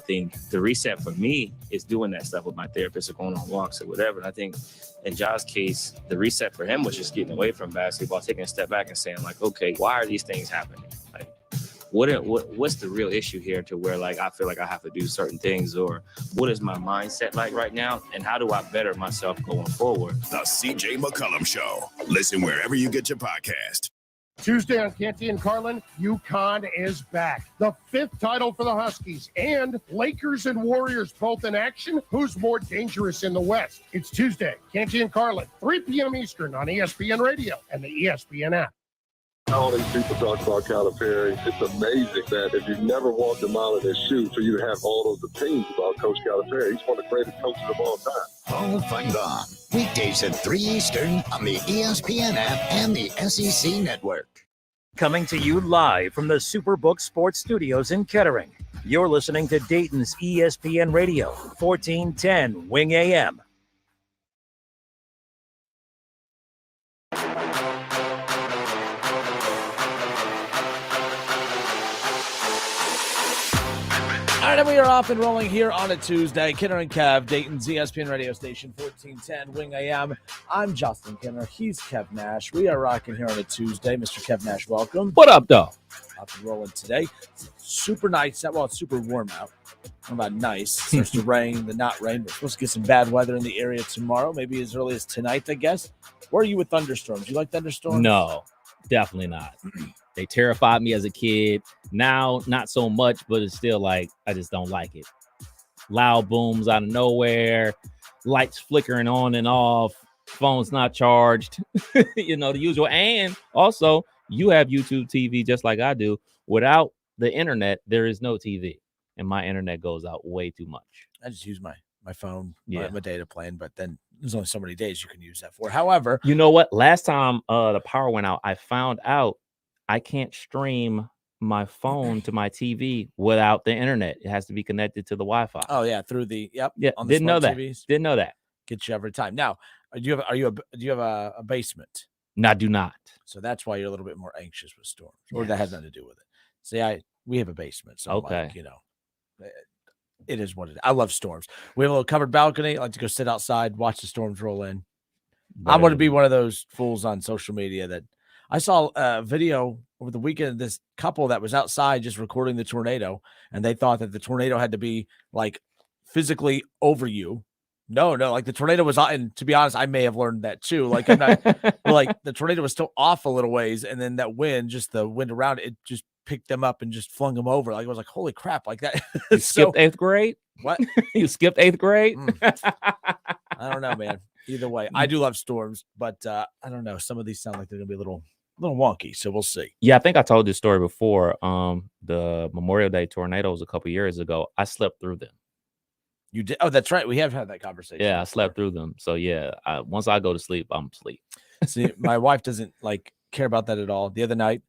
think the reset for me is doing that stuff with my therapist or going on walks or whatever. And I think in Josh's case, the reset for him was just getting away from basketball, taking a step back and saying like, okay, why are these things happening? Like, what's the real issue here to where like I feel like I have to do certain things, or what is my mindset like right now, and how do I better myself going forward? The CJ McCollum Show. Listen wherever you get your podcast. Tuesday on Canty and Carlin, UConn is back. The 5th title for the Huskies, and Lakers and Warriors both in action. Who's more dangerous in the West? It's Tuesday, Canty and Carlin, 3 p.m. Eastern on ESPN Radio and the ESPN app. All these people talk about Calipari. It's amazing that if you've never walked a mile in his shoes, for you to have all those opinions about Coach Calipari. He's one of the greatest coaches of all time. All fun gone. Weekdays at 3 Eastern on the ESPN app and the SEC Network. Coming to you live from the Superbook Sports Studios in Kettering. You're listening to Dayton's ESPN Radio, 1410 Wing AM. All right, and we are off and rolling here on a Tuesday. Kenner and Kev, Dayton's ESPN radio station, 1410 Wing AM. I'm Justin Kenner. He's Kev Nash. We are rocking here on a Tuesday. Mr. Kev Nash, welcome. What up, though? Off and rolling today. Super nice. Well, it's super warm out. How about nice? It starts to rain, then not rain. We're supposed to get some bad weather in the area tomorrow, maybe as early as tonight, I guess. Where are you with thunderstorms? Do you like thunderstorms? No, definitely not. They terrified me as a kid. Now, not so much, but it's still like, I just don't like it. Loud booms out of nowhere, lights flickering on and off, phone's not charged, you know, the usual. And also, you have YouTube TV just like I do. Without the internet, there is no TV. And my internet goes out way too much. I just use my phone, my data plan, but then there's only so many days you can use that for. However, you know what? Last time the power went out, I found out I can't stream my phone to my TV without the internet. It has to be connected to the Wi-Fi. Oh yeah, through the on the didn't know that. TVs. Didn't know that. Get you every time. Now, do you have a basement? No, I do not. So that's why you're a little bit more anxious with storms, or that has nothing to do with it. See, we have a basement, so okay, like, you know, it is what it is. I love storms. We have a little covered balcony. I like to go sit outside, watch the storms roll in. I'm going to be one of those fools on social media that I saw a video over the weekend of this couple that was outside just recording the tornado, and they thought that the tornado had to be like physically over you. No, like the tornado was on, and to be honest, I may have learned that too. Like I'm not like the tornado was still off a little ways, and then that wind, just the wind around it, just picked them up and just flung them over. Like I was like, holy crap, like that. You skipped 8th grade? What? You skipped 8th grade? I don't know, man. Either way, I do love storms, but I don't know. Some of these sound like they're gonna be a little wonky, so we'll see. Yeah, I think I told this story before. The Memorial Day tornadoes a couple years ago, I slept through them. You did? Oh, that's right. We have had that conversation. Yeah, I slept through them. So yeah, once I go to sleep, I'm asleep. See, my wife doesn't care about that at all. The other night,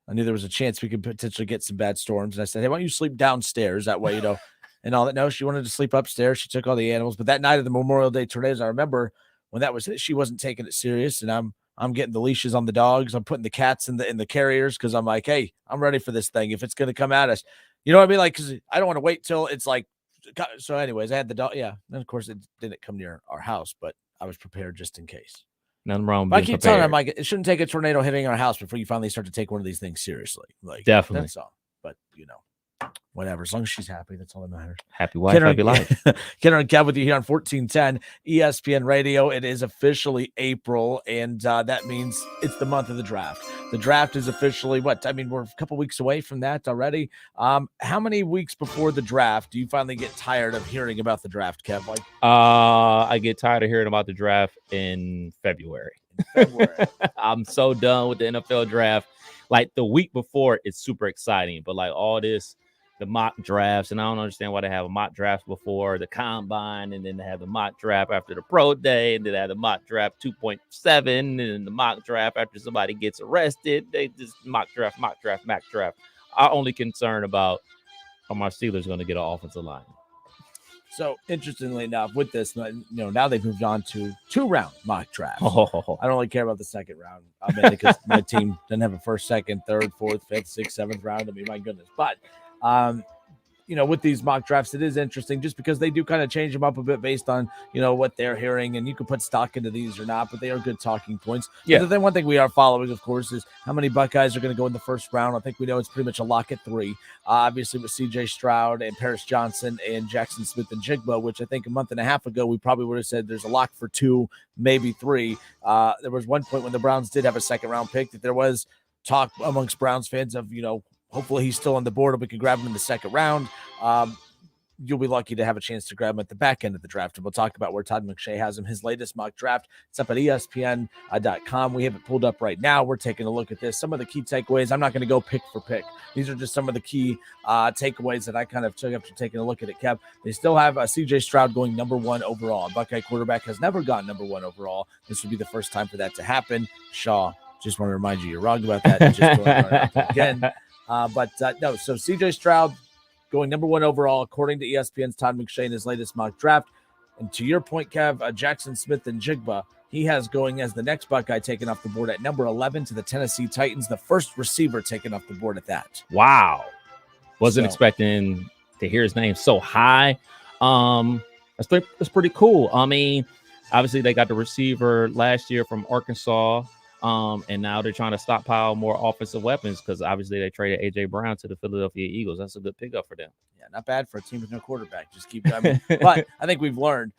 I knew there was a chance we could potentially get some bad storms, and I said, "Hey, why don't you sleep downstairs? That way, you know." And all that. No, she wanted to sleep upstairs. She took all the animals. But that night of the Memorial Day tornadoes, I remember when that was it, she wasn't taking it serious, and I'm getting the leashes on the dogs. I'm putting the cats in the carriers because I'm like, hey, I'm ready for this thing. If it's going to come at us, you know what I mean? Like, because I don't want to wait till it's like. So, anyways, I had the dog. Yeah, and of course, it didn't come near our house, but I was prepared just in case. Nothing wrong. I keep telling her, Mike, it shouldn't take a tornado hitting our house before you finally start to take one of these things seriously. Like, definitely. That's all. But you know. Whatever, as long as she's happy, that's all that matters. Happy wife, happy life. Kenner and Kev with you here on 1410 ESPN Radio. It is officially April, and that means it's the month of the draft. The draft is officially we're a couple weeks away from that already. How many weeks before the draft do you finally get tired of hearing about the draft, Kev? Like, I get tired of hearing about the draft in February. I'm so done with the NFL draft. Like the week before, it's super exciting, but like all this. The mock drafts, and I don't understand why they have a mock draft before the combine, and then they have the mock draft after the pro day, and then they have the mock draft 2.7, and then the mock draft after somebody gets arrested. They just mock draft. I'm only concerned about how my Steelers going to get an offensive line. So interestingly enough, with this, now they've moved on to 2-round mock drafts. I don't really care about the second round. I mean, because my team doesn't have a first, second, third, fourth, fifth, sixth, seventh round. I mean, my goodness, but. with these mock drafts, it is interesting just because they do kind of change them up a bit based on, what they're hearing, and you can put stock into these or not, but they are good talking points. Yeah. But then one thing we are following, of course, is how many Buckeyes are going to go in the first round. I think we know it's pretty much a lock at 3. Obviously with CJ Stroud and Paris Johnson and Jackson Smith and Jigba, which I think a month and a half ago, we probably would have said there's a lock for 2, maybe 3. There was one point when the Browns did have a second round pick that there was talk amongst Browns fans of, hopefully he's still on the board and we can grab him in the second round. You'll be lucky to have a chance to grab him at the back end of the draft. And we'll talk about where Todd McShay has him, his latest mock draft. It's up at ESPN.com. We have it pulled up right now. We're taking a look at this. Some of the key takeaways. I'm not going to go pick for pick. These are just some of the key takeaways that I kind of took after taking a look at it, Kev. They still have CJ Stroud going number 1 overall. A Buckeye quarterback has never gone number 1 overall. This would be the first time for that to happen. Shaw, just want to remind you, you're wrong about that. Just going again. No, so CJ Stroud going number 1 overall, according to ESPN's Todd McShay in his latest mock draft. And to your point, Kev, Jackson Smith and Jigba, he has going as the next Buckeye taken off the board at number 11 to the Tennessee Titans, the first receiver taken off the board at that. Wow. Wasn't expecting to hear his name so high. That's pretty cool. I mean, obviously they got the receiver last year from Arkansas. And now they're trying to stockpile more offensive weapons because obviously they traded A.J. Brown to the Philadelphia Eagles. That's a good pickup for them. Yeah, not bad for a team with no quarterback. Just keep going. But I think we've learned,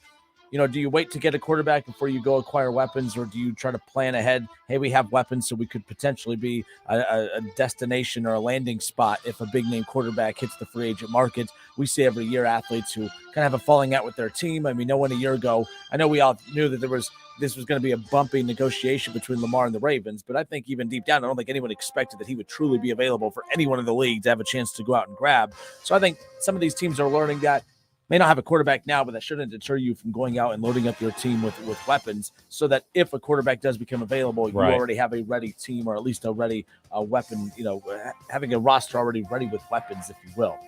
do you wait to get a quarterback before you go acquire weapons, or do you try to plan ahead? Hey, we have weapons, so we could potentially be a destination or a landing spot if a big-name quarterback hits the free agent market. We see every year athletes who kind of have a falling out with their team. I mean, no one a year ago, I know we all knew that this was going to be a bumpy negotiation between Lamar and the Ravens, but I think even deep down, I don't think anyone expected that he would truly be available for anyone in the league to have a chance to go out and grab. So I think some of these teams are learning that may not have a quarterback now, but that shouldn't deter you from going out and loading up your team with weapons, so that if a quarterback does become available, you already have a ready team, or at least a ready weapon, having a roster already ready with weapons, if you will.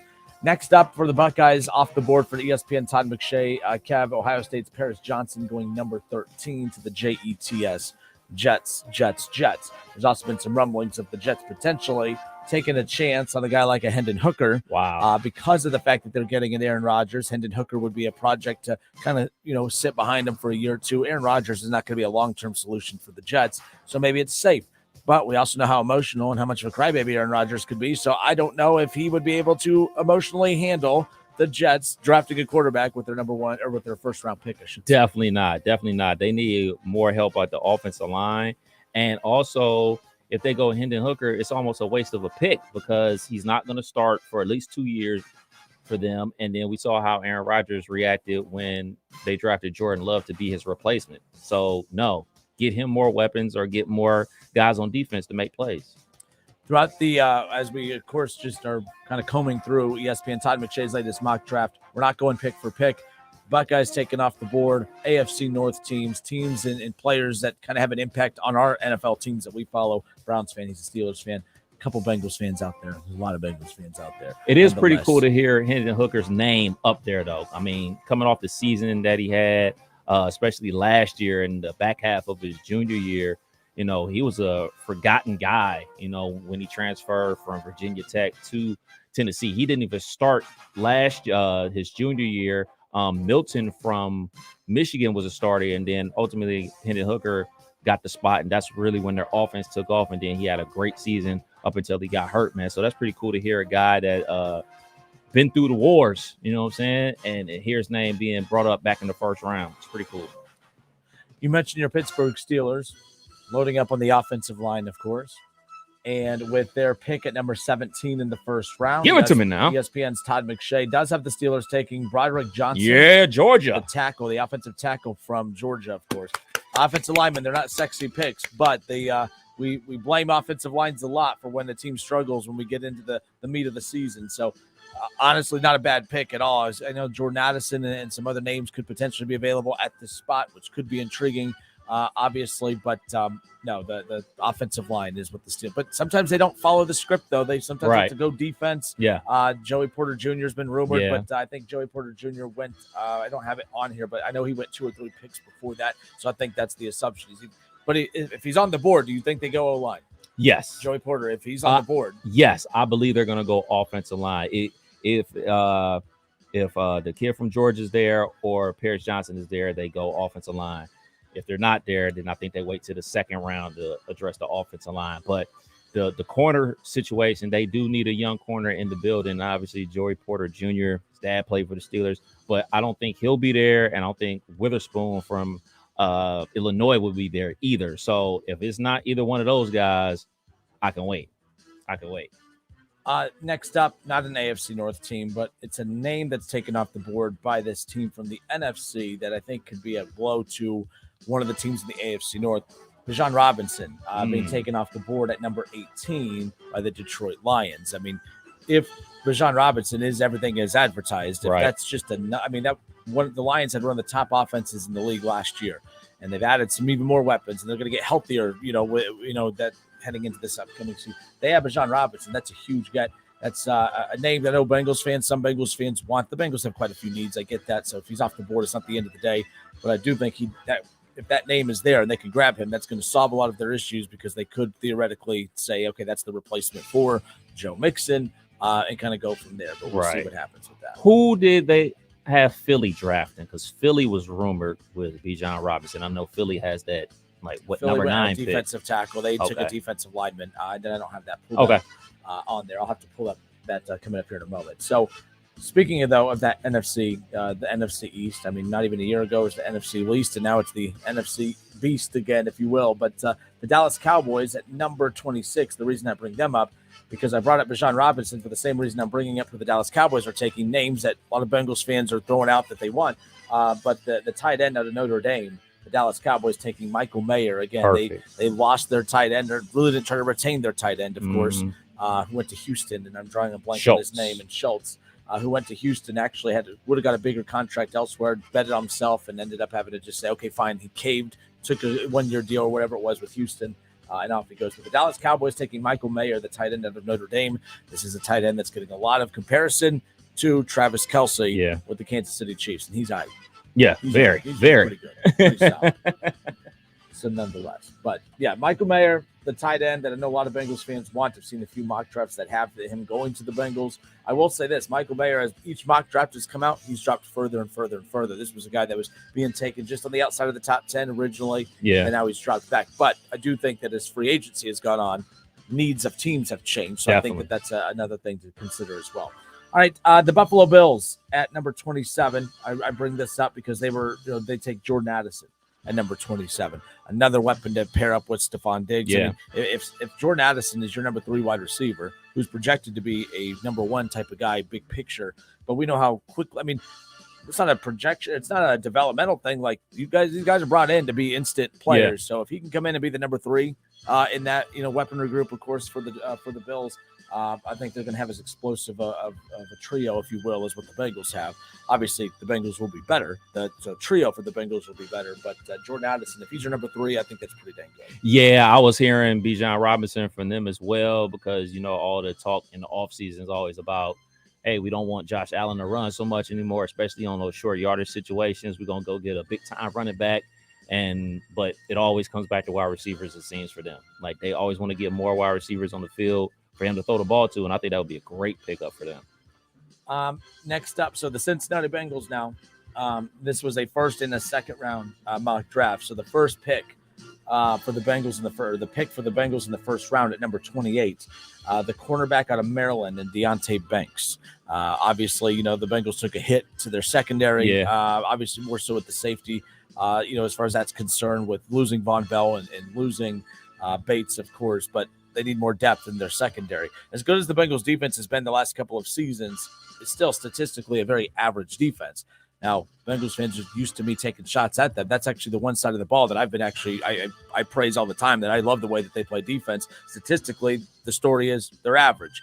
Next up for the Buckeyes off the board for the ESPN Todd McShay, Kev, Ohio State's Paris Johnson going number 13 to the Jets. Jets. There's also been some rumblings of the Jets potentially taking a chance on a guy like a Hendon Hooker. Wow. Because of the fact that they're getting an Aaron Rodgers. Hendon Hooker would be a project to kind of, sit behind him for a year or two. Aaron Rodgers is not going to be a long-term solution for the Jets, so maybe it's safe. But we also know how emotional and how much of a crybaby Aaron Rodgers could be. So I don't know if he would be able to emotionally handle the Jets drafting a quarterback with their number 1 or with their first round pick. Definitely not. They need more help at the offensive line. And also, if they go Hendon Hooker, it's almost a waste of a pick because he's not going to start for at least 2 years for them. And then we saw how Aaron Rodgers reacted when they drafted Jordan Love to be his replacement. So no, get him more weapons or get more guys on defense to make plays. Throughout the, as we, of course, just are kind of combing through ESPN Todd McShay's latest mock draft, we're not going pick for pick. Buckeyes taken off the board, AFC North teams and players that kind of have an impact on our NFL teams that we follow. Browns fan, he's a Steelers fan. A couple Bengals fans out there. There's a lot of Bengals fans out there. It is pretty cool to hear Hendon Hooker's name up there, though. I mean, coming off the season that he had, especially last year in the back half of his junior year, he was a forgotten guy, when he transferred from Virginia Tech to Tennessee. He didn't even start his junior year. Milton from Michigan was a starter, and then ultimately Hendon Hooker got the spot, and that's really when their offense took off, and then he had a great season up until he got hurt, man. So that's pretty cool to hear a guy that been through the wars, you know what I'm saying, and hear his name being brought up back in the first round. It's pretty cool. You mentioned your Pittsburgh Steelers loading up on the offensive line, of course. And with their pick at number 17 in the first round. Give it to me now. ESPN's Todd McShay does have the Steelers taking Broderick Johnson. Yeah, Georgia. The offensive tackle from Georgia, of course. Offensive linemen, they're not sexy picks, but we blame offensive lines a lot for when the team struggles when we get into the meat of the season. So, honestly, not a bad pick at all. I know Jordan Addison and some other names could potentially be available at this spot, which could be intriguing. Obviously, but no, the offensive line is what the Steelers. But sometimes they don't follow the script, though. They sometimes have to go defense. Yeah. Joey Porter Jr. has been rumored, but I think Joey Porter Jr. went. I don't have it on here, but I know he went 2 or 3 picks before that. So I think that's the assumption. But if he's on the board, do you think they go O-line? Yes. Joey Porter, if he's on the board. Yes, I believe they're going to go offensive line. if the kid from Georgia is there or Paris Johnson is there, they go offensive line. If they're not there, then I think they wait to the second round to address the offensive line. But the corner situation, they do need a young corner in the building. Obviously, Joey Porter Jr., his dad played for the Steelers, but I don't think he'll be there, and I don't think Witherspoon from Illinois will be there either. So if it's not either one of those guys, I can wait. Next up, not an AFC North team, but it's a name that's taken off the board by this team from the NFC that I think could be a blow to one of the teams in the AFC North. Bijan Robinson being taken off the board at number 18 by the Detroit Lions. I mean, if Bijan Robinson is everything as advertised, if that's just the Lions had one of the top offenses in the league last year, and they've added some even more weapons, and they're going to get healthier. That heading into this upcoming season, they have Bijan Robinson. That's a huge get. That's a name that I know Bengals fans, some Bengals fans want. The Bengals have quite a few needs. I get that. So if he's off the board, it's not the end of the day. But I do think if that name is there and they can grab him, that's going to solve a lot of their issues because they could theoretically say, okay, that's the replacement for Joe Mixon and kind of go from there. But we'll see what happens with that. Who did they have Philly drafting? Because Philly was rumored with Bijan Robinson. I know Philly has that, Philly number 9 pick? Defensive tackle. They took a defensive lineman. Then I don't have that pulled up on there. I'll have to pull up that coming up here in a moment. So speaking of that NFC, the NFC East, I mean, not even a year ago it was the NFC East, and now it's the NFC Beast again, if you will. But the Dallas Cowboys at number 26, the reason I bring them up, because I brought up Bijan Robinson for the same reason I'm bringing up who the Dallas Cowboys are taking, names that a lot of Bengals fans are throwing out that they want. But the tight end out of Notre Dame, the Dallas Cowboys taking Michael Mayer. Again, they lost their tight end, or really didn't try to retain their tight end, of course, who went to Houston, and I'm drawing a blank on his name, and Schultz. Who went to Houston, actually would have got a bigger contract elsewhere, betted on himself, and ended up having to just say, okay, fine. He caved, took a 1-year deal or whatever it was with Houston, and off he goes. With the Dallas Cowboys taking Michael Mayer, the tight end out of Notre Dame. This is a tight end that's getting a lot of comparison to Travis Kelce with the Kansas City Chiefs, and he's very pretty good. Pretty solid. So nonetheless, but Michael Mayer, the tight end that I know a lot of Bengals fans want. I've seen a few mock drafts that have him going to the Bengals. I will say this: Michael Mayer, as each mock draft has come out, he's dropped further and further and further. This was a guy that was being taken just on the outside of the top 10 originally, and now he's dropped back. But I do think that as free agency has gone on, needs of teams have changed. So I think that's another thing to consider as well. All right, the Buffalo Bills at number 27. I bring this up because they take Jordan Addison at number 27. Another weapon to pair up with Stephon Diggs. I mean, if Jordan Addison is your number 3 wide receiver, who's projected to be a number 1 type of guy, big picture, but we know how quickly, I mean, it's not a projection, it's not a developmental thing. Like these guys are brought in to be instant players. So if he can come in and be the number 3 in that, weaponry group, of course, for the Bills, I think they're going to have as explosive of a trio, if you will, as what the Bengals have. Obviously, the Bengals will be better. The trio for the Bengals will be better. But Jordan Addison, if he's your number 3, I think that's pretty dang good. Yeah, I was hearing Bijan Robinson from them as well because, all the talk in the offseason is always about, hey, we don't want Josh Allen to run so much anymore, especially on those short yardage situations. We're going to go get a big-time running back. But it always comes back to wide receivers, it seems, for them. Like, they always want to get more wide receivers on the field for him to throw the ball to, and I think that would be a great pickup for them. Next up, so the Cincinnati Bengals now. This was a first and a second round mock draft. So the first pick for the Bengals the pick for the Bengals in the first round at number 28, the cornerback out of Maryland, and Deonte Banks. Obviously, the Bengals took a hit to their secondary. Obviously, more so with the safety. As far as that's concerned, with losing Von Bell and losing Bates, of course, but they need more depth in their secondary. As good as the Bengals defense has been the last couple of seasons, it's still statistically a very average defense. Now, Bengals fans are used to me taking shots at them. That's actually the one side of the ball that I've been I praise all the time, that I love the way that they play defense. Statistically, the story is they're average,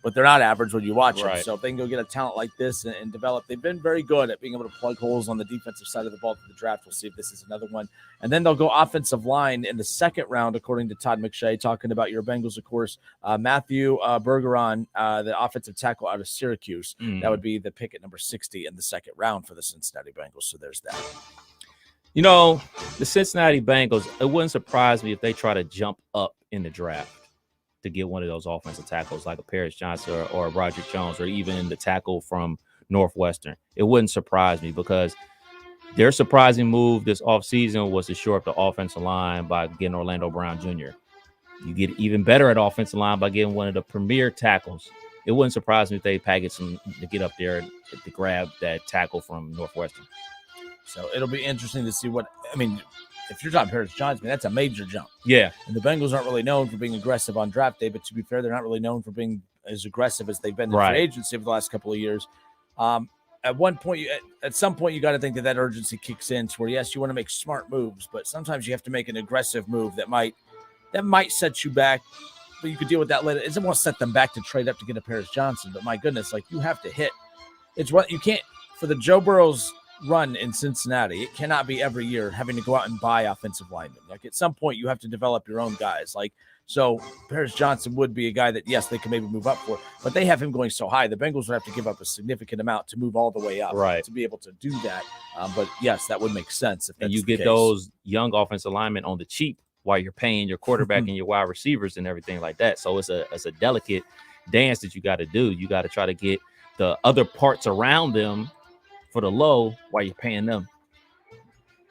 but they're not average when you watch them. So if they can go get a talent like this and develop, they've been very good at being able to plug holes on the defensive side of the ball to the draft. We'll see if this is another one. And then they'll go offensive line in the second round, according to Todd McShay, talking about your Bengals, of course. Matthew Bergeron, the offensive tackle out of Syracuse. That would be the pick at number 60 in the second round for the Cincinnati Bengals. So there's that. The Cincinnati Bengals, it wouldn't surprise me if they try to jump up in the draft. to get one of those offensive tackles like a Paris Johnson or a Roderick Jones, or even the tackle from Northwestern. It wouldn't surprise me, because their surprising move this offseason was to shore up the offensive line by getting Orlando Brown Jr. You get even better at offensive line by getting one of the premier tackles. It wouldn't surprise me if they package some to get up there to grab that tackle from Northwestern. So it'll be interesting to see if you're talking Paris Johnson, that's a major jump. Yeah. And the Bengals aren't really known for being aggressive on draft day, but to be fair, they're not really known for being as aggressive as they've been in free agency over the last couple of years. At some point, you got to think that urgency kicks in to where, yes, you want to make smart moves, but sometimes you have to make an aggressive move that might set you back, but you could deal with that later. It won't set them back to trade up to get a Paris Johnson, but my goodness, like, you have to hit. It's what you can't for the Joe Burrow's run in Cincinnati. It cannot be every year having to go out and buy offensive linemen. Like, at some point, you have to develop your own guys. Like, so Paris Johnson would be a guy that, yes, they can maybe move up for, but they have him going so high. The Bengals would have to give up a significant amount to move all the way up, to be able to do that. But yes, that would make sense. If and you get those young offensive linemen on the cheap while you're paying your quarterback and your wide receivers and everything like that. So it's a delicate dance that you got to do. You got to try to get the other parts around them for the low while you're paying them.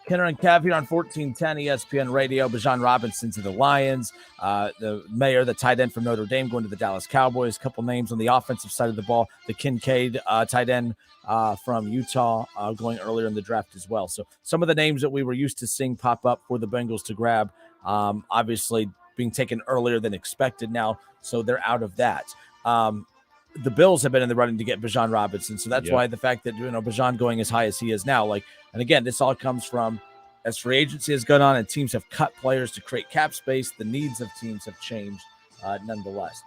Kenner and Cav here on 1410 ESPN Radio. Bijan Robinson to the Lions. The Mayer, the tight end from Notre Dame, going to the Dallas Cowboys. A couple names on the offensive side of the ball. The Kincaid tight end from Utah going earlier in the draft as well. So some of the names that we were used to seeing pop up for the Bengals to grab, obviously being taken earlier than expected now, so they're out of that. The Bills have been in the running to get Bijan Robinson, so that's why the fact that Bijan going as high as he is now, and again, this all comes from as free agency has gone on and teams have cut players to create cap space. The needs of teams have changed, nonetheless.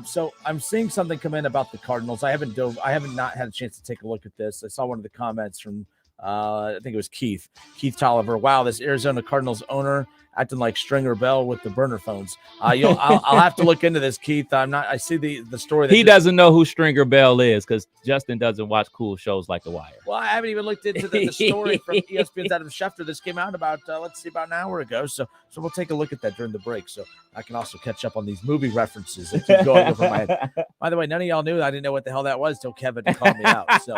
So I'm seeing something come in about the Cardinals. I haven't not had a chance to take a look at this. I saw one of the comments from I think it was Keith Tolliver. Wow, this Arizona Cardinals owner acting like Stringer Bell with the burner phones. I'll have to look into this, Keith. I see the story. That he doesn't know who Stringer Bell is because Justin doesn't watch cool shows like The Wire. Well, I haven't even looked into the story from ESPN's Adam Schefter. This came out about about an hour ago. So we'll take a look at that during the break. So I can also catch up on these movie references that keep going over my head. By the way, none of y'all knew. I didn't know what the hell that was till Kevin called me out. So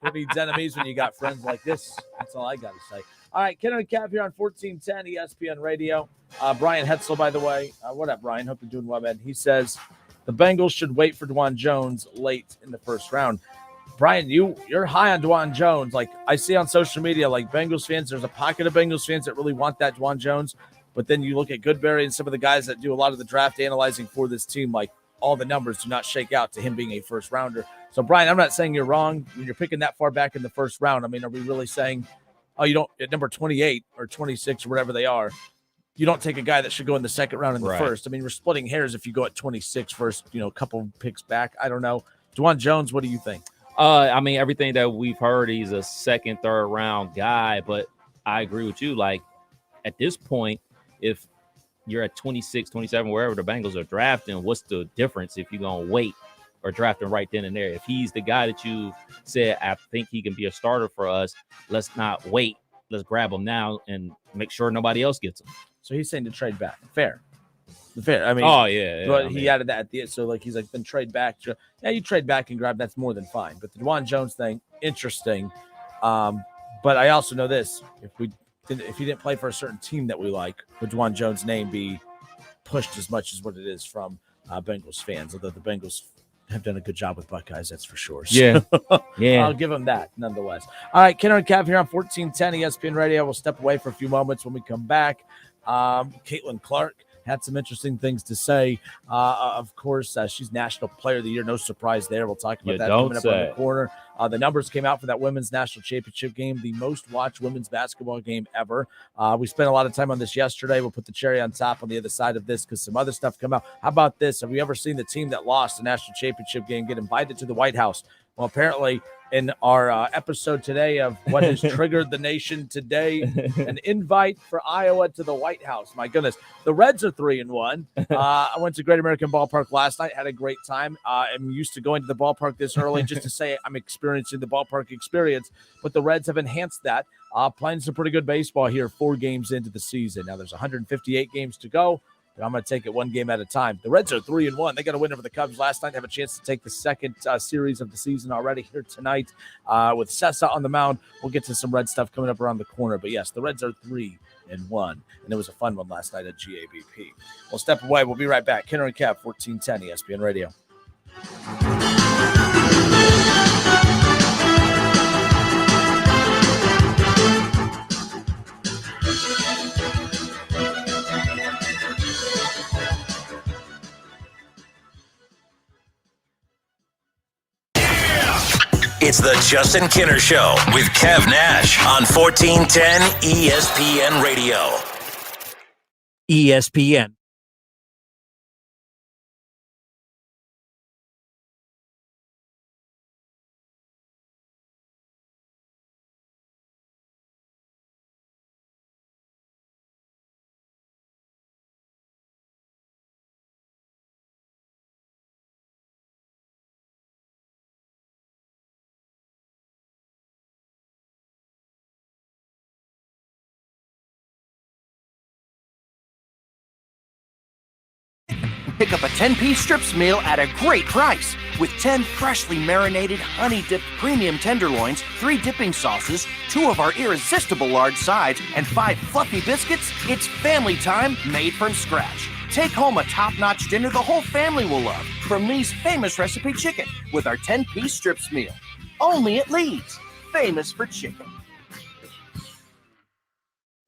who needs enemies when you got friends like this? That's all I got to say. All right, Ken and Cav here on 1410 ESPN Radio. Brian Hetzel, by the way. What up, Brian? Hope you're doing well, man. He says the Bengals should wait for DeJuan Jones late in the first round. Brian, you're high on DeJuan Jones. Like, I see on social media, like, Bengals fans, there's a pocket of Bengals fans that really want that DeJuan Jones. But then you look at Goodberry and some of the guys that do a lot of the draft analyzing for this team, like, all the numbers do not shake out to him being a first rounder. So, Brian, I'm not saying you're wrong when you're picking that far back in the first round. I mean, are we really saying, oh, you don't at number 28 or 26 or whatever they are, you don't take a guy that should go in the second round in the first? I mean, we're splitting hairs if you go at 26 first, a couple picks back. I don't know. DeJuan Jones, what do you think? I mean, everything that we've heard, he's a second, third round guy, but I agree with you. Like, at this point, if you're at 26, 27, wherever the Bengals are drafting, what's the difference if you're going to wait or draft him right then and there? If he's the guy that you said, I think he can be a starter for us, let's not wait. Let's grab him now and make sure nobody else gets him. So he's saying to trade back. Fair. I mean, oh, yeah. But he added that at the end. So, like, he's like, then trade back. Yeah, you trade back and grab. That's more than fine. But the DeJuan Jones thing, interesting. But I also know this. If he didn't play for a certain team that we like, would DeJuan Jones' name be pushed as much as what it is from Bengals fans? Although the Bengals have done a good job with Buckeyes, that's for sure. So, yeah. I'll give them that nonetheless. All right, Kenner and Cav here on 1410 ESPN Radio. We'll step away for a few moments. When we come back, Caitlin Clark had some interesting things to say. Of course, she's National Player of the Year. No surprise there. We'll talk about that coming up on the corner. The numbers came out for that women's national championship game, the most watched women's basketball game ever. We spent a lot of time on this yesterday. We'll put the cherry on top on the other side of this because some other stuff come out. How about this? Have you ever seen the team that lost the national championship game get invited to the White House? Well, apparently in our episode today of what has triggered the nation today, an invite for Iowa to the White House. My goodness. The Reds are 3-1. I went to Great American Ballpark last night, had a great time. I'm used to going to the ballpark this early just to say I'm experiencing the ballpark experience, but the Reds have enhanced that. Playing some pretty good baseball here 4 games into the season. Now there's 158 games to go. I'm going to take it one game at a time. The Reds are 3-1. They got a win over the Cubs last night. They have a chance to take the second series of the season already here tonight with Sessa on the mound. We'll get to some Red stuff coming up around the corner. But, yes, the Reds are 3-1. And it was a fun one last night at GABP. We'll step away. We'll be right back. Kenner and Kev, 1410 ESPN Radio. It's the Justin Kinner Show with Kev Nash on 1410 ESPN Radio. ESPN. Pick up a 10-piece strips meal at a great price with 10 freshly marinated, honey-dipped premium tenderloins, 3 dipping sauces, 2 of our irresistible large sides, and 5 fluffy biscuits. It's family time made from scratch. Take home a top-notch dinner the whole family will love from Lee's famous recipe chicken with our 10-piece strips meal. Only at Lee's, famous for chicken.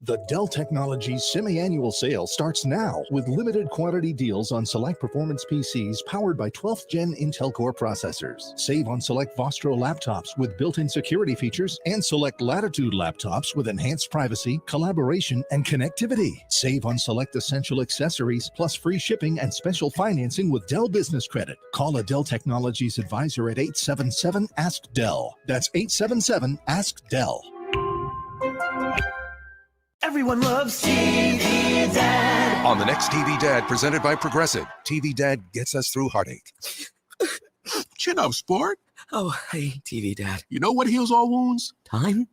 The Dell Technologies semi-annual sale starts now with limited quantity deals on select performance PCs powered by 12th Gen Intel Core processors. Save on select Vostro laptops with built-in security features and select Latitude laptops with enhanced privacy, collaboration, and connectivity. Save on select essential accessories plus free shipping and special financing with Dell Business Credit. Call a Dell Technologies advisor at 877-ASK-DELL. That's 877-ASK-DELL. Everyone loves TV Dad. On the next TV Dad, presented by Progressive, TV Dad gets us through heartache. Chin up, sport. Oh, hey, TV Dad. You know what heals all wounds? Time?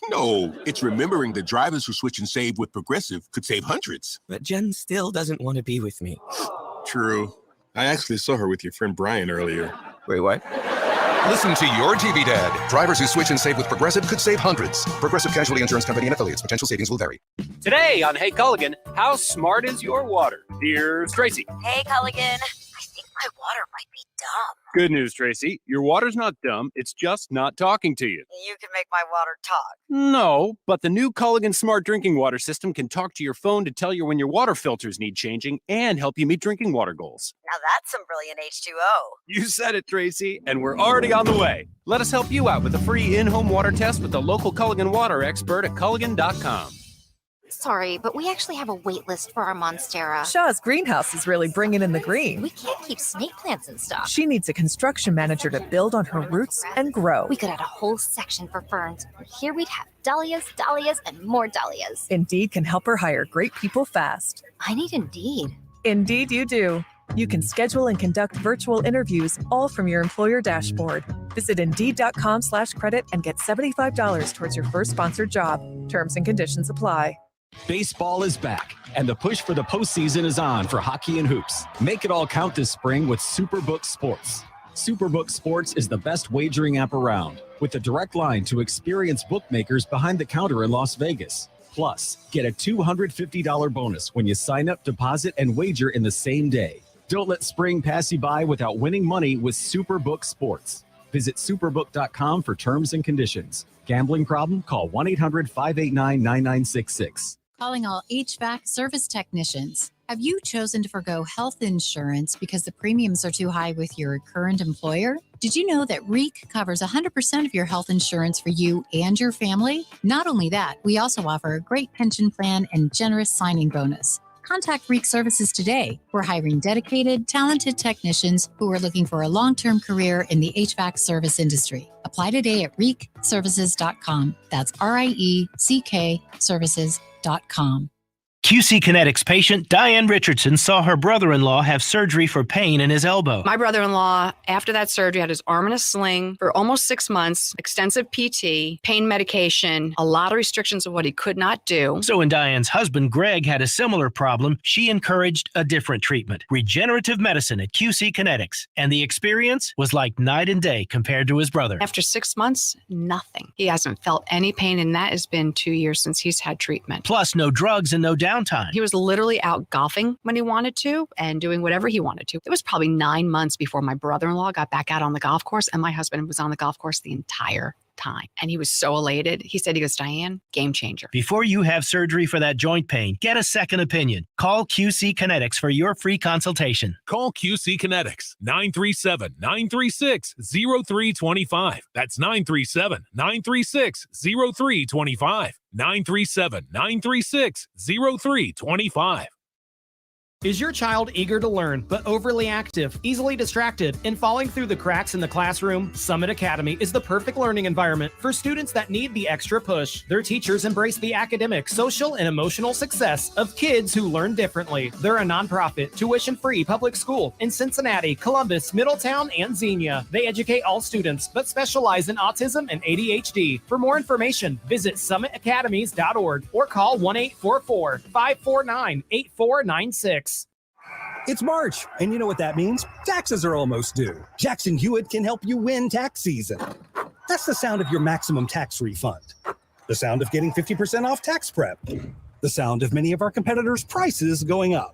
No, it's remembering that drivers who switch and save with Progressive could save hundreds. But Jen still doesn't want to be with me. True. I actually saw her with your friend Brian earlier. Wait, what? Listen to your TV Dad. Drivers who switch and save with Progressive could save hundreds. Progressive Casualty Insurance Company and affiliates. Potential savings will vary. Today on Hey Culligan, how smart is your water? Here's Tracy. Hey Culligan, I think my water might be dumb. Good news, Tracy. Your water's not dumb. It's just not talking to you. You can make my water talk. No, but the new Culligan Smart Drinking Water System can talk to your phone to tell you when your water filters need changing and help you meet drinking water goals. Now that's some brilliant H2O. You said it, Tracy, and we're already on the way. Let us help you out with a free in-home water test with the local Culligan water expert at Culligan.com. Sorry, but we actually have a wait list for our Monstera. Shaw's greenhouse is really bringing in the green. We can't keep snake plants in stock. She needs a construction manager to build on her roots and grow. We could add a whole section for ferns. Here we'd have dahlias, dahlias, and more dahlias. Indeed can help her hire great people fast. I need Indeed. Indeed you do. You can schedule and conduct virtual interviews all from your employer dashboard. Visit Indeed.com/credit and get $75 towards your first sponsored job. Terms and conditions apply. Baseball is back, and the push for the postseason is on for hockey and hoops. Make it all count this spring with Superbook Sports. Superbook Sports is the best wagering app around, with a direct line to experienced bookmakers behind the counter in Las Vegas. Plus, get a $250 bonus when you sign up, deposit, and wager in the same day. Don't let spring pass you by without winning money with Superbook Sports. Visit superbook.com for terms and conditions. Gambling problem? Call 1-800-589-9966. Calling all HVAC service technicians. Have you chosen to forgo health insurance because the premiums are too high with your current employer? Did you know that REAK covers 100% of your health insurance for you and your family? Not only that, we also offer a great pension plan and generous signing bonus. Contact REAK Services today. We're hiring dedicated, talented technicians who are looking for a long-term career in the HVAC service industry. Apply today at reekservices.com. That's RIECK services.com. QC Kinetics patient Diane Richardson saw her brother-in-law have surgery for pain in his elbow. My brother-in-law, after that surgery, had his arm in a sling for almost 6 months, extensive PT, pain medication, a lot of restrictions of what he could not do. So when Diane's husband, Greg, had a similar problem, she encouraged a different treatment, regenerative medicine at QC Kinetics. And the experience was like night and day compared to his brother. After 6 months, nothing. He hasn't felt any pain, and that has been 2 years since he's had treatment. Plus, no drugs and no downtime. He was literally out golfing when he wanted to and doing whatever he wanted to. It was probably 9 months before my brother-in-law got back out on the golf course, and my husband was on the golf course the entire time. And he was so elated. He goes, Diane, game changer. Before you have surgery for that joint pain, get a second opinion. Call QC Kinetics for your free consultation. Call QC Kinetics, 937-936-0325. That's 937-936-0325. 937-936-0325. Is your child eager to learn, but overly active, easily distracted, and falling through the cracks in the classroom? Summit Academy is the perfect learning environment for students that need the extra push. Their teachers embrace the academic, social, and emotional success of kids who learn differently. They're a nonprofit, tuition-free public school in Cincinnati, Columbus, Middletown, and Xenia. They educate all students, but specialize in autism and ADHD. For more information, visit summitacademies.org or call 1-844-549-8496. It's March, and you know what that means? Taxes are almost due. Jackson Hewitt can help you win tax season. That's the sound of your maximum tax refund. The sound of getting 50% off tax prep. The sound of many of our competitors' prices going up.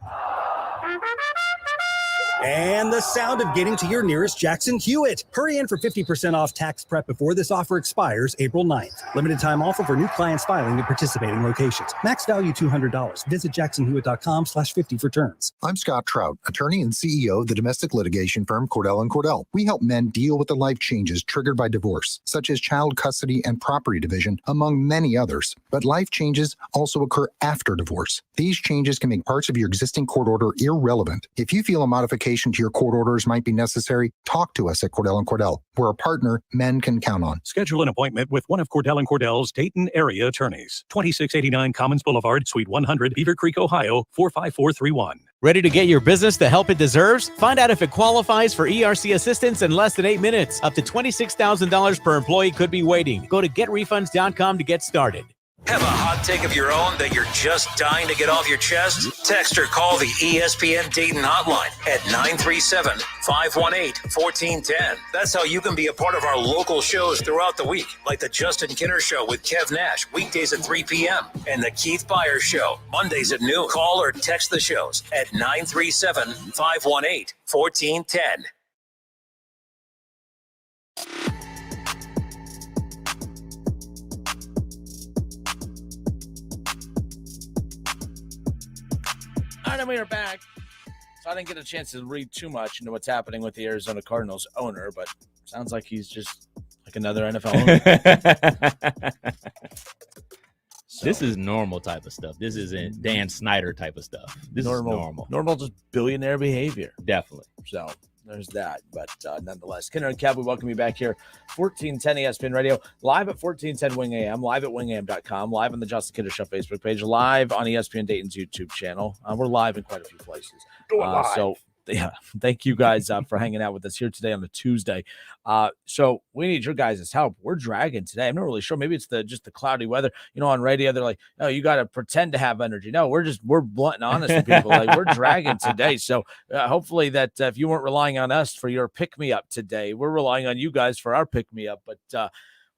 And the sound of getting to your nearest Jackson Hewitt. Hurry in for 50% off tax prep before this offer expires April 9th. Limited time offer for new clients filing at participating locations. Max value $200. Visit jacksonhewitt.com/50 for terms. I'm Scott Trout, attorney and CEO of the domestic litigation firm Cordell & Cordell. We help men deal with the life changes triggered by divorce, such as child custody and property division, among many others. But life changes also occur after divorce. These changes can make parts of your existing court order irrelevant. If you feel a modification to your court orders might be necessary, talk to us at Cordell & Cordell. We're a partner men can count on. Schedule an appointment with one of Cordell & Cordell's Dayton area attorneys. 2689 Commons Boulevard, Suite 100, Beaver Creek, Ohio, 45431. Ready to get your business the help it deserves? Find out if it qualifies for ERC assistance in less than 8 minutes. Up to $26,000 per employee could be waiting. Go to getrefunds.com to get started. Have a hot take of your own that you're just dying to get off your chest? Text or call the ESPN Dayton hotline at 937-518-1410. That's how you can be a part of our local shows throughout the week, like the Justin Kinner Show with Kev Nash, weekdays at 3 p.m., and the Keith Byers Show, Mondays at noon. Call or text the shows at 937-518-1410. All right, and we are back. So I didn't get a chance to read too much into what's happening with the Arizona Cardinals owner, but sounds like he's just like another NFL owner. This is normal type of stuff. This isn't Dan Snyder type of stuff. This is normal. Normal, just billionaire behavior. Definitely. So there's that. But nonetheless, Kenner and Kev, we welcome you back here. 1410 ESPN Radio, live at 1410 Wing AM, live at wingam.com, live on the Justin Kinner Show Facebook page, live on ESPN Dayton's YouTube channel. We're live in quite a few places. So yeah, thank you guys for hanging out with us here today on a Tuesday. So we need your guys' help. We're dragging today. I'm not really sure. Maybe it's just the cloudy weather. You know, on radio, they're like, "Oh, you got to pretend to have energy." No, we're blunt and honest with people. Like, we're dragging today. So hopefully that if you weren't relying on us for your pick me up today, we're relying on you guys for our pick me up. But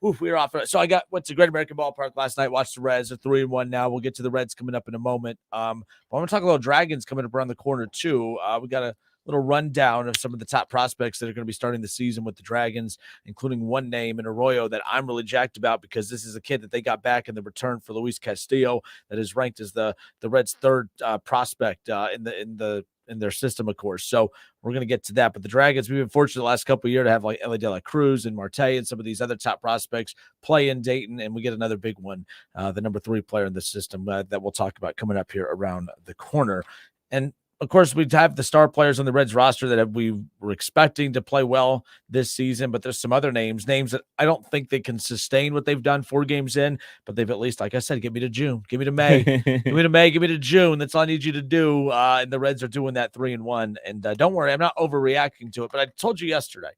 we were off. So I went to Great American Ballpark last night, watched the Reds. They're 3-1 now. We'll get to the Reds coming up in a moment. But I'm going to talk about Dragons coming up around the corner too. We got a little rundown of some of the top prospects that are going to be starting the season with the Dragons, including one name in Arroyo that I'm really jacked about because this is a kid that they got back in the return for Luis Castillo that is ranked as the Reds' third prospect in their system, of course. So we're going to get to that. But the Dragons, we've been fortunate the last couple of years to have like Ellie De La Cruz and Marte and some of these other top prospects play in Dayton, and we get another big one, the number 3 player in the system that we'll talk about coming up here around the corner. And of course, we have the star players on the Reds roster that we were expecting to play well this season, but there's some other names that I don't think they can sustain what they've done 4 games in, but they've at least, like I said, give me to June, give me to May, give me to May, give me to June. That's all I need you to do. And the Reds are doing that 3-1. And don't worry, I'm not overreacting to it, but I told you yesterday,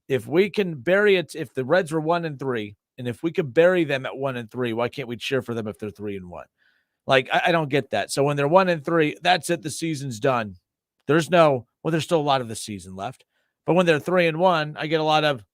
if we can bury it, if the Reds were 1-3, and if we could bury them at 1-3, why can't we cheer for them if they're 3-1? Like, I don't get that. So when they're 1-3, that's it. The season's done. There's still a lot of the season left. But when they're 3-1, I get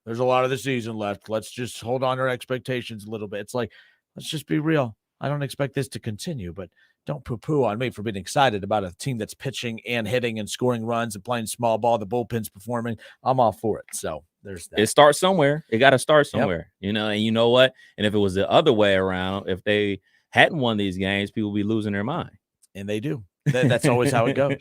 there's a lot of the season left. Let's just hold on our expectations a little bit. It's like, let's just be real. I don't expect this to continue, but don't poo-poo on me for being excited about a team that's pitching and hitting and scoring runs and playing small ball. The bullpen's performing. I'm all for it. So there's that. It starts somewhere. It got to start somewhere, and you know what? And if it was the other way around, if they hadn't won these games, people would be losing their mind. And they do. That's always how it goes.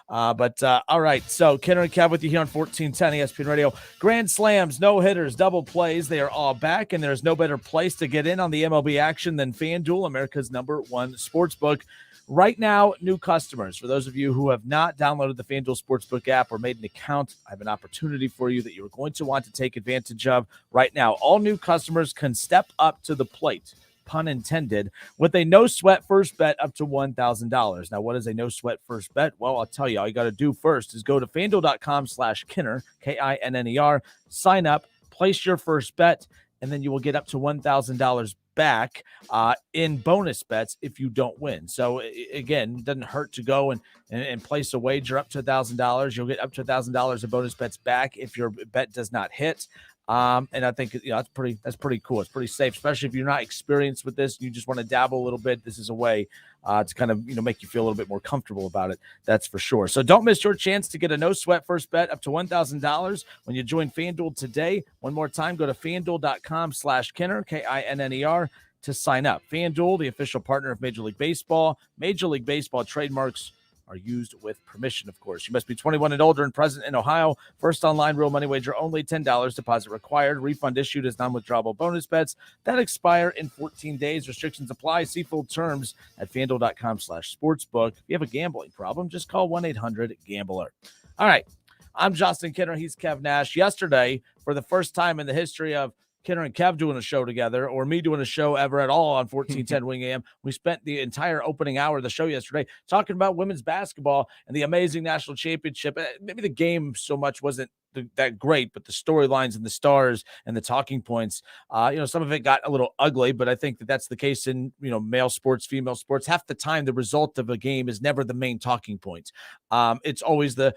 But all right. So Kenner and Kev with you here on 1410 ESPN Radio. Grand slams, no hitters, double plays. They are all back, and there's no better place to get in on the MLB action than FanDuel, America's #1 sportsbook. Right now, new customers, for those of you who have not downloaded the FanDuel Sportsbook app or made an account, I have an opportunity for you that you're going to want to take advantage of right now. All new customers can step up to the plate, pun intended, with a no-sweat first bet up to $1,000. Now, what is a no-sweat first bet? Well, I'll tell you. All you got to do first is go to FanDuel.com/Kinner, Kinner, sign up, place your first bet, and then you will get up to $1,000 back in bonus bets if you don't win. So, again, it doesn't hurt to go and place a wager up to $1,000. You'll get up to $1,000 of bonus bets back if your bet does not hit. And I think that's pretty cool. It's pretty safe, especially if you're not experienced with this. You just want to dabble a little bit. This is a way to kind of make you feel a little bit more comfortable about it. That's for sure. So don't miss your chance to get a no sweat first bet up to $1,000 when you join FanDuel today. One more time, go to FanDuel.com/Kinner, Kinner, to sign up. FanDuel, the official partner of Major League Baseball. Major League Baseball trademarks are used with permission, of course. You must be 21 and older and present in Ohio. First online real money wager only, $10 deposit required. Refund issued as non-withdrawable bonus bets that expire in 14 days. Restrictions apply. See full terms at FanDuel.com/sportsbook. If you have a gambling problem, just call 1-800-GAMBLER. All right. I'm Justin Kinner. He's Kev Nash. Yesterday, for the first time in the history of Kinner and Kev doing a show together, or me doing a show ever at all on 1410 Wing AM. We spent the entire opening hour of the show yesterday talking about women's basketball and the amazing national championship. Maybe the game so much wasn't that great, but the storylines and the stars and the talking points, some of it got a little ugly, but I think that's the case in, male sports, female sports. Half the time, the result of a game is never the main talking point. It's always the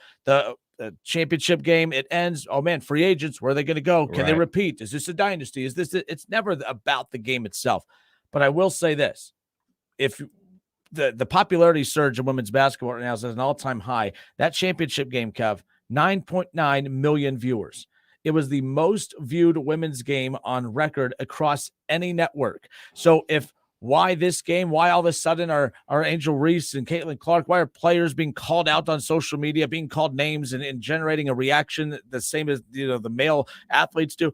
championship game. It ends. Oh man, free agents, where are they going to go? Can they repeat? Is this a dynasty? Is this it's never about the game itself. But I will say this. If the popularity surge in women's basketball right now is at an all-time high, that championship game, Kev, 9.9 million viewers. It was the most viewed women's game on record across any network. So why this game? Why all of a sudden are Angel Reese and Caitlin Clark? Why are players being called out on social media, being called names and generating a reaction the same as the male athletes do?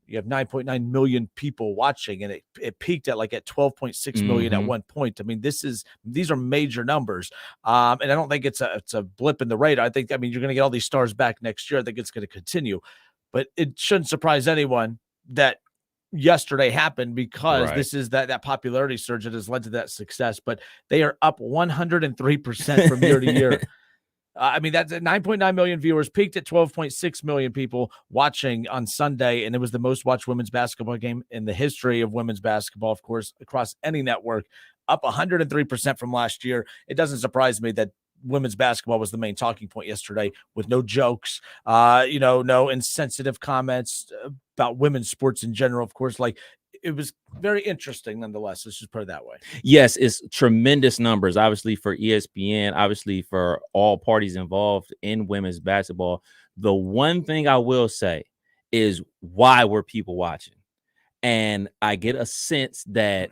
You have 9.9 million people watching, and it peaked at 12.6 million at one point. I mean, these are major numbers, and I don't think it's a blip in the radar. I think you're going to get all these stars back next year. I think it's going to continue, but it shouldn't surprise anyone that yesterday happened because this is that popularity surge that has led to that success. But they are up 103% from year to year. That's 9.9 million viewers, peaked at 12.6 million people watching on Sunday, and it was the most watched women's basketball game in the history of women's basketball, of course, across any network, up 103% from last year. It doesn't surprise me that women's basketball was the main talking point yesterday, with no jokes, no insensitive comments about women's sports in general. Of course, it was very interesting nonetheless. Let's just put it that way. Yes, it's tremendous numbers, obviously, for ESPN, obviously for all parties involved in women's basketball. The one thing I will say is, why were people watching? And I get a sense that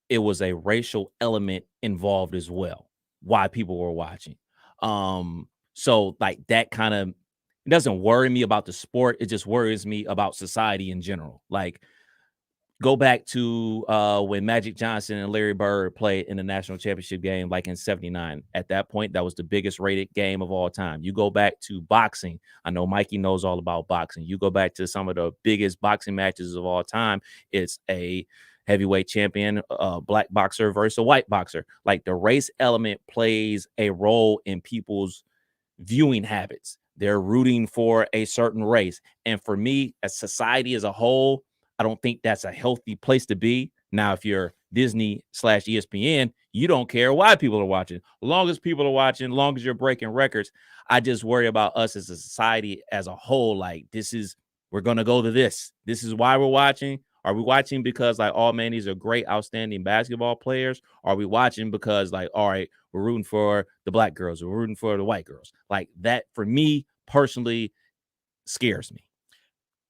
it was a racial element involved as well, why people were watching. So that kind of, it doesn't worry me about the sport. It just worries me about society in general. go back to when Magic Johnson and Larry Bird played in the national championship game, like in '79. At that point, that was the biggest rated game of all time. You go back to boxing. I know Mikey knows all about boxing. You go back to some of the biggest boxing matches of all time. It's a heavyweight champion, black boxer versus a white boxer. Like, the race element plays a role in people's viewing habits. They're rooting for a certain race. And for me, as society as a whole, I don't think that's a healthy place to be. Now, if you're Disney/ESPN, you don't care why people are watching. As long as people are watching, as long as you're breaking records, I just worry about us as a society as a whole. Like, we're going to go to this. This is why we're watching. Are we watching because, like, oh, man, these are great, outstanding basketball players? Are we watching because, like, all right, we're rooting for the black girls, we're rooting for the white girls? Like, that, for me, personally, scares me.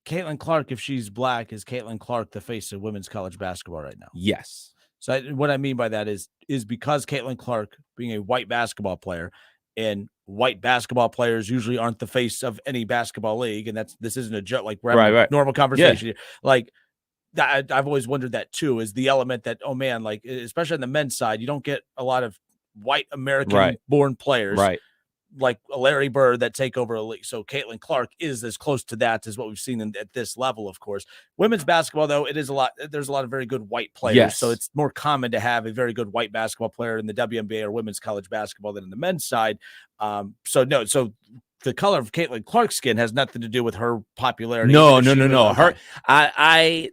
Caitlin Clark, if she's black, is Caitlin Clark the face of women's college basketball right now? Yes. So what I mean by that is because Caitlin Clark being a white basketball player, and white basketball players usually aren't the face of any basketball league, and this isn't a joke. Like, we're having a normal conversation here. Like, I've always wondered that too, is the element that, oh man, like, especially on the men's side, you don't get a lot of white American born players, like a Larry Bird, that take over a league. So Caitlin Clark is as close to that as what we've seen at this level, of course. Women's basketball, though, there's a lot of very good white players. Yes. So it's more common to have a very good white basketball player in the WNBA or women's college basketball than in the men's side. So the color of Caitlin Clark's skin has nothing to do with her popularity. No.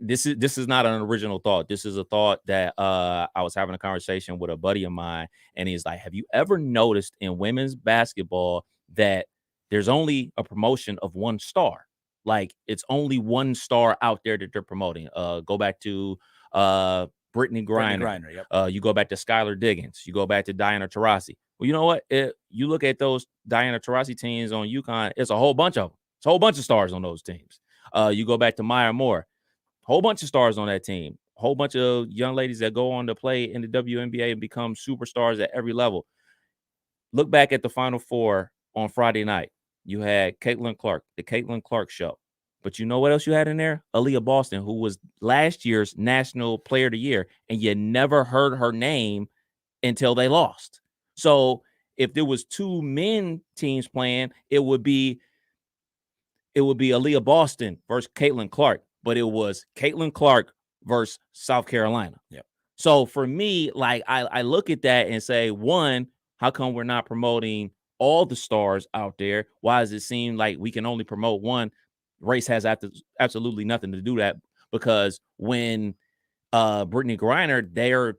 This is not an original thought. This is a thought that I was having a conversation with a buddy of mine, and he's like, have you ever noticed in women's basketball that there's only a promotion of one star? Like, it's only one star out there that they're promoting. Go back to Brittany Griner. You go back to Skylar Diggins. You go back to Diana Taurasi. Well, you know what? You look at those Diana Taurasi teams on UConn, it's a whole bunch of them. It's a whole bunch of stars on those teams. You go back to Maya Moore, whole bunch of stars on that team. A whole bunch of young ladies that go on to play in the WNBA and become superstars at every level. Look back at the Final Four on Friday night. You had Caitlin Clark, the Caitlin Clark Show. But you know what else you had in there? Aaliyah Boston, who was last year's National Player of the Year, and you never heard her name until they lost. So if there was two men teams playing, it would be Aaliyah Boston versus Caitlin Clark, but it was Caitlin Clark versus South Carolina. Yep. So for me, like, I look at that and say, one, how come we're not promoting all the stars out there? Why does it seem like we can only promote one? Race has absolutely nothing to do that, because when Brittany Griner, their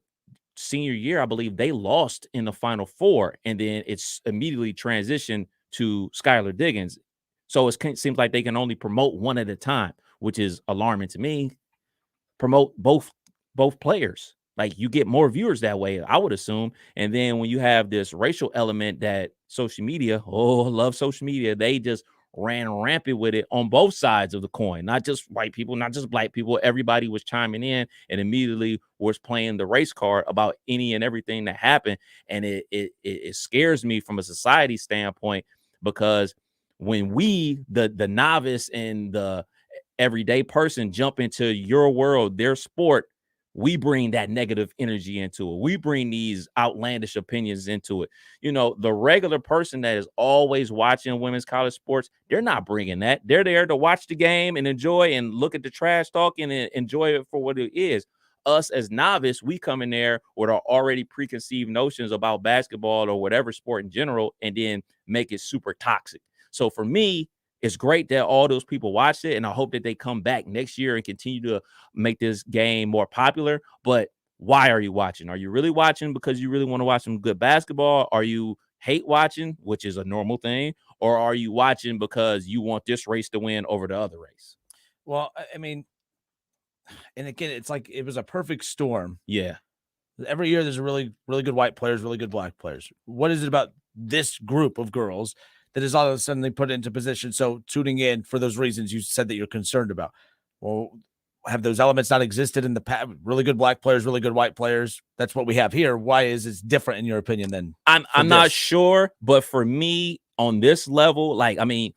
senior year, I believe they lost in the Final Four, and then it's immediately transitioned to Skylar Diggins. So it seems like they can only promote one at a time, which is alarming to me. Promote both players. Like, you get more viewers that way, I would assume. And then when you have this racial element that social media, I love social media, they just ran rampant with it on both sides of the coin, not just white people, not just black people. Everybody was chiming in and immediately was playing the race card about any and everything that happened. And it scares me from a society standpoint, because when we, the novice and the everyday person, jump into your world, their sport, we bring that negative energy into it. We bring these outlandish opinions into it. You know, the regular person that is always watching women's college sports, they're not bringing that. They're there to watch the game and enjoy and look at the trash talking and enjoy it for what it is. Us as novice, we come in there with our already preconceived notions about basketball or whatever sport in general, and then make it super toxic. So for me, it's great that all those people watched it, and I hope that they come back next year and continue to make this game more popular. But why are you watching? Are you really watching because you really want to watch some good basketball? Are you hate watching, which is a normal thing? Or are you watching because you want this race to win over the other race? Well, I mean, and again, it's like it was a perfect storm. Yeah. Every year there's a really, really good white players, really good black players. What is it about this group of girls that is all of a sudden they put it into position? So tuning in for those reasons you said that you're concerned about. Well, have those elements not existed in the past? Really good black players, really good white players. That's what we have here. Why is it different in your opinion than I'm not sure, but for me on this level, like, I mean,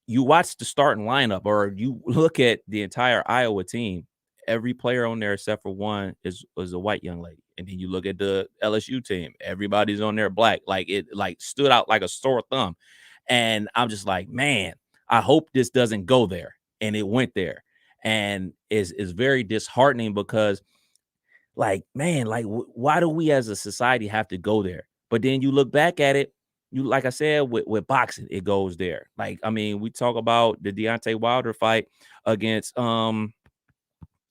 you watch the starting lineup or you look at the entire Iowa team. every player on there except for one was a white young lady. And then you look at the LSU team, everybody's on there black. Like it like stood out like a sore thumb. And I'm just like, man, I hope this doesn't go there. And it went there. And is very disheartening because like, man, like why do we as a society have to go there? But then you look back at it, you like I said, with boxing, it goes there. Like, I mean, we talk about the Deontay Wilder fight against the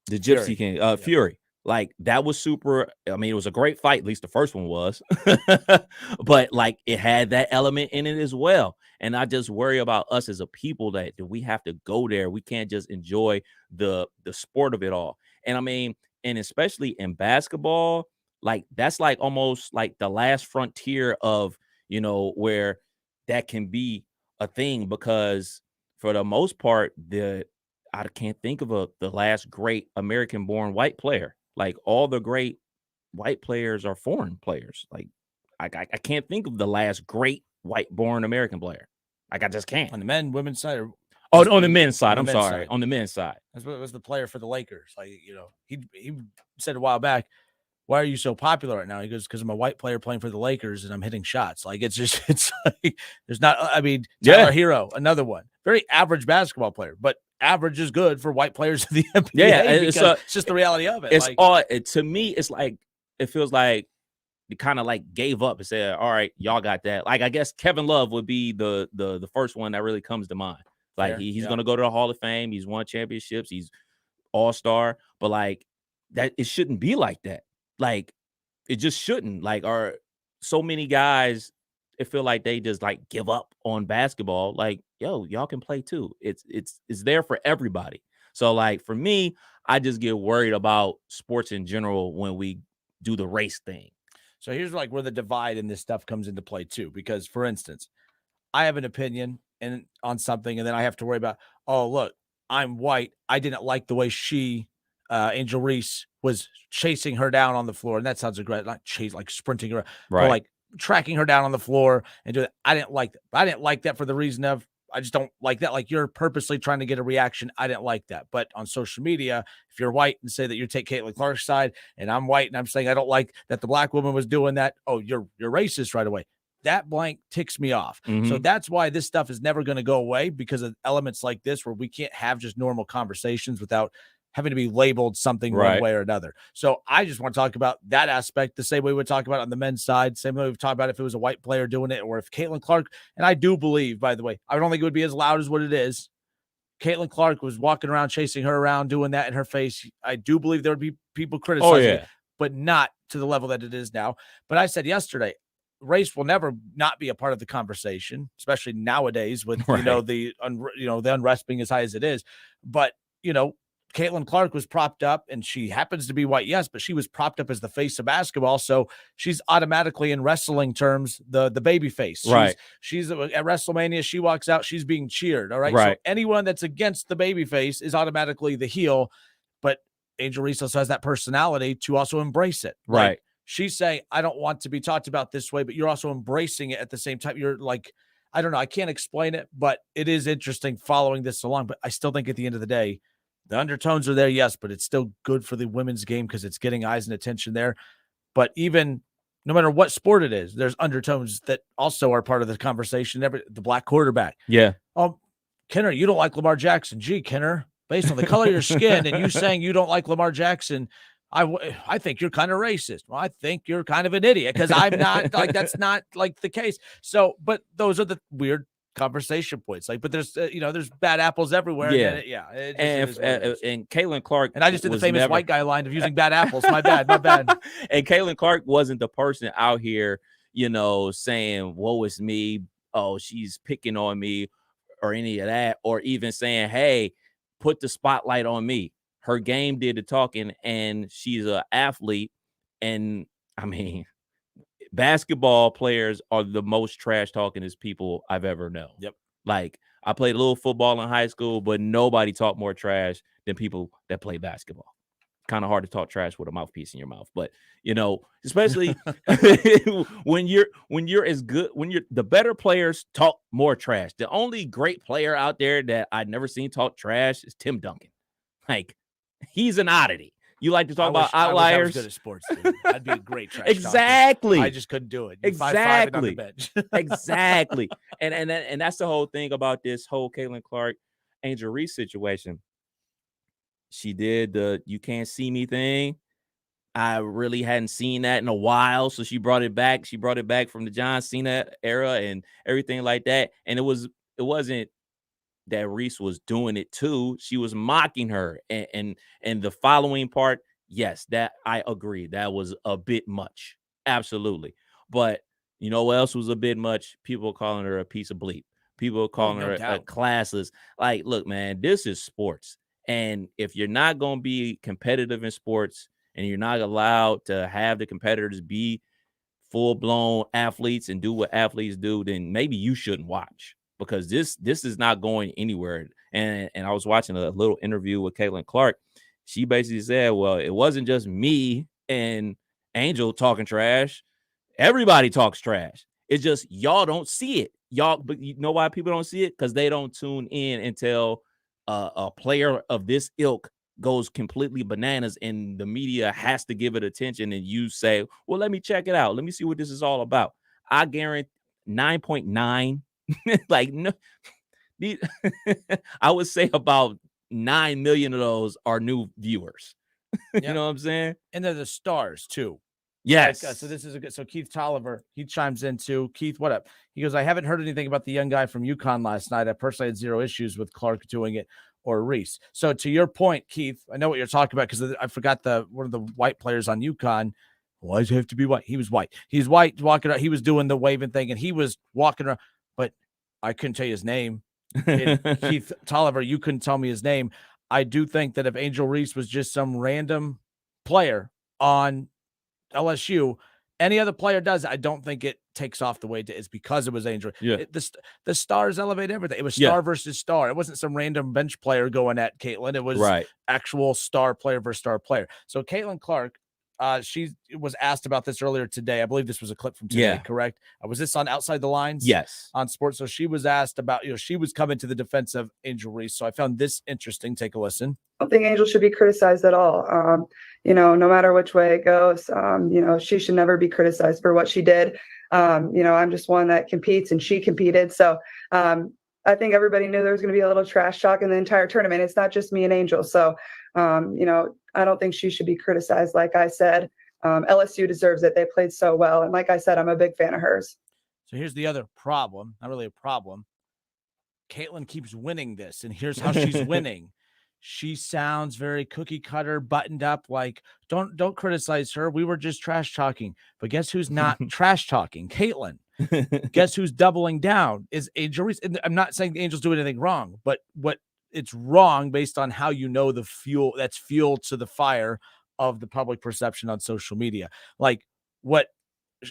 Gypsy King, Fury. Like that was super. I mean, it was a great fight. At least the first one was, but like it had that element in it as well. And I just worry about us as a people that we have to go there. We can't just enjoy the sport of it all. And I mean, and especially in basketball, like that's like almost like the last frontier of, you know, where that can be a thing, because for the most part, I can't think of the last great American-born white player. Like all the great white players are foreign players. Like I can't think of the last great white-born American player. Like I just can't. On the men, women's side, or on the men's side. I'm sorry, on the men's side. That's what was the player for the Lakers. Like, you know, he said a while back, why are you so popular right now? He goes, because I'm a white player playing for the Lakers and I'm hitting shots. Like it's like there's not. I mean, Tyler Hero, another one, very average basketball player, but average is good for white players in the NBA. Yeah, it's just the reality of it. It's like, all to me. It's like it feels like they kind of like gave up and said, "All right, y'all got that." Like I guess Kevin Love would be the first one that really comes to mind. Like he's gonna go to the Hall of Fame. He's won championships. He's all-star. But like that, it shouldn't be like that. Like it just shouldn't. Like are so many guys. It feel like they just like give up on basketball. Like, yo, y'all can play too. It's there for everybody. So like for me, I just get worried about sports in general when we do the race thing. So here's like where the divide in this stuff comes into play too. Because for instance, I have an opinion on something, and then I have to worry about, oh, look, I'm white. I didn't like the way Angel Reese was chasing her down on the floor. And that sounds great. Not chase, like sprinting her, right? But like tracking her down on the floor and do that. I didn't like that. I didn't like that for the reason of, I just don't like that. Like you're purposely trying to get a reaction. I didn't like that. But on social media, if you're white and say that you take Caitlin Clark's side, and I'm white and I'm saying I don't like that the black woman was doing that, oh, you're racist right away. That blank ticks me off. So that's why this stuff is never going to go away, because of elements like this where we can't have just normal conversations without having to be labeled something one way or another. So I just want to talk about that aspect the same way we talk about on the men's side, same way we've talked about if it was a white player doing it, or if Caitlin Clark, and I do believe, by the way, I don't think it would be as loud as what it is. Caitlin Clark was walking around, chasing her around, doing that in her face. I do believe there would be people criticizing it, but not to the level that it is now. But I said yesterday, race will never not be a part of the conversation, especially nowadays with, the unrest being as high as it is. But, Caitlin Clark was propped up, and she happens to be white, yes, but she was propped up as the face of basketball. So she's automatically, in wrestling terms, the baby face. She's at WrestleMania. She walks out, she's being cheered. All right. So anyone that's against the baby face is automatically the heel. But Angel Reese also has that personality to also embrace it. Like, she's saying, I don't want to be talked about this way, but you're also embracing it at the same time. You're like, I don't know. I can't explain it, but it is interesting following this along. But I still think at the end of the day, the undertones are there, yes, but it's still good for the women's game because it's getting eyes and attention there. But even no matter what sport it is, there's undertones that also are part of the conversation. The black quarterback. Yeah. Kenner, you don't like Lamar Jackson. Gee, Kenner, based on the color of your skin and you saying you don't like Lamar Jackson, I think you're kind of racist. Well, I think you're kind of an idiot because I'm not like, that's not like the case. So, but those are the weird conversation points. Like, but there's, there's bad apples everywhere. And Caitlin Clark, and I just did the famous white guy line of using bad apples. My bad. And Caitlin Clark wasn't the person out here, saying, woe is me. Oh, she's picking on me or any of that, or even saying, hey, put the spotlight on me. Her game did the talking, and she's an athlete. And I mean, basketball players are the most trash talkingest people I've ever known. Yep. Like, I played a little football in high school, but nobody talked more trash than people that play basketball. Kind of hard to talk trash with a mouthpiece in your mouth, but especially when you're as good, the better players talk more trash. The only great player out there that I've never seen talk trash is Tim Duncan. Like, He's an oddity. You like to talk about outliers? I was good at sports, dude. I'd be a great trash Exactly. talker. I just couldn't do it. You're 5'5" and on the bench. Exactly. And that's the whole thing about this whole Caitlin Clark, Angel Reese situation. She did the "you can't see me" thing. I really hadn't seen that in a while, so she brought it back. She brought it back from the John Cena era and everything like that. And it wasn't that Reese was doing it too. She was mocking her. And the following part, yes, that I agree. That was a bit much. Absolutely. But you know what else was a bit much? People calling her a piece of bleep. People calling her a classless. Like, look, man, this is sports. And if you're not going to be competitive in sports and you're not allowed to have the competitors be full-blown athletes and do what athletes do, then maybe you shouldn't watch, because this is not going anywhere. And I was watching a little interview with Caitlin Clark. She basically said, well, it wasn't just me and Angel talking trash. Everybody talks trash. It's just y'all don't see it. But you know why people don't see it? Because they don't tune in until a player of this ilk goes completely bananas and the media has to give it attention, and you say, well, let me check it out. Let me see what this is all about. I guarantee 9.9 like no, I would say about 9 million of those are new viewers. You know what I'm saying? And they're the stars too. Yes. So this is a good. So Keith Tolliver, he chimes in too. Keith, what up? He goes, I haven't heard anything about the young guy from UConn last night. I personally had zero issues with Clark doing it or Reese. So to your point, Keith, I know what you're talking about, because I forgot one of the white players on UConn. Why does he have to be white? He was white. He's white walking around. He was doing the waving thing, and he was walking around, but I couldn't tell you his name. Keith Tolliver, you couldn't tell me his name. I do think that if Angel Reese was just some random player on LSU, any other player does, I don't think it takes off the way it's because it was Angel. Yeah. The stars elevate everything. It was star versus star. It wasn't some random bench player going at Caitlin. It was actual star player versus star player. So Caitlin Clark, she was asked about this earlier today. I believe this was a clip from today, correct? Was this on Outside the Lines? Yes. On sports. So she was asked about, she was coming to the defense of Angel Reese. So I found this interesting. Take a listen. I don't think Angel should be criticized at all. No matter which way it goes, she should never be criticized for what she did. I'm just one that competes, and she competed. So I think everybody knew there was going to be a little trash talk in the entire tournament. It's not just me and Angel. So, I don't think she should be criticized. Like I said, LSU deserves it. They played so well. And like I said, I'm a big fan of hers. So here's the other problem. Not really a problem. Caitlin keeps winning this, and here's how she's winning. She sounds very cookie cutter, buttoned up. Like, don't criticize her. We were just trash talking. But guess who's not trash talking? Caitlin. Guess who's doubling down is Angel Reese. And I'm not saying the Angels do anything wrong, but it's wrong based on how the fuel that's fuel to the fire of the public perception on social media. Like, what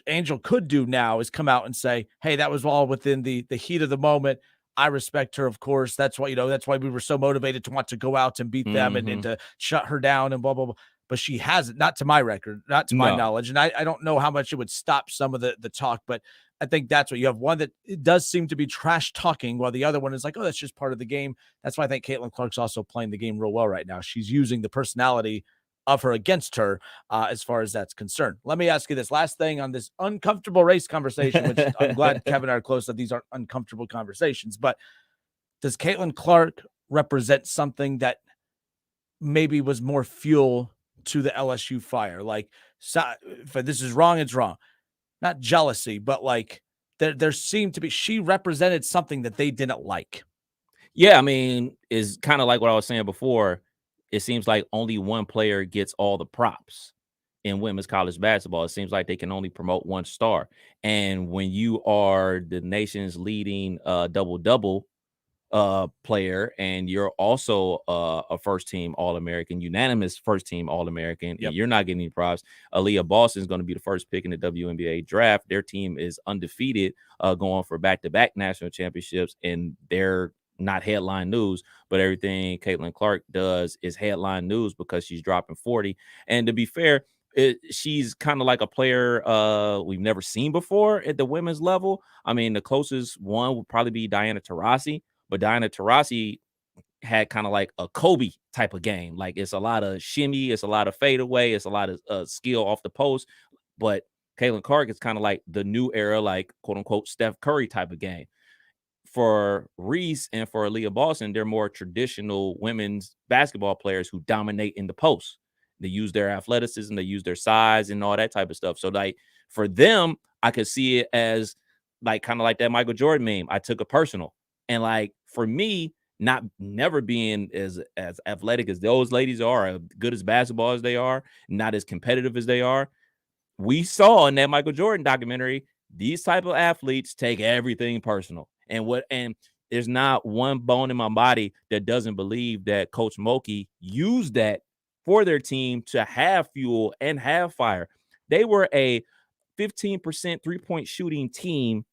Angel could do now is come out and say, hey, that was all within the heat of the moment. I respect her, of course. That's why, that's why we were so motivated to want to go out and beat them and to shut her down and blah, blah, blah. But she hasn't, not to my record, not to my knowledge. And I don't know how much it would stop some of the talk, but I think that's what you have. One that it does seem to be trash talking, while the other one is like, oh, that's just part of the game. That's why I think Caitlin Clark's also playing the game real well right now. She's using the personality of her against her as far as that's concerned. Let me ask you this last thing on this uncomfortable race conversation, which I'm glad Kevin and I are close that these aren't uncomfortable conversations, but does Caitlin Clark represent something that maybe was more fuel to the LSU fire? Like, if this is wrong, it's wrong. Not jealousy, but like there seemed to be, she represented something that they didn't like. Yeah, I mean, it's kind of like what I was saying before. It seems like only one player gets all the props in women's college basketball. It seems like they can only promote one star. And when you are the nation's leading double-double player, and you're also a first-team All-American, unanimous first-team All-American, and you're not getting any props. Aaliyah Boston is going to be the first pick in the WNBA draft. Their team is undefeated, going for back-to-back national championships, and they're not headline news, but everything Caitlin Clark does is headline news because she's dropping 40. And to be fair, she's kind of like a player we've never seen before at the women's level. I mean, the closest one would probably be Diana Taurasi, but Diana Taurasi had kind of like a Kobe type of game. Like it's a lot of shimmy, it's a lot of fadeaway, it's a lot of skill off the post. But Caitlin Clark is kind of like the new era, like quote unquote Steph Curry type of game. For Reese and for Aaliyah Boston, they're more traditional women's basketball players who dominate in the post. They use their athleticism, they use their size and all that type of stuff. So like for them, I could see it as like kind of like that Michael Jordan meme. I took it personal. And like for me, never being as athletic as those ladies are, as good as basketball as they are, not as competitive as they are. We saw in that Michael Jordan documentary, these type of athletes take everything personal. And there's not one bone in my body that doesn't believe that Coach Mulkey used that for their team to have fuel and have fire. They were a 15% 3-point shooting team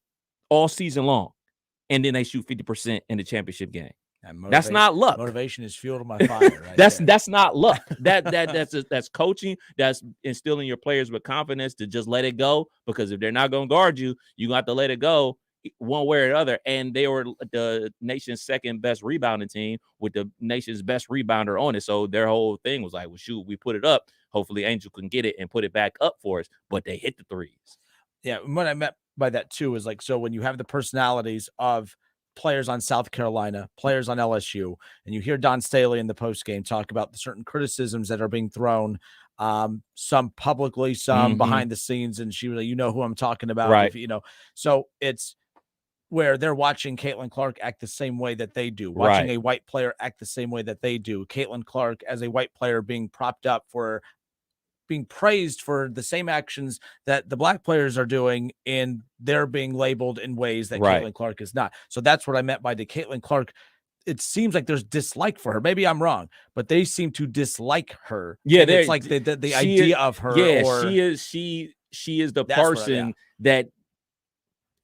all season long, and then they shoot 50% in the championship game. That's not luck. Motivation is fuel to my fire. Right that's not luck. That's coaching. That's instilling your players with confidence to just let it go, because if they're not going to guard you, you're going to have to let it go one way or another. And they were the nation's second best rebounding team with the nation's best rebounder on it. So their whole thing was like, well, shoot, we put it up. Hopefully Angel can get it and put it back up for us. But they hit the threes. Yeah. What I meant by that too is like, so when you have the personalities of players on South Carolina, players on LSU, and you hear Don Staley in the postgame talk about the certain criticisms that are being thrown, some publicly, some behind the scenes, and she was like, you know who I'm talking about, right? So it's where they're watching Caitlin Clark act the same way that they do, watching a white player act the same way that they do. Caitlin Clark as a white player being propped up for being praised for the same actions that the black players are doing, and they're being labeled in ways that Caitlin Clark is not. So that's what I meant by the Caitlin Clark. It seems like there's dislike for her. Maybe I'm wrong, but they seem to dislike her. Yeah, it's like the idea of her. Yeah, or, she is the person that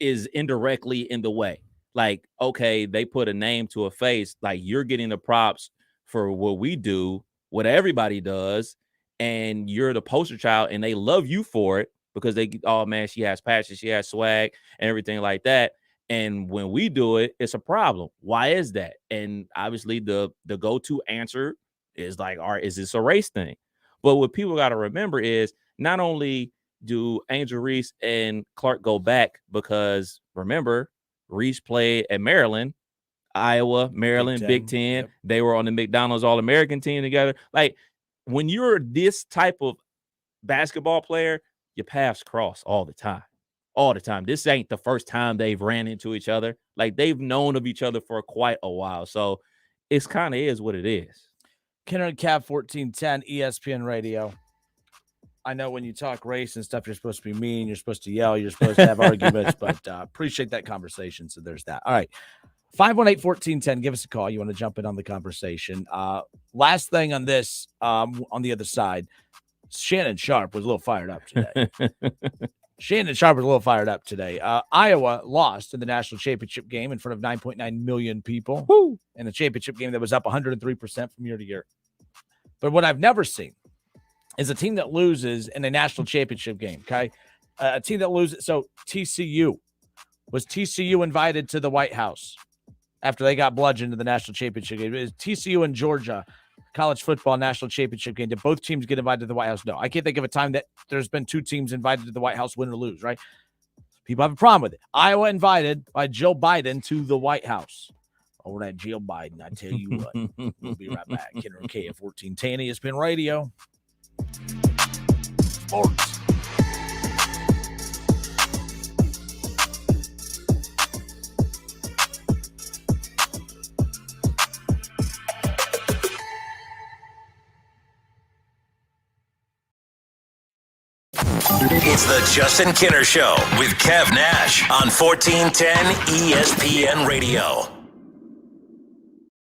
is indirectly in the way. Like, okay, they put a name to a face. Like, you're getting the props for what we do, what everybody does, and you're the poster child, and they love you for it because they, oh man, she has passion, she has swag, and everything like that. And when we do it, it's a problem. Why is that? And obviously the go-to answer is like, all right, is this a race thing? But what people got to remember is not only do Angel Reese and Clark go back, because remember, Reese played at Maryland, Iowa, Maryland, Big Ten. Yep. They were on the McDonald's All-American team together. Like, when you're this type of basketball player, your paths cross all the time. All the time. This ain't the first time they've ran into each other. Like, they've known of each other for quite a while. So it's kind of is what it is. Kenner and Cav 1410 ESPN Radio. I know when you talk race and stuff, you're supposed to be mean, you're supposed to yell, you're supposed to have arguments, but appreciate that conversation. So there's that. All right. 518-1410. Give us a call. You want to jump in on the conversation. Last thing on this, on the other side, Shannon Sharp was a little fired up today. Iowa lost in the national championship game in front of 9.9 million people. Woo! In a championship game that was up 103% from year to year. But what I've never seen is a team that loses in a national championship game, okay? A team that loses. So TCU. Was TCU invited to the White House after they got bludgeoned in the national championship game? Is TCU and Georgia college football national championship game? Did both teams get invited to the White House? No. I can't think of a time that there's been two teams invited to the White House, win or lose, right? People have a problem with it. Iowa invited by Joe Biden to the White House. Oh, that Jill Biden, I tell you what. We'll be right back. Kenner and K at 1410 ESPN Radio. Sports. It's the Justin Kenner Show with Kev Nash on 1410 ESPN Radio.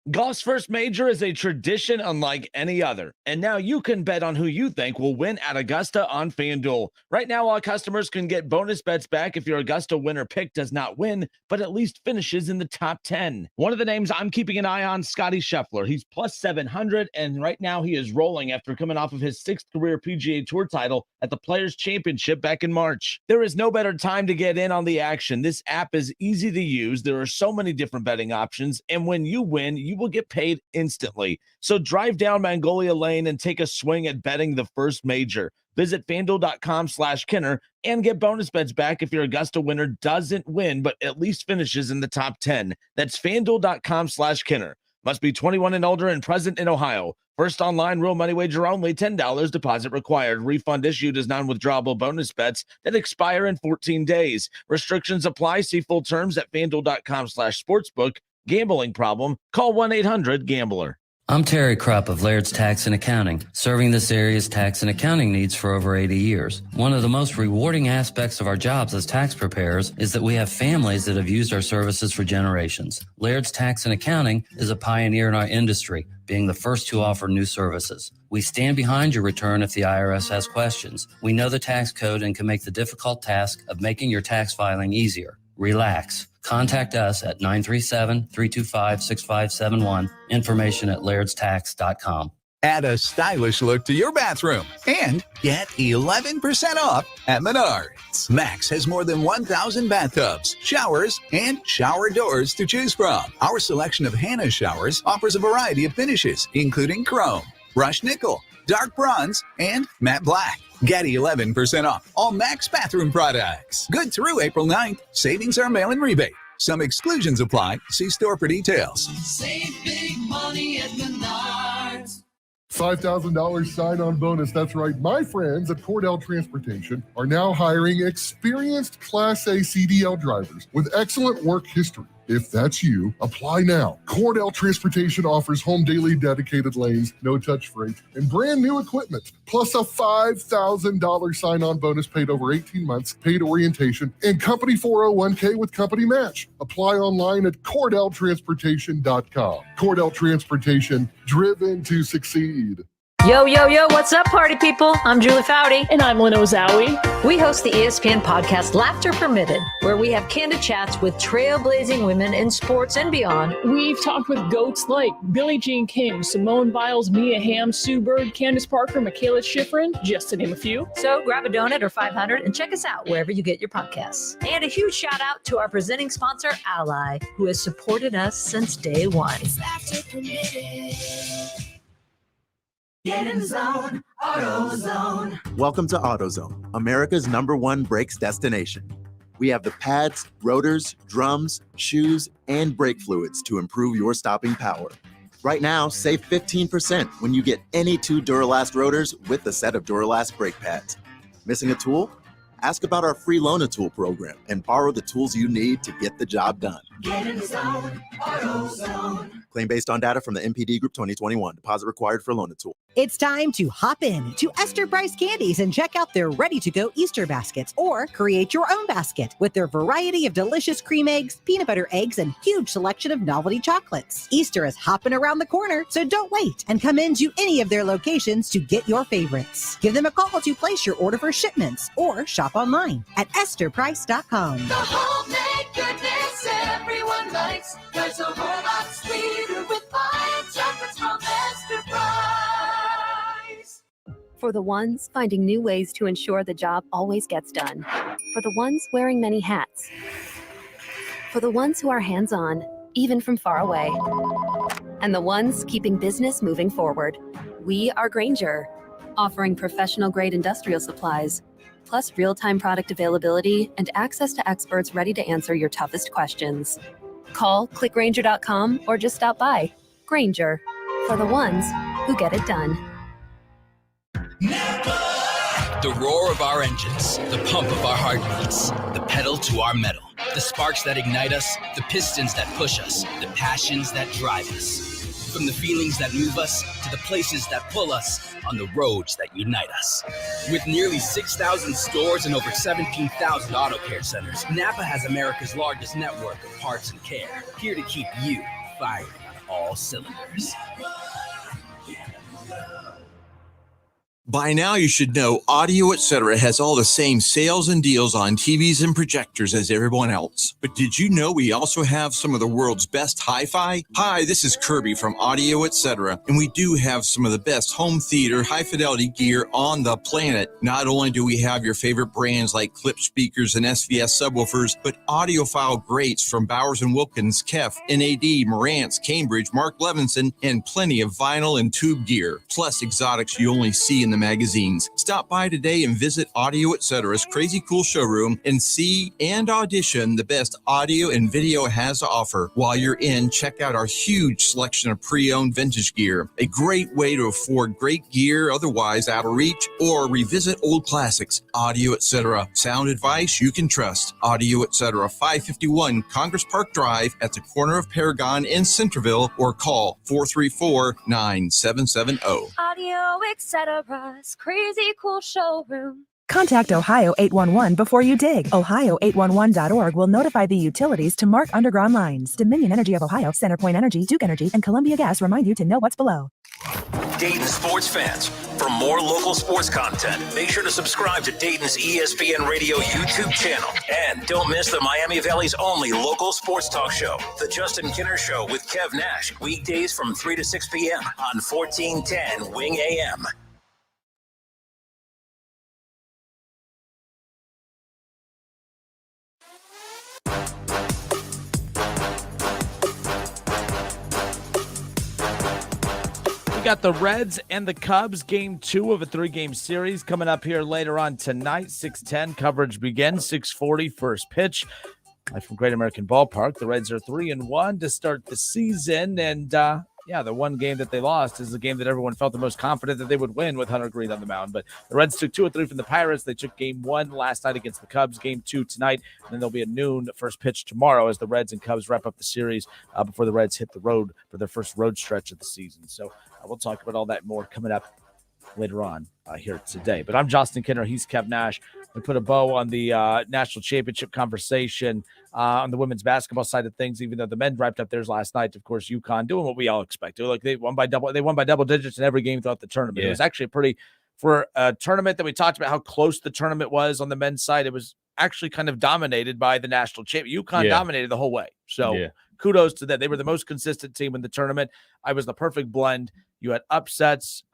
Golf's first major is a tradition unlike any other, and now you can bet on who you think will win at Augusta on FanDuel. Right now, all customers can get bonus bets back if your Augusta winner pick does not win, but at least finishes in the top 10. One of the names I'm keeping an eye on, Scotty Scheffler. He's plus 700, and right now he is rolling after coming off of his 6th career PGA Tour title at the Players' Championship back in March. There is no better time to get in on the action. This app is easy to use. There are so many different betting options, and when you win, you you will get paid instantly. So drive down Magnolia Lane and take a swing at betting the first major. Visit FanDuel.com/Kenner and get bonus bets back if your Augusta winner doesn't win, but at least finishes in the top 10. That's FanDuel.com/Kenner. Must be 21 and older and present in Ohio. First online real money wager only, $10 deposit required. Refund issued as non-withdrawable bonus bets that expire in 14 days. Restrictions apply. See full terms at FanDuel.com/sportsbook. Gambling problem? Call 1-800-GAMBLER. I'm Terry Krupp of Laird's Tax and Accounting, serving this area's tax and accounting needs for over 80 years. One of the most rewarding aspects of our jobs as tax preparers is that we have families that have used our services for generations. Laird's Tax and Accounting is a pioneer in our industry, being the first to offer new services. We stand behind your return if the IRS has questions. We know the tax code and can make the difficult task of making your tax filing easier. Relax. Contact us at 937-325-6571. Information at lairdstax.com. Add a stylish look to your bathroom and get 11% off at Menards. Max has more than 1,000 bathtubs, showers, and shower doors to choose from. Our selection of Hannah showers offers a variety of finishes, including chrome, brushed nickel, dark bronze, and matte black. Get 11% off all Max bathroom products. Good through April 9th. Savings are mail-in rebate. Some exclusions apply. See store for details. Save big money at Menards. $5,000 sign-on bonus. That's right. My friends at Cordell Transportation are now hiring experienced Class A CDL drivers with excellent work history. If that's you, apply now. Cordell Transportation offers home daily dedicated lanes, no-touch freight, and brand new equipment, plus a $5,000 sign-on bonus paid over 18 months, paid orientation, and company 401k with company match. Apply online at CordellTransportation.com. Cordell Transportation, driven to succeed. Yo, yo, yo, what's up, party people? I'm Julie Foudy. And I'm Lynn Ozawi. We host the ESPN podcast Laughter Permitted, where we have candid chats with trailblazing women in sports and beyond. We've talked with goats like Billie Jean King, Simone Biles, Mia Hamm, Sue Bird, Candace Parker, Michaela Schifrin, just to name a few. So grab a donut or 500 and check us out wherever you get your podcasts. And a huge shout out to our presenting sponsor, Ally, who has supported us since day one. It's Laughter Permitted. Get in the zone, AutoZone. Welcome to AutoZone, America's #1 brakes destination. We have the pads, rotors, drums, shoes, and brake fluids to improve your stopping power. Right now, save 15% when you get any 2 Duralast rotors with a set of Duralast brake pads. Missing a tool? Ask about our free Loan-A-Tool program and borrow the tools you need to get the job done. Get in the zone, AutoZone. Claim based on data from the MPD Group 2021. Deposit required for Loan-A-Tool. It's time to hop in to Esther Price Candies and check out their ready-to-go Easter baskets or create your own basket with their variety of delicious cream eggs, peanut butter eggs, and huge selection of novelty chocolates. Easter is hopping around the corner, so don't wait and come into any of their locations to get your favorites. Give them a call to place your order for shipments or shop online at EstherPrice.com. The homemade goodness everyone likes. There's a whole lot sweeter with fine chocolates from Esther Price. For the ones finding new ways to ensure the job always gets done. For the ones wearing many hats. For the ones who are hands-on, even from far away. And the ones keeping business moving forward. We are Grainger, offering professional-grade industrial supplies, plus real-time product availability and access to experts ready to answer your toughest questions. Call, click Grainger.com, or just stop by. Grainger, for the ones who get it done. The roar of our engines, the pump of our heartbeats, the pedal to our metal, the sparks that ignite us, the pistons that push us, the passions that drive us. From the feelings that move us to the places that pull us, on the roads that unite us. With nearly 6,000 stores and over 17,000 auto care centers, Napa has America's largest network of parts and care, here to keep you firing on all cylinders. By now, you should know Audio Etc. has all the same sales and deals on TVs and projectors as everyone else. But did you know we also have some of the world's best hi-fi? Hi, this is Kirby from Audio Etc. And we do have some of the best home theater, high-fidelity gear on the planet. Not only do we have your favorite brands like Clip speakers and SVS subwoofers, but audiophile greats from Bowers & Wilkins, Kef, NAD, Marantz, Cambridge, Mark Levinson, and plenty of vinyl and tube gear. Plus exotics you only see in the magazines. Stop by today and visit Audio Etc.'s crazy cool showroom and see and audition the best audio and video has to offer. While you're in, check out our huge selection of pre-owned vintage gear. A great way to afford great gear otherwise out of reach, or revisit old classics. Audio Etc. Sound advice you can trust. Audio Etc. 551 Congress Park Drive at the corner of Paragon in Centerville, or call 434-9770. Audio Etc.'s crazy cool showroom. Contact Ohio 811 before you dig. Ohio811.org will notify the utilities to mark underground lines. Dominion Energy of Ohio, CenterPoint Energy, Duke Energy, and Columbia Gas remind you to know what's below. Dayton sports fans, for more local sports content, make sure to subscribe to Dayton's ESPN Radio YouTube channel. And don't miss the Miami Valley's only local sports talk show, The Justin Kinner Show with Kev Nash, weekdays from 3 to 6 p.m. on 1410 Wing AM. Got the Reds and the Cubs, game 2 of a 3-game series coming up here later on tonight. 6:10 coverage begins. 6:40 first pitch. Live from Great American Ballpark. The Reds are 3-1 to start the season, and the one game that they lost is the game that everyone felt the most confident that they would win with Hunter Green on the mound. But the Reds took 2 of 3 from the Pirates. They took game 1 last night against the Cubs, game 2 tonight, and then there'll be a noon first pitch tomorrow as the Reds and Cubs wrap up the series before the Reds hit the road for their first road stretch of the season. So we'll talk about all that more coming up later on here today. But I'm Justin Kinner. He's Kev Nash. We put a bow on the national championship conversation on the women's basketball side of things, even though the men wrapped up theirs last night. Of course, UConn doing what we all expect. Like they won by double digits in every game throughout the tournament. Yeah. It was actually for a tournament that we talked about how close the tournament was on the men's side. It was actually kind of dominated by the national champion. UConn dominated the whole way. So kudos to them. They were the most consistent team in the tournament. I was the perfect blend. You had upsets,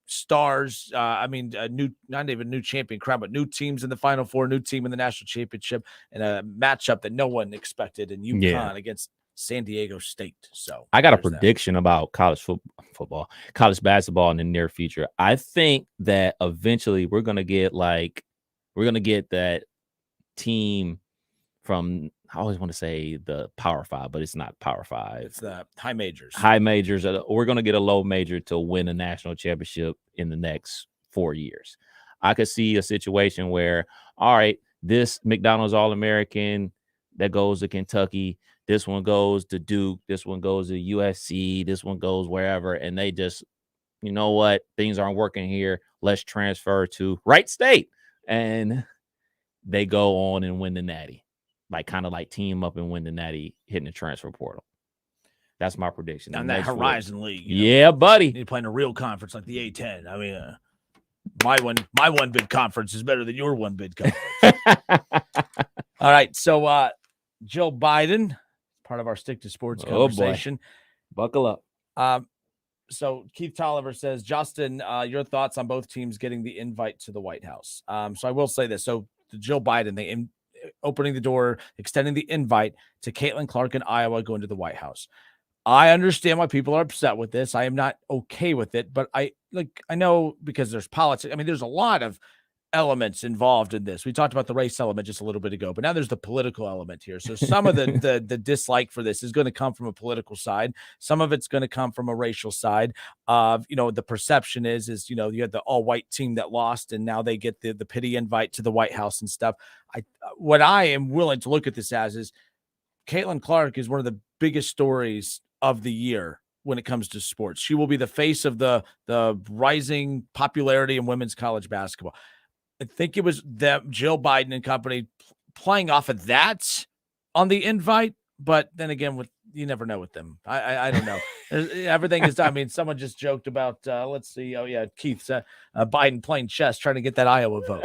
stars. Not even new champion crown, but new teams in the Final Four, new team in the national championship, and a matchup that no one expected in UConn against San Diego State. So I got a prediction about college football, college basketball in the near future. I think that eventually we're gonna get that team from, I always want to say the Power Five, but it's not Power Five. It's the high majors. We're going to get a low major to win a national championship in the next 4 years. I could see a situation where, all right, this McDonald's All-American that goes to Kentucky, this one goes to Duke, this one goes to USC, this one goes wherever, and they just, you know what, things aren't working here. Let's transfer to Wright State. And they go on and win the Natty. Kind of team up and win the Natty, hitting the transfer portal. That's my prediction. On that Horizon League. Yeah, buddy. You're playing a real conference like the A10. I mean, my one bid conference is better than your one bid conference. All right. So Joe Biden, part of our Stick to Sports conversation. Boy. Buckle up. So Keith Tolliver says, Justin, your thoughts on both teams getting the invite to the White House. So I will say this. So Joe Biden, opening the door, extending the invite to Caitlin Clark in Iowa going to the White House. I understand why people are upset with this. I am not okay with it, but I know because there's politics. I mean, there's a lot of elements involved in this. We talked about the race element just a little bit ago, but now there's the political element here. So some of the dislike for this is going to come from a political side. Some of it's going to come from a racial side. The perception is you had the all-white team that lost, and now they get the pity invite to the White House and stuff. What I am willing to look at this as is Caitlin Clark is one of the biggest stories of the year when it comes to sports. She will be the face of the rising popularity in women's college basketball. I think it was that Jill Biden and company playing off of that on the invite. But then again, with you never know with them. I don't know. Everything is. I mean, someone just joked about. Let's see. Oh yeah, Keith Biden playing chess, trying to get that Iowa vote.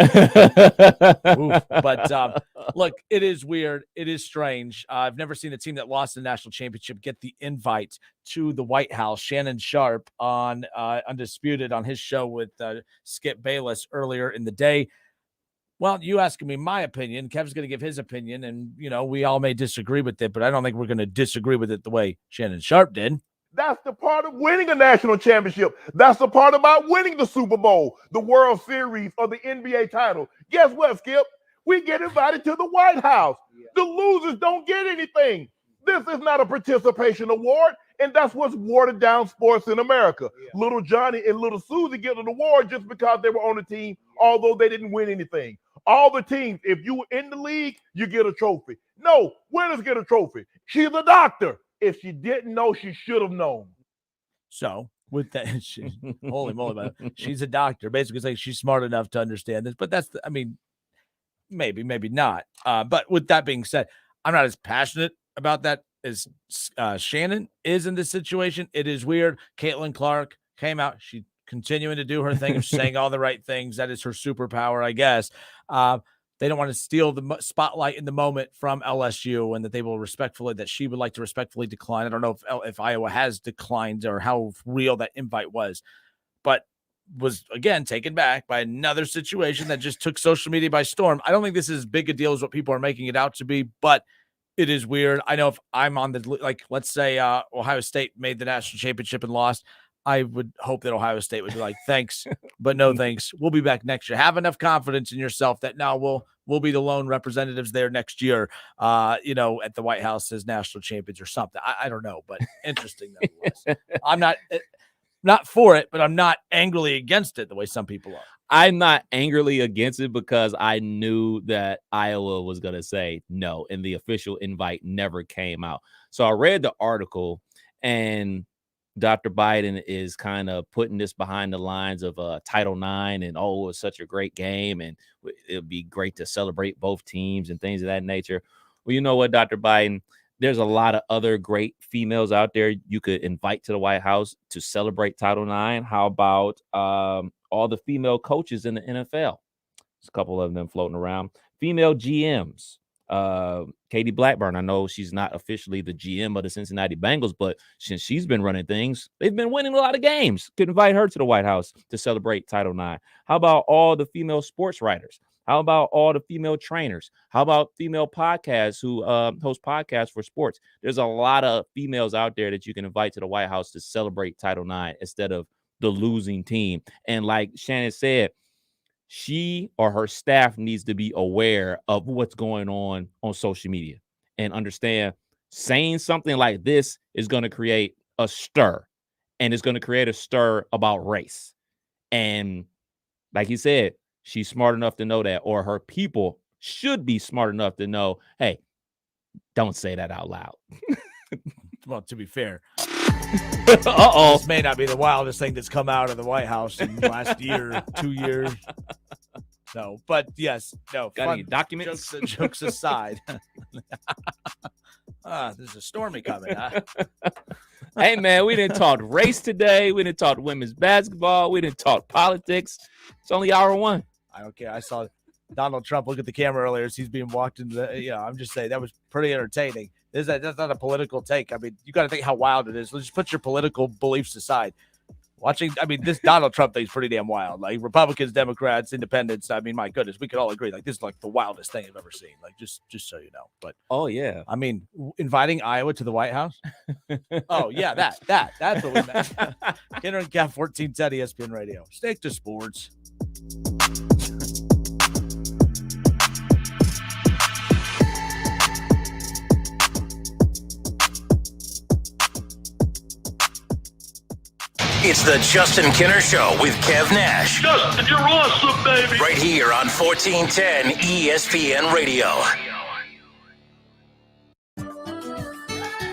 Oof. But look, it is weird. It is strange. I've never seen a team that lost the national championship get the invite to the White House. Shannon Sharp on Undisputed on his show with Skip Bayless earlier in the day. Well, you asking me my opinion. Kev's going to give his opinion, and, we all may disagree with it, but I don't think we're going to disagree with it the way Shannon Sharp did. That's the part of winning a national championship. That's the part about winning the Super Bowl, the World Series, or the NBA title. Guess what, Skip? We get invited to the White House. The losers don't get anything. This is not a participation award, and that's what's watered down sports in America. Little Johnny and Little Susie get an award just because they were on the team, although they didn't win anything. All the teams, if you were in the league, you get a trophy. No, winners get a trophy. She's a doctor. If she didn't know, she should have known. So with that, holy moly, man, she's a doctor. Basically saying she's smart enough to understand this. But maybe not. But with that being said, I'm not as passionate about that as Shannon is in this situation. It is weird. Caitlin Clark came out. She continuing to do her thing of saying all the right things. That is her superpower, I guess. They don't want to steal the spotlight in the moment from LSU, and that she would like to respectfully decline. I don't know if Iowa has declined or how real that invite was, but was, again, taken back by another situation that just took social media by storm. I don't think this is as big a deal as what people are making it out to be, but it is weird. I know if I'm on let's say Ohio State made the national championship and lost, I would hope that Ohio State would be like, thanks, but no thanks. We'll be back next year. Have enough confidence in yourself that now we'll be the lone representatives there next year, at the White House as national champions or something. I don't know, but interesting nonetheless. I'm not for it, but I'm not angrily against it the way some people are. I'm not angrily against it because I knew that Iowa was going to say no, and the official invite never came out. So I read the article, and Dr. Biden is kind of putting this behind the lines of Title IX and, it was such a great game, and it would be great to celebrate both teams and things of that nature. Well, you know what, Dr. Biden? There's a lot of other great females out there you could invite to the White House to celebrate Title IX. How about all the female coaches in the NFL? There's a couple of them floating around. Female GMs. Katie Blackburn, I know she's not officially the GM of the Cincinnati Bengals, but since she's been running things, they've been winning a lot of games. Could invite her to the White House to celebrate Title IX. How about all the female sports writers? How about all the female trainers? How about female podcasts who host podcasts for sports? There's a lot of females out there that you can invite to the White House to celebrate Title IX instead of the losing team. And like Shannon said, she or her staff needs to be aware of what's going on social media and understand saying something like this is going to create a stir, and it's going to create a stir about race. And like you said, she's smart enough to know that, or her people should be smart enough to know, hey, don't say that out loud. Well, to be fair, uh-oh, this may not be the wildest thing that's come out of the White House in the last year, 2 years. No, but yes, no. Got any documents? Jokes aside. There's a stormy coming. Huh? Hey, man, we didn't talk race today. We didn't talk women's basketball. We didn't talk politics. It's only hour one. I don't care. I saw Donald Trump look at the camera earlier as he's being walked into the, I'm just saying that was pretty entertaining. That's not a political take. I mean, you got to think how wild it is. Let's just put your political beliefs aside. This Donald Trump thing's pretty damn wild. Like Republicans, Democrats, Independents. I mean, my goodness, we could all agree. Like this is like the wildest thing I've ever seen. Like just so you know. But oh yeah, I mean, inviting Iowa to the White House. Oh yeah, that's what we meant. Kenner and Kev, 1410 ESPN Radio. Stick to sports. It's the Justin Kinner Show with Kev Nash. Justin, you're awesome, baby. Right here on 1410 ESPN Radio.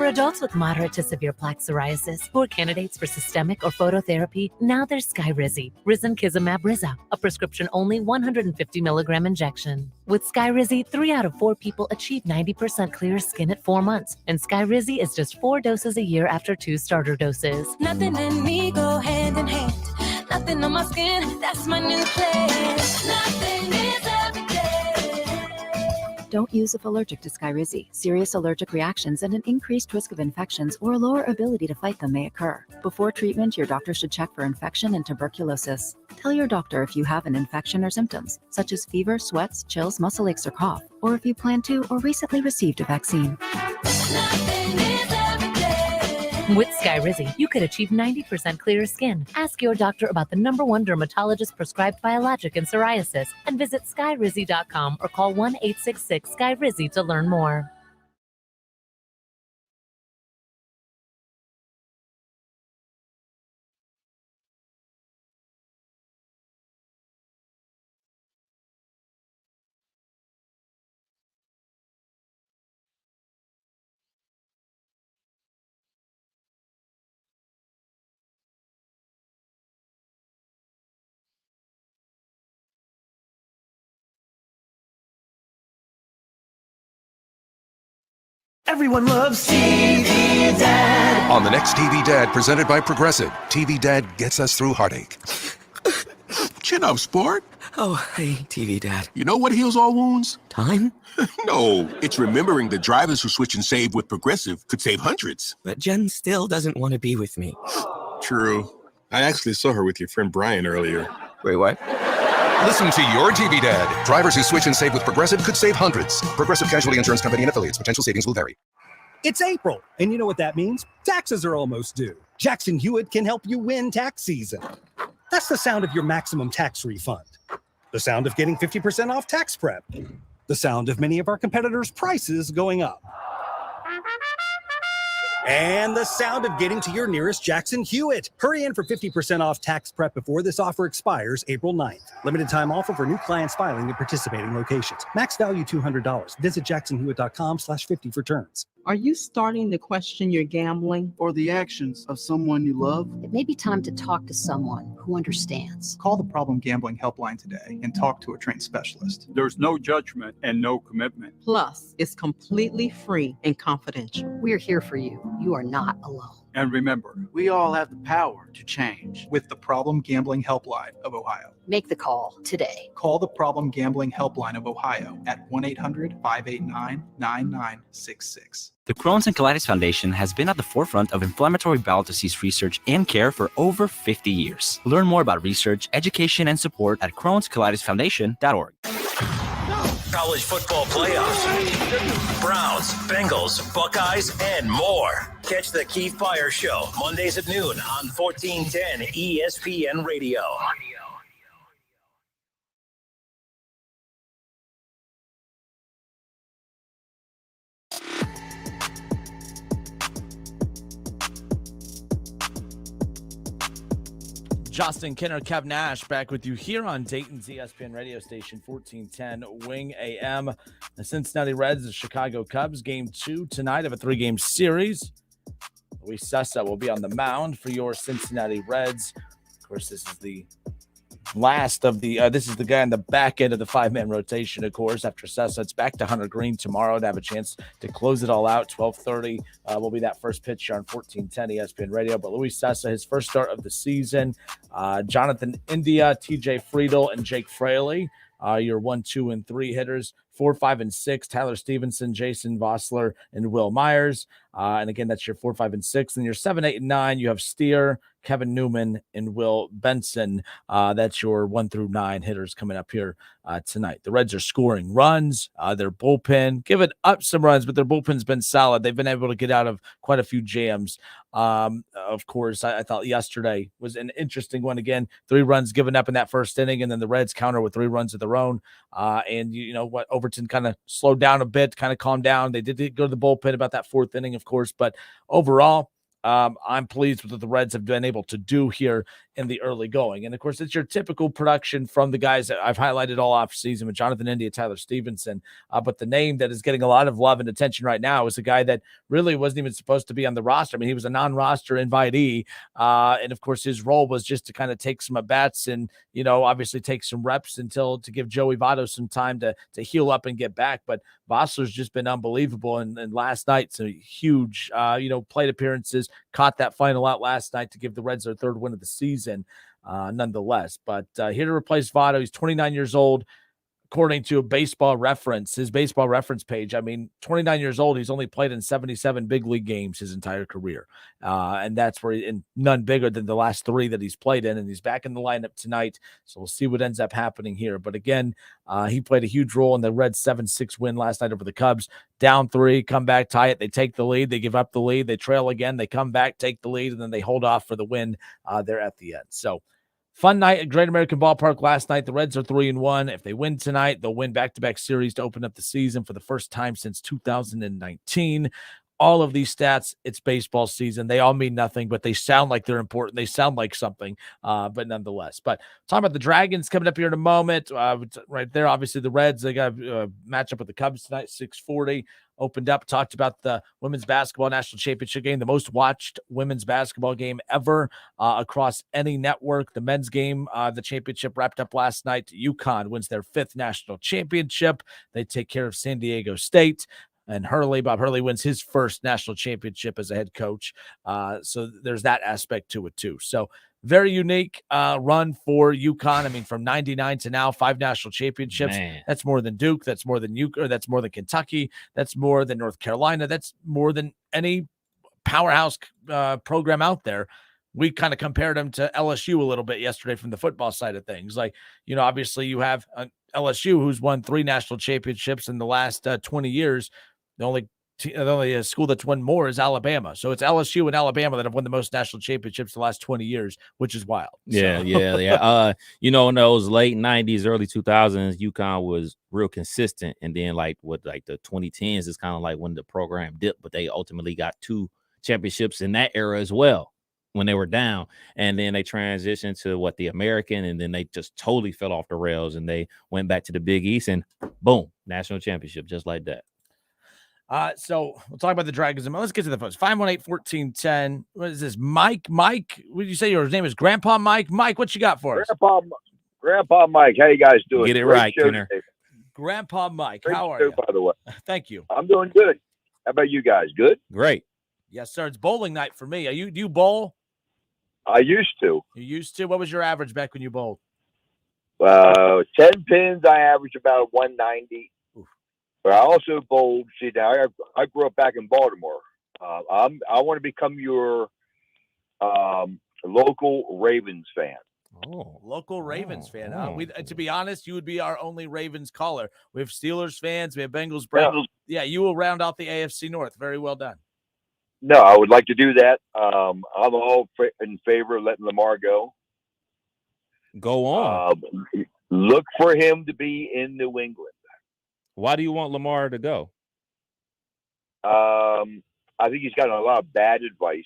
For adults with moderate to severe plaque psoriasis who are candidates for systemic or phototherapy, now there's Skyrizi, risankizumab Riza, a prescription-only 150 milligram injection. With Skyrizi, 3 out of 4 people achieve 90% clear skin at 4 months, and Skyrizi is just 4 doses a year after 2 starter doses. Nothing and me go hand in hand. Nothing on my skin, that's my new plan. Nothing is every day. Don't use if allergic to Skyrizi. Serious allergic reactions and an increased risk of infections or a lower ability to fight them may occur. Before treatment, your doctor should check for infection and tuberculosis. Tell your doctor if you have an infection or symptoms, such as fever, sweats, chills, muscle aches, or cough, or if you plan to or recently received a vaccine. With Skyrizi, you could achieve 90% clearer skin. Ask your doctor about the #1 dermatologist prescribed biologic in psoriasis and visit skyrizi.com or call 1-866-SKYRIZI to learn more. Everyone loves TV Dad. On the next TV Dad, presented by Progressive, TV Dad gets us through heartache. Chin up, sport. Oh, hey, TV Dad. You know what heals all wounds? Time? No, it's remembering that drivers who switch and save with Progressive could save hundreds. But Jen still doesn't want to be with me. True. I actually saw her with your friend Brian earlier. Wait, what? Listen to your TV Dad. Drivers who switch and save with Progressive could save hundreds. Progressive Casualty Insurance Company and affiliates. Potential savings will vary. It's April, and you know what that means? Taxes are almost due. Jackson Hewitt can help you win tax season. That's the sound of your maximum tax refund. The sound of getting 50% off tax prep. The sound of many of our competitors' prices going up. And the sound of getting to your nearest Jackson Hewitt. Hurry in for 50% off tax prep before this offer expires April 9th. Limited time offer for new clients filing in participating locations. Max value $200. Visit jacksonhewitt.com/50 for terms. Are you starting to question your gambling or the actions of someone you love? It may be time to talk to someone who understands. Call the Problem Gambling Helpline today and talk to a trained specialist. There's no judgment and no commitment. Plus, it's completely free and confidential. We're here for you. You are not alone. And remember, We all have the power to change. With the Problem Gambling Helpline of Ohio. Make the call today. Call the Problem Gambling Helpline of Ohio at 1-800-589-9966. The Crohn's and Colitis Foundation has been at the forefront of inflammatory bowel disease research and care for over 50 years. Learn more about research, education, and support at Crohn'sColitisFoundation.org. College football playoffs, Browns, Bengals, Buckeyes, and more. Catch the Keith Fire Show Mondays at noon on 1410 ESPN Radio. Justin Kinner, Kev Nash back with you here on Dayton's ESPN radio station, 1410 Wing AM. The Cincinnati Reds, the Chicago Cubs, game 2 tonight of a 3-game series. Luis Sessa will be on the mound for your Cincinnati Reds. Of course, this is the last of the this is the guy on the back end of the 5-man rotation, of course. After Sessa, it's back to Hunter Green tomorrow to have a chance to close it all out. 12:30 will be that first pitch here on 1410 ESPN Radio. But Luis Sessa, his first start of the season. Jonathan India, TJ Friedel, and Jake Fraley, your 1, 2, and 3 hitters. 4, 5, and 6, Tyler Stevenson, Jason Vossler, and Will Myers. And again, that's your 4, 5, and 6. And your 7, 8, and 9, you have Steer, Kevin Newman, and Will Benson. That's your 1 through 9 hitters coming up here tonight. The Reds are scoring runs. Their bullpen, giving up some runs, but their bullpen's been solid. They've been able to get out of quite a few jams. Of course, I thought yesterday was an interesting one. Again, 3 runs given up in that first inning, and then the Reds counter with 3 runs of their own. And you know what? Overton kind of slowed down a bit, kind of calmed down. They did go to the bullpen about that 4th inning, of course, but overall, I'm pleased with what the Reds have been able to do here in the early going. And of course, it's your typical production from the guys that I've highlighted all off season with Jonathan India, Tyler Stevenson. But the name that is getting a lot of love and attention right now is a guy that really wasn't even supposed to be on the roster. I mean, he was a non-roster invitee. And of course, his role was just to kind of take some at-bats and, obviously take some reps to give Joey Votto some time to heal up and get back. But Vossler's just been unbelievable. And last night, some huge, plate appearances, caught that final out last night to give the Reds their third win of the season, nonetheless. But here to replace Votto, he's 29 years old. According to Baseball Reference, his Baseball Reference page, 29 years old, he's only played in 77 big league games his entire career. And that's where none bigger than the last 3 that he's played in. And he's back in the lineup tonight. So we'll see what ends up happening here. But again, he played a huge role in the Reds 7-6 win last night over the Cubs. Down 3, come back, tie it. They take the lead. They give up the lead. They trail again. They come back, take the lead, and then they hold off for the win there at the end. So fun night at Great American Ballpark last night. The Reds are 3-1. If they win tonight, they'll win back-to-back series to open up the season for the first time since 2019. All of these stats, it's baseball season. They all mean nothing, but they sound like they're important. They sound like something, but nonetheless. But talking about the Dragons coming up here in a moment. Right there, obviously the Reds, they got a matchup with the Cubs tonight, 6:40. Opened up, talked about the women's basketball national championship game, the most watched women's basketball game ever across any network. The men's game, the championship wrapped up last night. UConn wins their 5th national championship. They take care of San Diego State. And Bob Hurley wins his first national championship as a head coach. So there's that aspect to it too. So very unique run for UConn. From 99 to now, 5 national championships. Man. That's more than Duke. That's more than that's more than Kentucky. That's more than North Carolina. That's more than any powerhouse program out there. We kind of compared them to LSU a little bit yesterday from the football side of things. Obviously you have LSU who's won 3 national championships in the last 20 years. The only school that's won more is Alabama. So it's LSU and Alabama that have won the most national championships the last 20 years, which is wild. Yeah. In those late 90s, early 2000s, UConn was real consistent. And then the 2010s is kind of like when the program dipped, but they ultimately got 2 championships in that era as well when they were down. And then they transitioned to the American, and then they just totally fell off the rails and they went back to the Big East and boom, national championship just like that. So we'll talk about the Dragons. Let's get to the phones. 518-1410. What is this? Mike? What did you say your name is? Grandpa Mike? Mike, what you got for us? Grandpa Mike. How you guys doing? Get it right, Kenner. Grandpa Mike, Great how are show, you? By the way. Thank you. I'm doing good. How about you guys? Good? Great. Yes, sir. It's bowling night for me. Do you bowl? I used to. You used to? What was your average back when you bowled? 10 pins, I averaged about 190. But I also bowled. See, now I grew up back in Baltimore. I want to become your local Ravens fan. Oh, local Ravens fan. To be honest, you would be our only Ravens caller. We have Steelers fans. We have Bengals. Yeah, you will round out the AFC North. Very well done. No, I would like to do that. I'm all in favor of letting Lamar go. Go on. Look for him to be in New England. Why do you want Lamar to go? I think he's gotten a lot of bad advice.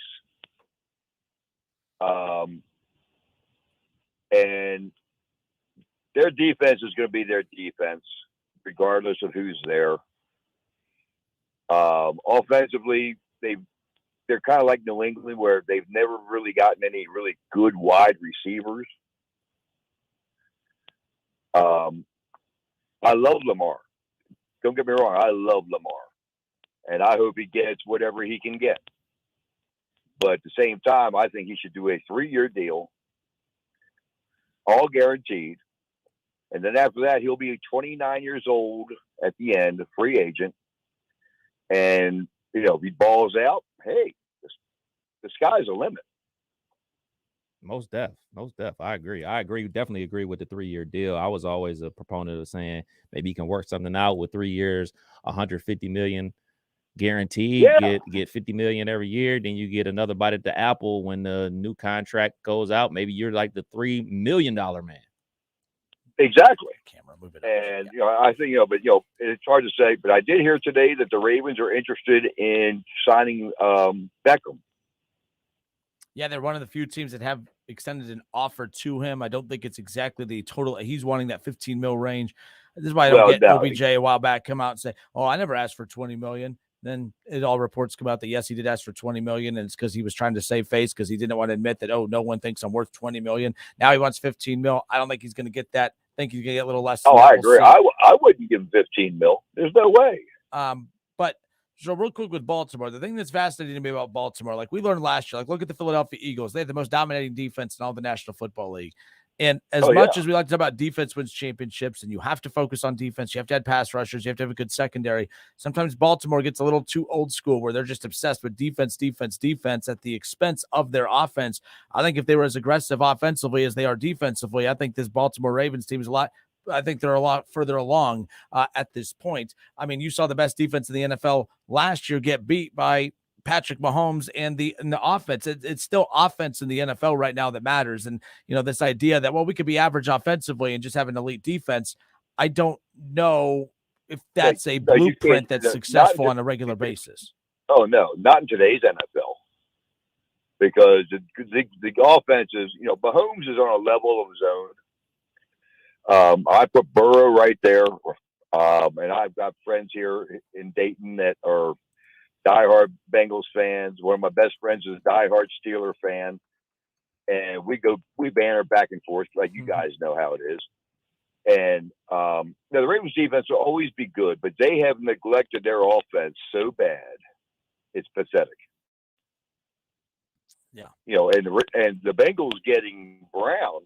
And their defense is going to be their defense, regardless of who's there. Offensively, they're kind of like New England, where they've never really gotten any really good wide receivers. I love Lamar. Don't get me wrong. I love Lamar. And I hope he gets whatever he can get. But at the same time, I think he should do a 3-year deal, all guaranteed. And then after that, he'll be 29 years old at the end, a free agent. And, if he balls out, hey, the sky's the limit. Most def. I agree. Definitely agree with the 3-year deal. I was always a proponent of saying maybe you can work something out with 3 years, $150 million guaranteed. Yeah. Get $50 million every year. Then you get another bite at the apple when the new contract goes out. Maybe you're like the $3 million man. Exactly. And I think but it's hard to say. But I did hear today that the Ravens are interested in signing Beckham. Yeah, they're one of the few teams that have extended an offer to him. I don't think it's exactly the total. He's wanting that 15 mil range. This is why I don't get OBJ a while back come out and say, "Oh, I never asked for 20 million." Then all reports come out that yes, he did ask for 20 million, and it's because he was trying to save face because he didn't want to admit that, oh, no one thinks I'm worth 20 million. Now he wants 15 mil. I don't think he's going to get that. I think he's going to get a little less. Oh, I agree. I wouldn't give him 15 mil. There's no way. But so real quick with Baltimore, the thing that's fascinating to me about Baltimore, like we learned last year, like look at the Philadelphia Eagles. They have the most dominating defense in all the National Football League. And as much as we like to talk about defense wins championships, and you have to focus on defense, you have to have pass rushers, you have to have a good secondary. Sometimes Baltimore gets a little too old school where they're just obsessed with defense at the expense of their offense. I think if they were as aggressive offensively as they are defensively, I think this Baltimore Ravens team is I think they're a lot further along at this point. I mean, you saw the best defense in the NFL last year get beat by Patrick Mahomes and the offense. It's still offense in the NFL right now that matters. And, this idea that, well, we could be average offensively and just have an elite defense. I don't know if that's a blueprint that's successful on a regular basis. Oh, no, not in today's NFL. Because the offense is, Mahomes is on a level of his own. I put Burrow right there. And I've got friends here in Dayton that are diehard Bengals fans. One of my best friends is a diehard Steeler fan. And we banter back and forth like you guys know how it is. And the Ravens defense will always be good, but they have neglected their offense so bad, it's pathetic. Yeah. And the Bengals getting Brown,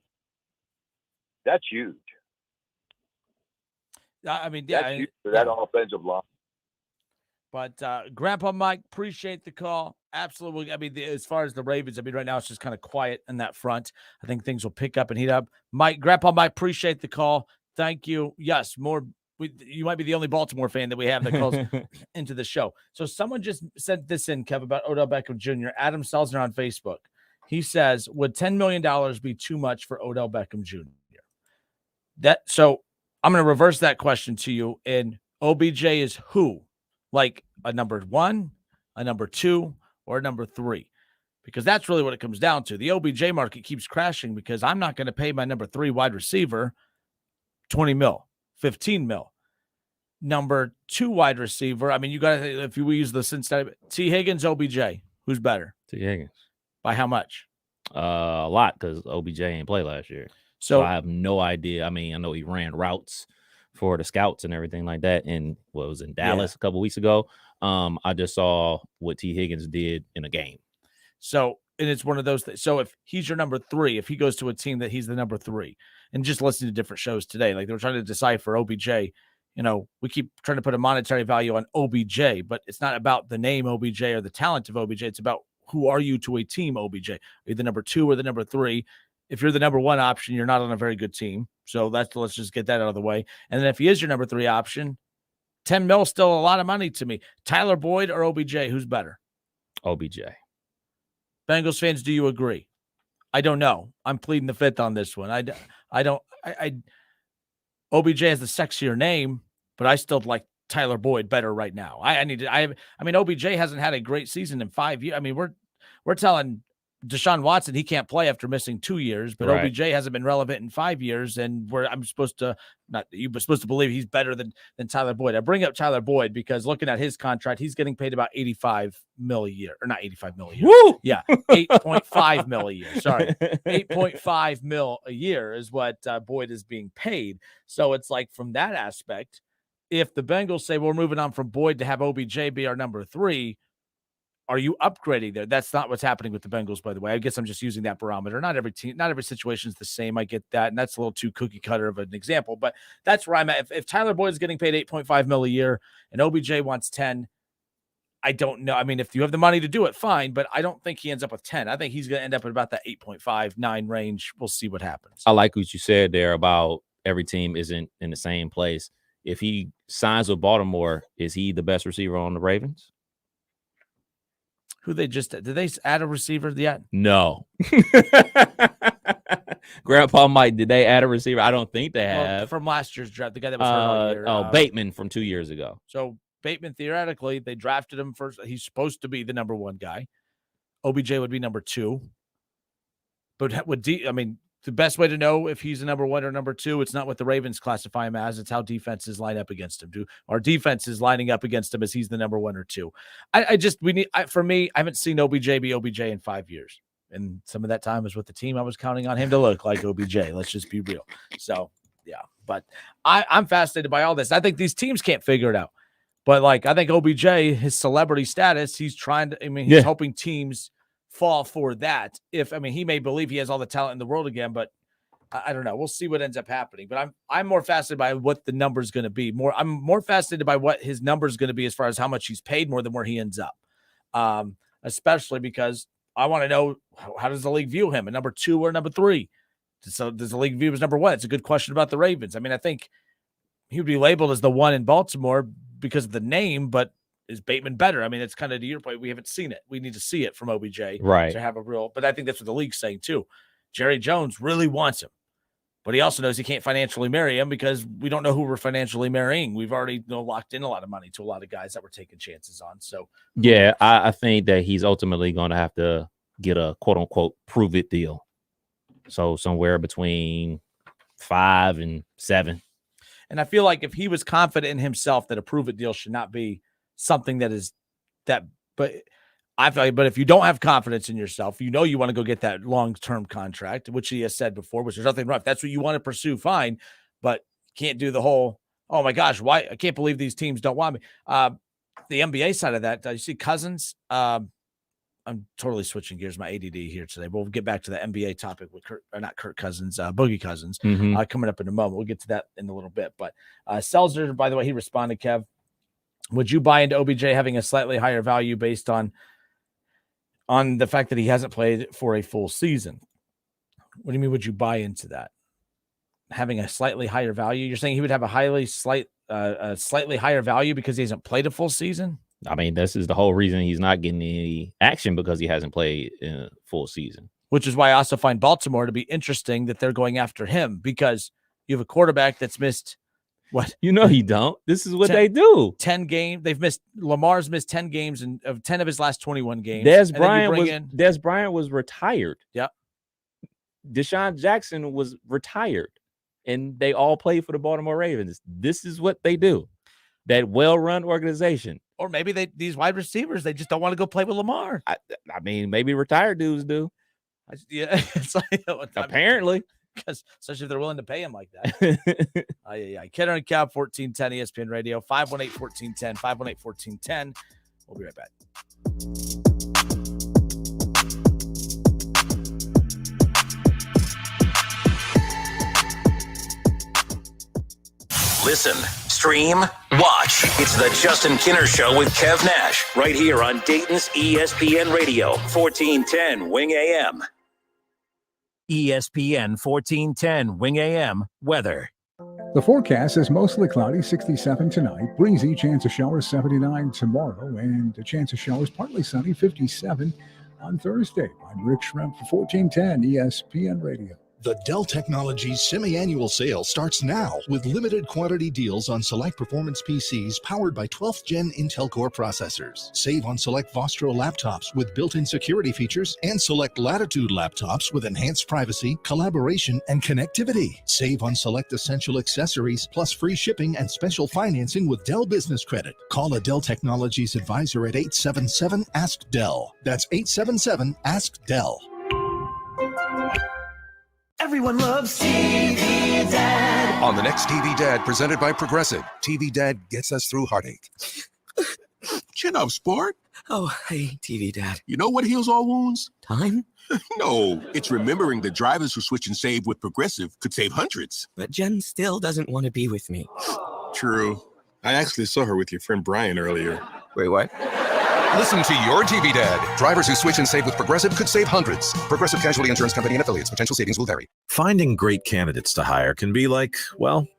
that's huge. I mean, that's huge for that offensive line. But Grandpa Mike, appreciate the call. Absolutely. I mean, as far as the Ravens, right now it's just kind of quiet in that front. I think things will pick up and heat up. Grandpa Mike, appreciate the call. Thank you. Yes, you might be the only Baltimore fan that we have that calls into the show. So someone just sent this in, Kev, about Odell Beckham Jr. Adam Selzner on Facebook. He says, would $10 million be too much for Odell Beckham Jr.? So I'm going to reverse that question to you. And OBJ is who? Like a number 1, a number 2, or a number 3? Because that's really what it comes down to. The OBJ market keeps crashing because I'm not going to pay my number 3 wide receiver 20 mil, 15 mil. Number 2 wide receiver, you got to, if we use the Cincinnati, T. Higgins, OBJ, who's better? T. Higgins. By how much? A lot, because OBJ ain't play last year. So I have no idea. I know he ran routes for the scouts and everything like that. And was in Dallas a couple weeks ago. I just saw what T. Higgins did in a game. So, and it's one of those things. So if he's your number 3, if he goes to a team that he's the number 3, and just listening to different shows today, like they were trying to decipher OBJ, we keep trying to put a monetary value on OBJ, but it's not about the name OBJ or the talent of OBJ. It's about who are you to a team, OBJ? Are you the number 2 or the number 3? If you're the number 1 option, you're not on a very good team. So let's just get that out of the way. And then if he is your number 3 option, 10 mil still a lot of money to me. Tyler Boyd or OBJ, who's better? OBJ. Bengals fans, do you agree? I don't know. I'm pleading the fifth on this one. OBJ has the sexier name, but I still like Tyler Boyd better right now. OBJ hasn't had a great season in 5 years. We're telling Deshaun Watson he can't play after missing 2 years, but right. OBJ hasn't been relevant in 5 years, and you're supposed to believe he's better than Tyler Boyd. I bring up Tyler Boyd because looking at his contract, he's getting paid about $85 million a year, or not $85 million a year. Woo! Yeah, $8.5 million a year. Sorry, $8.5 million a year is what Boyd is being paid. So it's like from that aspect, if the Bengals say we're moving on from Boyd to have OBJ be our number 3. Are you upgrading there? That's not what's happening with the Bengals, by the way. I guess I'm just using that barometer. Not every team, not every situation is the same. I get that. And that's a little too cookie cutter of an example, but that's where I'm at. If Tyler Boyd is getting paid $8.5 million a year and OBJ wants 10, I don't know. If you have the money to do it, fine, but I don't think he ends up with 10. I think he's going to end up at about that 8.5, 9 range. We'll see what happens. I like what you said there about every team isn't in the same place. If he signs with Baltimore, is he the best receiver on the Ravens? Who did they add a receiver yet? No. Grandpa Mike, did they add a receiver? I don't think they have. From last year's draft, the guy that was hurt all year. Bateman from 2 years ago. So Bateman, theoretically, they drafted him first. He's supposed to be the number 1 guy. OBJ would be number 2. But the best way to know if he's a number 1 or number 2, it's not what the Ravens classify him as. It's how defenses line up against him. Our defense is lining up against him as he's the number 1 or 2. For me, I haven't seen OBJ be OBJ in 5 years. And some of that time was with the team. I was counting on him to look like OBJ. Let's just be real. So, yeah. But I'm fascinated by all this. I think these teams can't figure it out. But, I think OBJ, his celebrity status, he's trying to – he's hoping teams – fall for that. He may believe he has all the talent in the world again, but I don't know. We'll see what ends up happening. But I'm more fascinated by what the number's going to be. I'm more fascinated by what his number's going to be as far as how much he's paid more than where he ends up. Especially because I want to know, how does the league view him, a number 2 or number 3? So does the league view him as number 1? It's a good question about the Ravens. I think he would be labeled as the 1 in Baltimore because of the name, but is Bateman better? It's kind of to your point. We haven't seen it. We need to see it from OBJ right, to have a real, but I think that's what the league's saying too. Jerry Jones really wants him, but he also knows he can't financially marry him because we don't know who we're financially marrying. We've already locked in a lot of money to a lot of guys that we're taking chances on. So yeah, I think that he's ultimately going to have to get a quote unquote prove it deal. So somewhere between 5 and 7. And I feel like if he was confident in himself, that a prove it deal should not be something that is that, but I feel like, but if you don't have confidence in yourself, you want to go get that long-term contract, which he has said before, which there's nothing wrong. If that's what you want to pursue, fine, but can't do the whole, oh my gosh, why? I can't believe these teams don't want me. The NBA side of that, you see Cousins. I'm totally switching gears, my ADD here today, but we'll get back to the NBA topic with Kirk Cousins, Boogie Cousins, coming up in a moment. We'll get to that in a little bit, but Seltzer, by the way, he responded, Kev. Would you buy into OBJ having a slightly higher value based on the fact that he hasn't played for a full season? What do you mean, would you buy into that? Having a slightly higher value? You're saying he would have a slightly higher value because he hasn't played a full season? This is the whole reason he's not getting any action, because he hasn't played in a full season. Which is why I also find Baltimore to be interesting that they're going after him, because you have a quarterback that's missed what? You don't. This is what they do. 10 games. Lamar's missed 10 games of 10 of his last 21 games. Dez Bryant was retired. Yeah. Deshaun Jackson was retired. And they all played for the Baltimore Ravens. This is what they do. That well-run organization. Or maybe these wide receivers, they just don't want to go play with Lamar. Maybe retired dudes do. It's apparently. Because especially if they're willing to pay him like that. Kidder and Cab, 1410 ESPN Radio, 518-1410, 518-1410. We'll be right back. Listen, stream, watch. It's the Justin Kinner Show with Kev Nash, right here on Dayton's ESPN Radio, 1410 Wing AM. ESPN 1410 Wing AM weather. The forecast is mostly cloudy, 67 tonight. Breezy, chance of showers, 79 tomorrow. And a chance of showers, partly sunny, 57 on Thursday. I'm Rick Schrempf for 1410 ESPN Radio. The Dell Technologies semi-annual sale starts now with limited quantity deals on select performance PCs powered by 12th Gen Intel Core processors. Save on select Vostro laptops with built-in security features and select Latitude laptops with enhanced privacy, collaboration, and connectivity. Save on select essential accessories plus free shipping and special financing with Dell Business Credit. Call a Dell Technologies advisor at 877-ASK-DELL. That's 877-ASK-DELL. Everyone loves TV Dad. On the next TV Dad, presented by Progressive, TV Dad gets us through heartache. Chin up, sport. Oh, hey, TV Dad. You know what heals all wounds? Time? No, it's remembering that drivers who switch and save with Progressive could save hundreds. But Jen still doesn't want to be with me. True. I actually saw her with your friend Brian earlier. Wait, what? Listen to your TV Dad. Drivers who switch and save with Progressive could save hundreds. Progressive Casualty Insurance Company and affiliates. Potential savings will vary. Finding great candidates to hire can be like,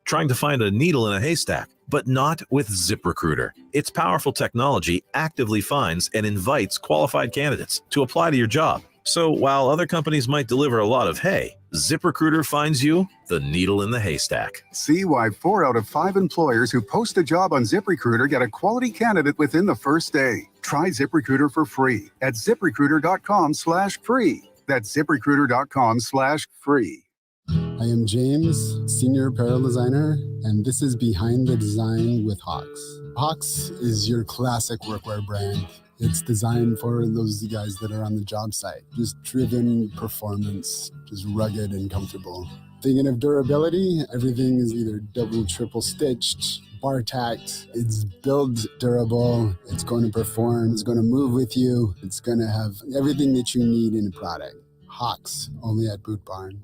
trying to find a needle in a haystack, but not with ZipRecruiter. Its powerful technology actively finds and invites qualified candidates to apply to your job. So while other companies might deliver a lot of hay, ZipRecruiter finds you the needle in the haystack. See why 4 out of 5 employers who post a job on ZipRecruiter get a quality candidate within the first day. Try ZipRecruiter for free at ZipRecruiter.com/free. That's ZipRecruiter.com/free. I am James, Senior Apparel Designer, and this is Behind the Design with Hawks. Hawks is your classic workwear brand. It's designed for those guys that are on the job site. Just driven performance, just rugged and comfortable. Thinking of durability, everything is either double, triple stitched, bar tacked. It's build durable. It's going to perform. It's going to move with you. It's going to have everything that you need in a product. Hawks, only at Boot Barn.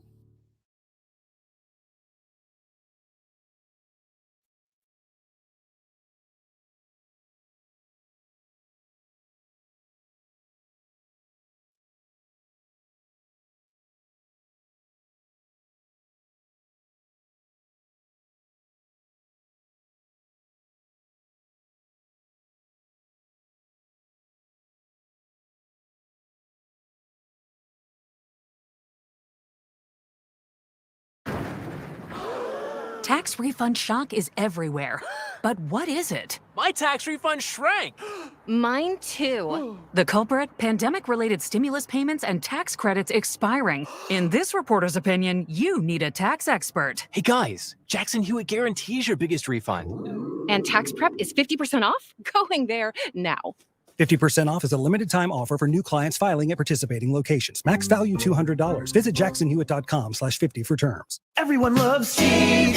Tax refund shock is everywhere. But what is it? My tax refund shrank. Mine too. The culprit? Pandemic-related stimulus payments and tax credits expiring. In this reporter's opinion, you need a tax expert. Hey guys, Jackson Hewitt guarantees your biggest refund. And tax prep is 50% off? Going there now. 50% off is a limited-time offer for new clients filing at participating locations. Max value $200. Visit jacksonhewitt.com/50 for terms. Everyone loves TV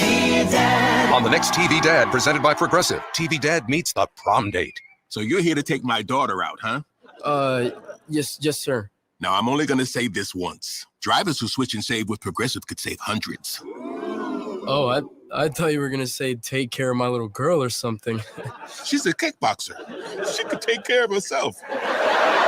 Dad. On the next TV Dad, presented by Progressive, TV Dad meets the prom date. So you're here to take my daughter out, huh? Yes, sir. Now, I'm only going to say this once. Drivers who switch and save with Progressive could save hundreds. Oh, I thought you were going to say take care of my little girl or something. She's a kickboxer. She could take care of herself.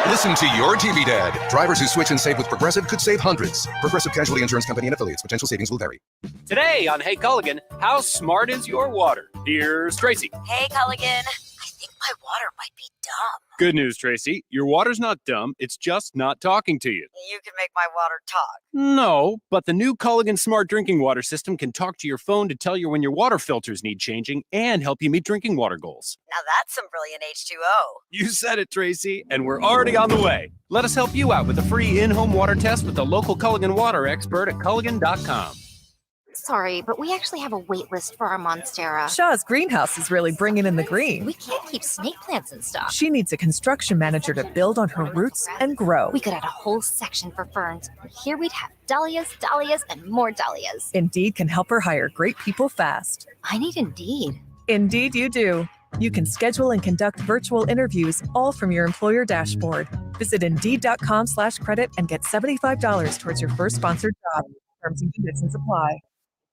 Listen to your TV Dad. Drivers who switch and save with Progressive could save hundreds. Progressive Casualty Insurance Company and affiliates. Potential savings will vary. Today on Hey Culligan, how smart is your water? Here's Tracy. Hey Culligan, I think my water might be dumb. Good news, Tracy. Your water's not dumb. It's just not talking to you. You can make my water talk. No, but the new Culligan Smart Drinking Water System can talk to your phone to tell you when your water filters need changing and help you meet drinking water goals. Now that's some brilliant H2O. You said it, Tracy, and we're already on the way. Let us help you out with a free in-home water test with the local Culligan water expert at Culligan.com. Sorry, but we actually have a wait list for our Monstera. Shaw's greenhouse is really bringing in the green. We can't keep snake plants in stock. She needs a construction manager to build on her roots and grow. We could add a whole section for ferns. Here we'd have dahlias, dahlias, and more dahlias. Indeed can help her hire great people fast. I need Indeed. Indeed you do. You can schedule and conduct virtual interviews all from your employer dashboard. Visit Indeed.com/credit and get $75 towards your first sponsored job. Terms and conditions apply.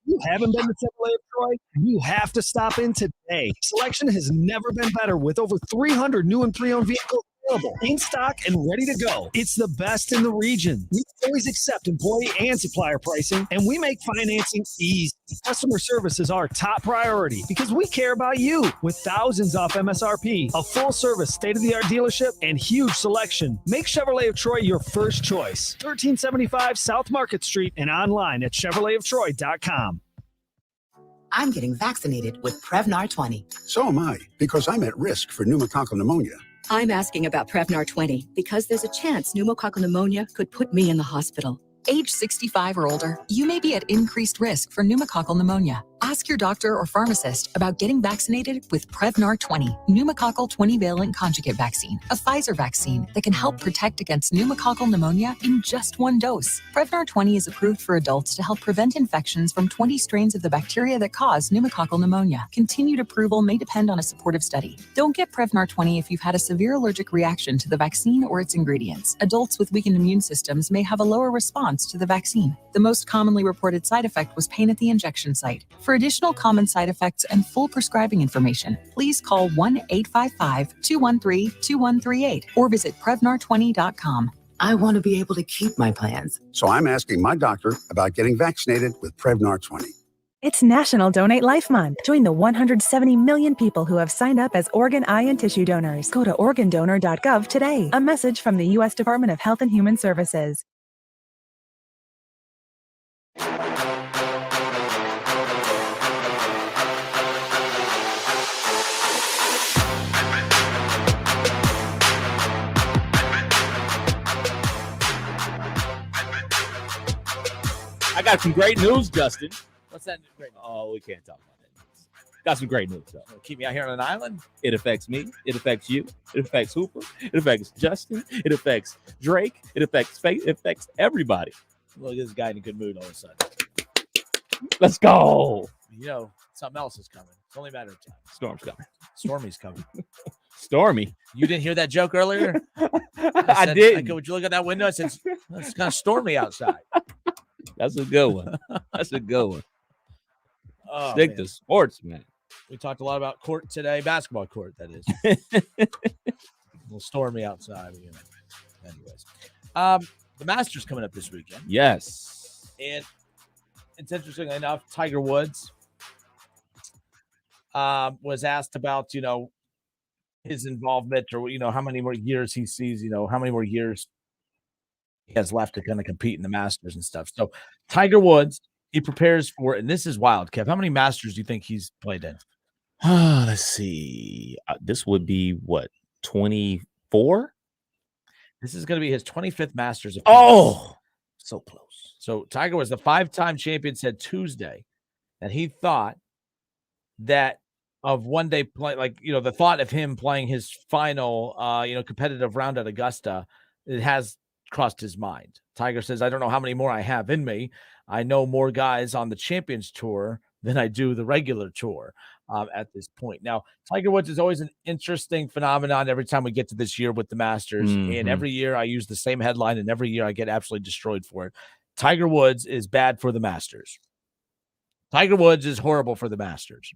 You haven't been to Chevrolet of Troy? You have to stop in today. Selection has never been better with over 300 new and pre-owned vehicles available in stock and ready to go. It's the best in the region. We always accept employee and supplier pricing, and we make financing easy. Customer service is our top priority because we care about you. With thousands off MSRP, a full-service, state-of-the-art dealership, and huge selection, make Chevrolet of Troy your first choice. 1375 South Market Street and online at ChevroletofTroy.com. I'm getting vaccinated with Prevnar 20. So am I, because I'm at risk for pneumococcal pneumonia. I'm asking about Prevnar 20 because there's a chance pneumococcal pneumonia could put me in the hospital. Age 65 or older, you may be at increased risk for pneumococcal pneumonia. Ask your doctor or pharmacist about getting vaccinated with Prevnar 20, pneumococcal 20-valent conjugate vaccine, a Pfizer vaccine that can help protect against pneumococcal pneumonia in just one dose. Prevnar 20 is approved for adults to help prevent infections from 20 strains of the bacteria that cause pneumococcal pneumonia. Continued approval may depend on a supportive study. Don't get Prevnar 20 if you've had a severe allergic reaction to the vaccine or its ingredients. Adults with weakened immune systems may have a lower response to the vaccine. The most commonly reported side effect was pain at the injection site. For additional common side effects and full prescribing information, please call 1-855-213-2138 or visit Prevnar20.com. I want to be able to keep my plans. So I'm asking my doctor about getting vaccinated with Prevnar 20. It's National Donate Life Month. Join the 170 million people who have signed up as organ, eye, and tissue donors. Go to organdonor.gov today. A message from the U.S. Department of Health and Human Services. got some great news, Justin. What's that great news? Oh, we can't talk about that. Got some great news, though. Keep me out here on an island. It affects me. It affects you. It affects Hooper. It affects Justin. It affects Drake. It affects Faith. It affects everybody. Look at this guy in a good mood all of a sudden. Let's go. You know, something else is coming. It's only a matter of time. Storm's coming. Stormy's coming. Stormy. You didn't hear that joke earlier? I did. Would you look at that window? I said, it's kind of stormy outside. That's a good one. That's a good one. Oh, stick to sports, man. We talked a lot about court today, basketball court, that is. A little stormy outside. You know. Anyways, the Masters coming up this weekend. Yes. And it's interesting enough, Tiger Woods was asked about, you know, his involvement or, you know, how many more years he sees, you know, how many more years he has left to kind of compete in the Masters and stuff. So Tiger Woods, he prepares for, and this is wild, Kev. How many Masters do you think he's played in? Let's see. This would be what, 24? This is going to be his 25th Masters. Oh, so close. So Tiger was the 5-time champion, said Tuesday that he thought that of one day play, like, you know, the thought of him playing his final, you know, competitive round at Augusta, it has crossed his mind. Tiger says, I don't know how many more I have in me. I know more guys on the Champions Tour than I do the regular tour at this point. Now, Tiger Woods is always an interesting phenomenon every time we get to this year with the Masters. And every year I use the same headline, and every year I get absolutely destroyed for it. Tiger Woods is bad for the Masters. Tiger Woods is horrible for the Masters.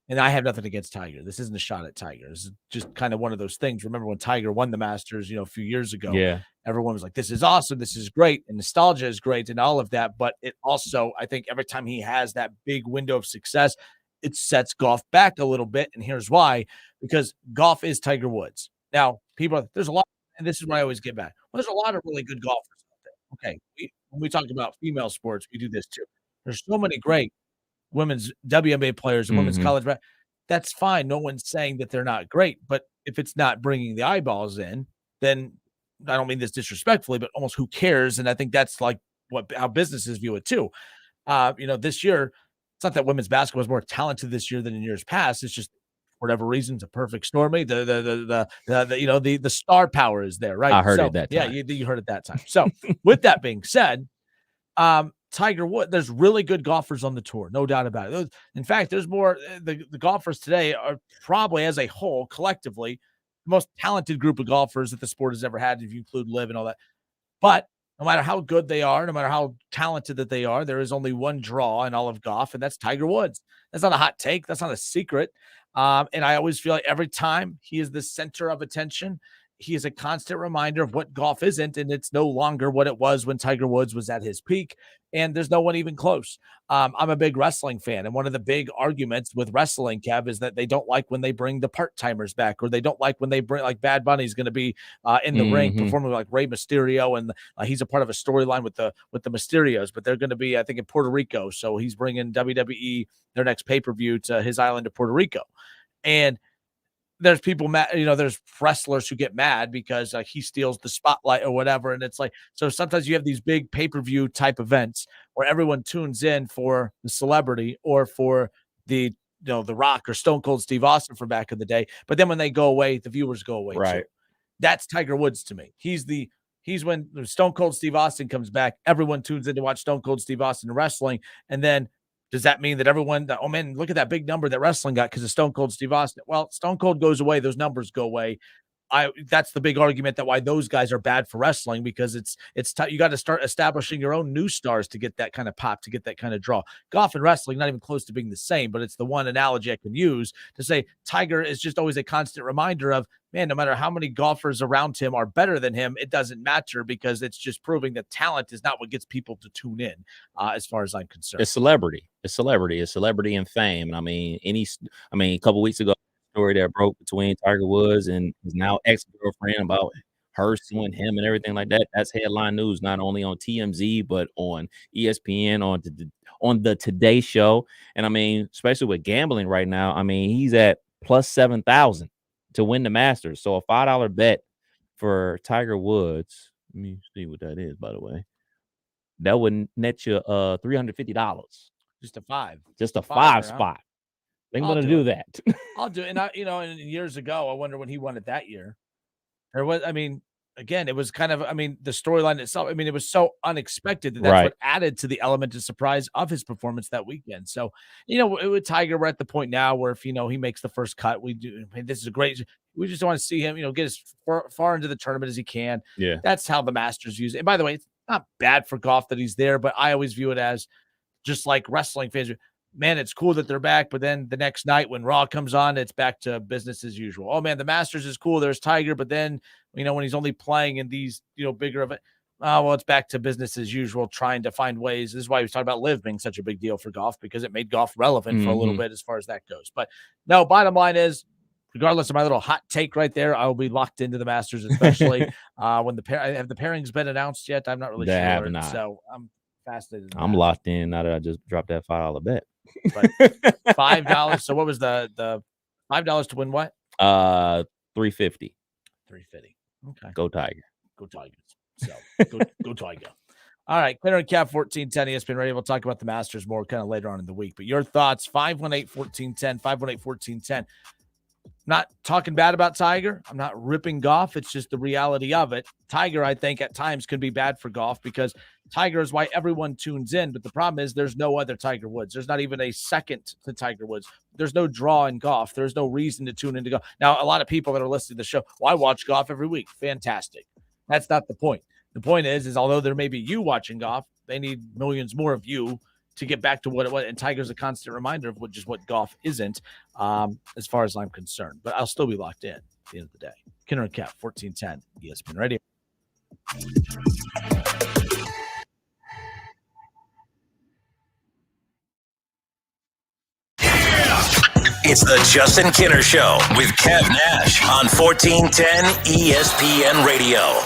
And I have nothing against Tiger. This isn't a shot at Tiger. This is just kind of one of those things. Remember when Tiger won the Masters, you know, a few years ago? Yeah. Everyone was like, this is awesome. This is great. And nostalgia is great and all of that. But it also, I think every time he has that big window of success, it sets golf back a little bit. And here's why. Because golf is Tiger Woods. Now, people, there's a lot, and this is what I always get back. Well, there's a lot of really good golfers out there. Okay. When we talk about female sports, we do this too. There's so many great women's WNBA players and women's college. That's fine. No one's saying that they're not great. But if it's not bringing the eyeballs in, then I don't mean this disrespectfully, but almost who cares? And I think that's like how businesses view it too. You know, this year, it's not that women's basketball is more talented this year than in years past. It's just for whatever reason, it's a perfect stormy. The you know, the star power is there, right? I heard it that time. Yeah, you heard it that time. So with that being said, Tiger Woods, there's really good golfers on the tour, no doubt about it. In fact, there's more. The golfers today are probably, as a whole, collectively, the most talented group of golfers that the sport has ever had, if you include Liv and all that. But no matter how good they are, no matter how talented that they are, there is only one draw in all of golf, and that's Tiger Woods. That's not a hot take. That's not a secret. And I always feel like every time he is the center of attention, he is a constant reminder of what golf isn't, and it's no longer what it was when Tiger Woods was at his peak, and there's no one even close. I'm a big wrestling fan, and one of the big arguments with wrestling, Kev, is that they don't like when they bring the part-timers back, or they don't like when they bring, like, Bad Bunny's going to be in the ring performing like Rey Mysterio, and he's a part of a storyline with the Mysterios, but they're going to be, I think, in Puerto Rico, so he's bringing WWE their next pay-per-view to his island of Puerto Rico. And there's people mad, you know, there's wrestlers who get mad because he steals the spotlight or whatever. And it's like, so sometimes you have these big pay-per-view type events where everyone tunes in for the celebrity or for the, you know, The Rock or Stone Cold Steve Austin from back in the day. But then when they go away, the viewers go away. Right. Too. That's Tiger Woods to me. He's when Stone Cold Steve Austin comes back, everyone tunes in to watch Stone Cold Steve Austin wrestling. And then does that mean that everyone, oh man, look at that big number that wrestling got because of Stone Cold Steve Austin? Well, Stone Cold goes away, those numbers go away. That's the big argument that why those guys are bad for wrestling, because you got to start establishing your own new stars to get that kind of pop, to get that kind of draw. Golf and wrestling, not even close to being the same, but it's the one analogy I can use to say Tiger is just always a constant reminder of, man, no matter how many golfers around him are better than him, it doesn't matter, because it's just proving that talent is not what gets people to tune in, as far as I'm concerned. It's celebrity and fame. And I mean, a couple weeks ago, story that broke between Tiger Woods and his now ex-girlfriend about her suing him and everything like that. That's headline news, not only on TMZ, but on ESPN, on the Today Show. And I mean, especially with gambling right now, I mean, he's at plus 7,000 to win the Masters. So a $5 bet for Tiger Woods. Let me see what that is, by the way. that would net you $350. Just a 5. Just a 5 Fiver, huh? spot. They're I'll going to do do it. that. I'll do it. And and years ago, I wonder when he won it that year. There was, again, it was kind of, the storyline itself. It was so unexpected that's Right. what added to the element of surprise of his performance that weekend. So, with Tiger, we're at the point now where if, he makes the first cut, we do. This is a great. We just want to see him, get as far into the tournament as he can. Yeah. That's how the Masters use it. And by the way, it's not bad for golf that he's there, but I always view it as just like wrestling fans. Man, it's cool that they're back, but then the next night when Raw comes on, it's back to business as usual. Oh man, the Masters is cool. There's Tiger, but then when he's only playing in these bigger events, well, it's back to business as usual, trying to find ways. This is why he was talking about Live being such a big deal for golf, because it made golf relevant for a little bit as far as that goes. But no, bottom line is, regardless of my little hot take right there, I will be locked into the Masters, especially when have the pairings been announced yet? I'm not really sure. They have not. So I'm fascinated. I'm locked in now that I just dropped that $5 bet. But $5. So what was the $5 to win what? $350. $350. Okay. Go Tiger. Go Tigers. So go Tiger. All right. Clear and Cap 1410 ESPN Radio. We'll talk about the Masters more kind of later on in the week. But your thoughts, 518-1410, 518-1410. Not talking bad about Tiger. I'm not ripping golf. It's just the reality of it. Tiger, I think, at times can be bad for golf because Tiger is why everyone tunes in. But the problem is there's no other Tiger Woods. There's not even a second to Tiger Woods. There's no draw in golf. There's no reason to tune into golf. Now, a lot of people that are listening to the show, well, I watch golf every week. Fantastic. That's not the point. The point is although there may be you watching golf, they need millions more of you to get back to what it was. And Tiger's a constant reminder of what golf isn't, as far as I'm concerned. But I'll still be locked in at the end of the day. Kinner and Cap, 1410 ESPN Radio. It's the Justin Kinner Show with Kev Nash on 1410 ESPN Radio.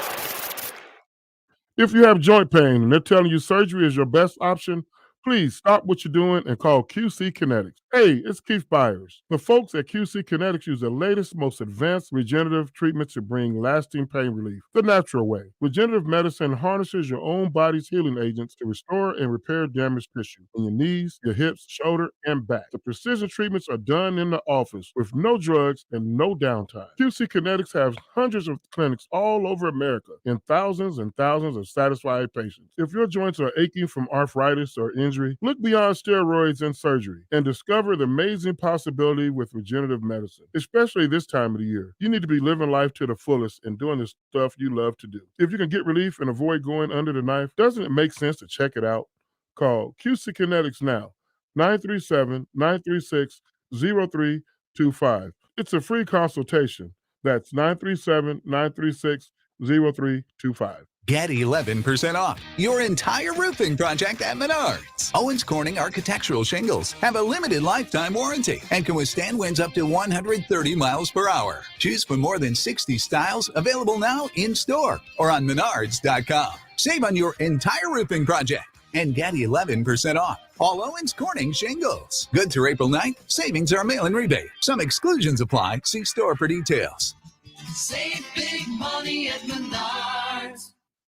If you have joint pain and they're telling you surgery is your best option, please stop what you're doing and call QC Kinetics. Hey, it's Keith Byers. The folks at QC Kinetics use the latest, most advanced regenerative treatments to bring lasting pain relief the natural way. Regenerative medicine harnesses your own body's healing agents to restore and repair damaged tissue in your knees, your hips, shoulder, and back. The precision treatments are done in the office with no drugs and no downtime. QC Kinetics has hundreds of clinics all over America and thousands of satisfied patients. If your joints are aching from arthritis or injury, look beyond steroids and surgery and discover the amazing possibility with regenerative medicine. Especially this time of the year, you need to be living life to the fullest and doing the stuff you love to do. If you can get relief and avoid going under the knife, doesn't it make sense to check it out? Call QC Kinetics now, 937-936-0325. It's a free consultation. That's 937-936-0325. Get 11% off your entire roofing project at Menards. Owens Corning architectural shingles have a limited lifetime warranty and can withstand winds up to 130 miles per hour. Choose from more than 60 styles available now in store or on Menards.com. Save on your entire roofing project and get 11% off all Owens Corning shingles. Good through April 9th. Savings are mail-in rebate. Some exclusions apply. See store for details. Save big money at Menards.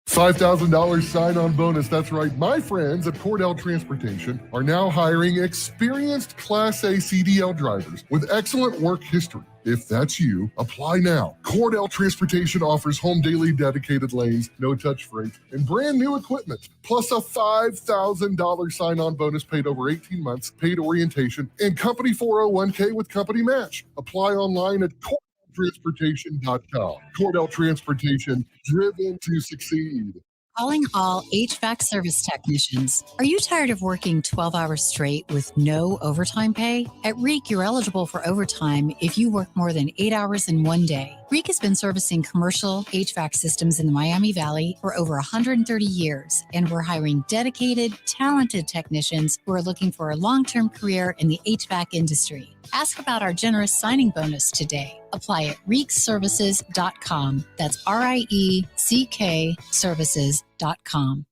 $5,000 sign-on bonus. That's right. My friends at Cordell Transportation are now hiring experienced Class A CDL drivers with excellent work history. If that's you, apply now. Cordell Transportation offers home daily dedicated lanes, no-touch freight, and brand new equipment, plus a $5,000 sign-on bonus paid over 18 months, paid orientation, and company 401k with company match. Apply online at CordellTransportation.com. Cordell Transportation, driven to succeed. Calling all HVAC service technicians. Are you tired of working 12 hours straight with no overtime pay? At REEK, you're eligible for overtime if you work more than 8 hours in one day. REEK has been servicing commercial HVAC systems in the Miami Valley for over 130 years, and we're hiring dedicated, talented technicians who are looking for a long-term career in the HVAC industry. Ask about our generous signing bonus today. Apply at reekservices.com. That's RIECK services.com.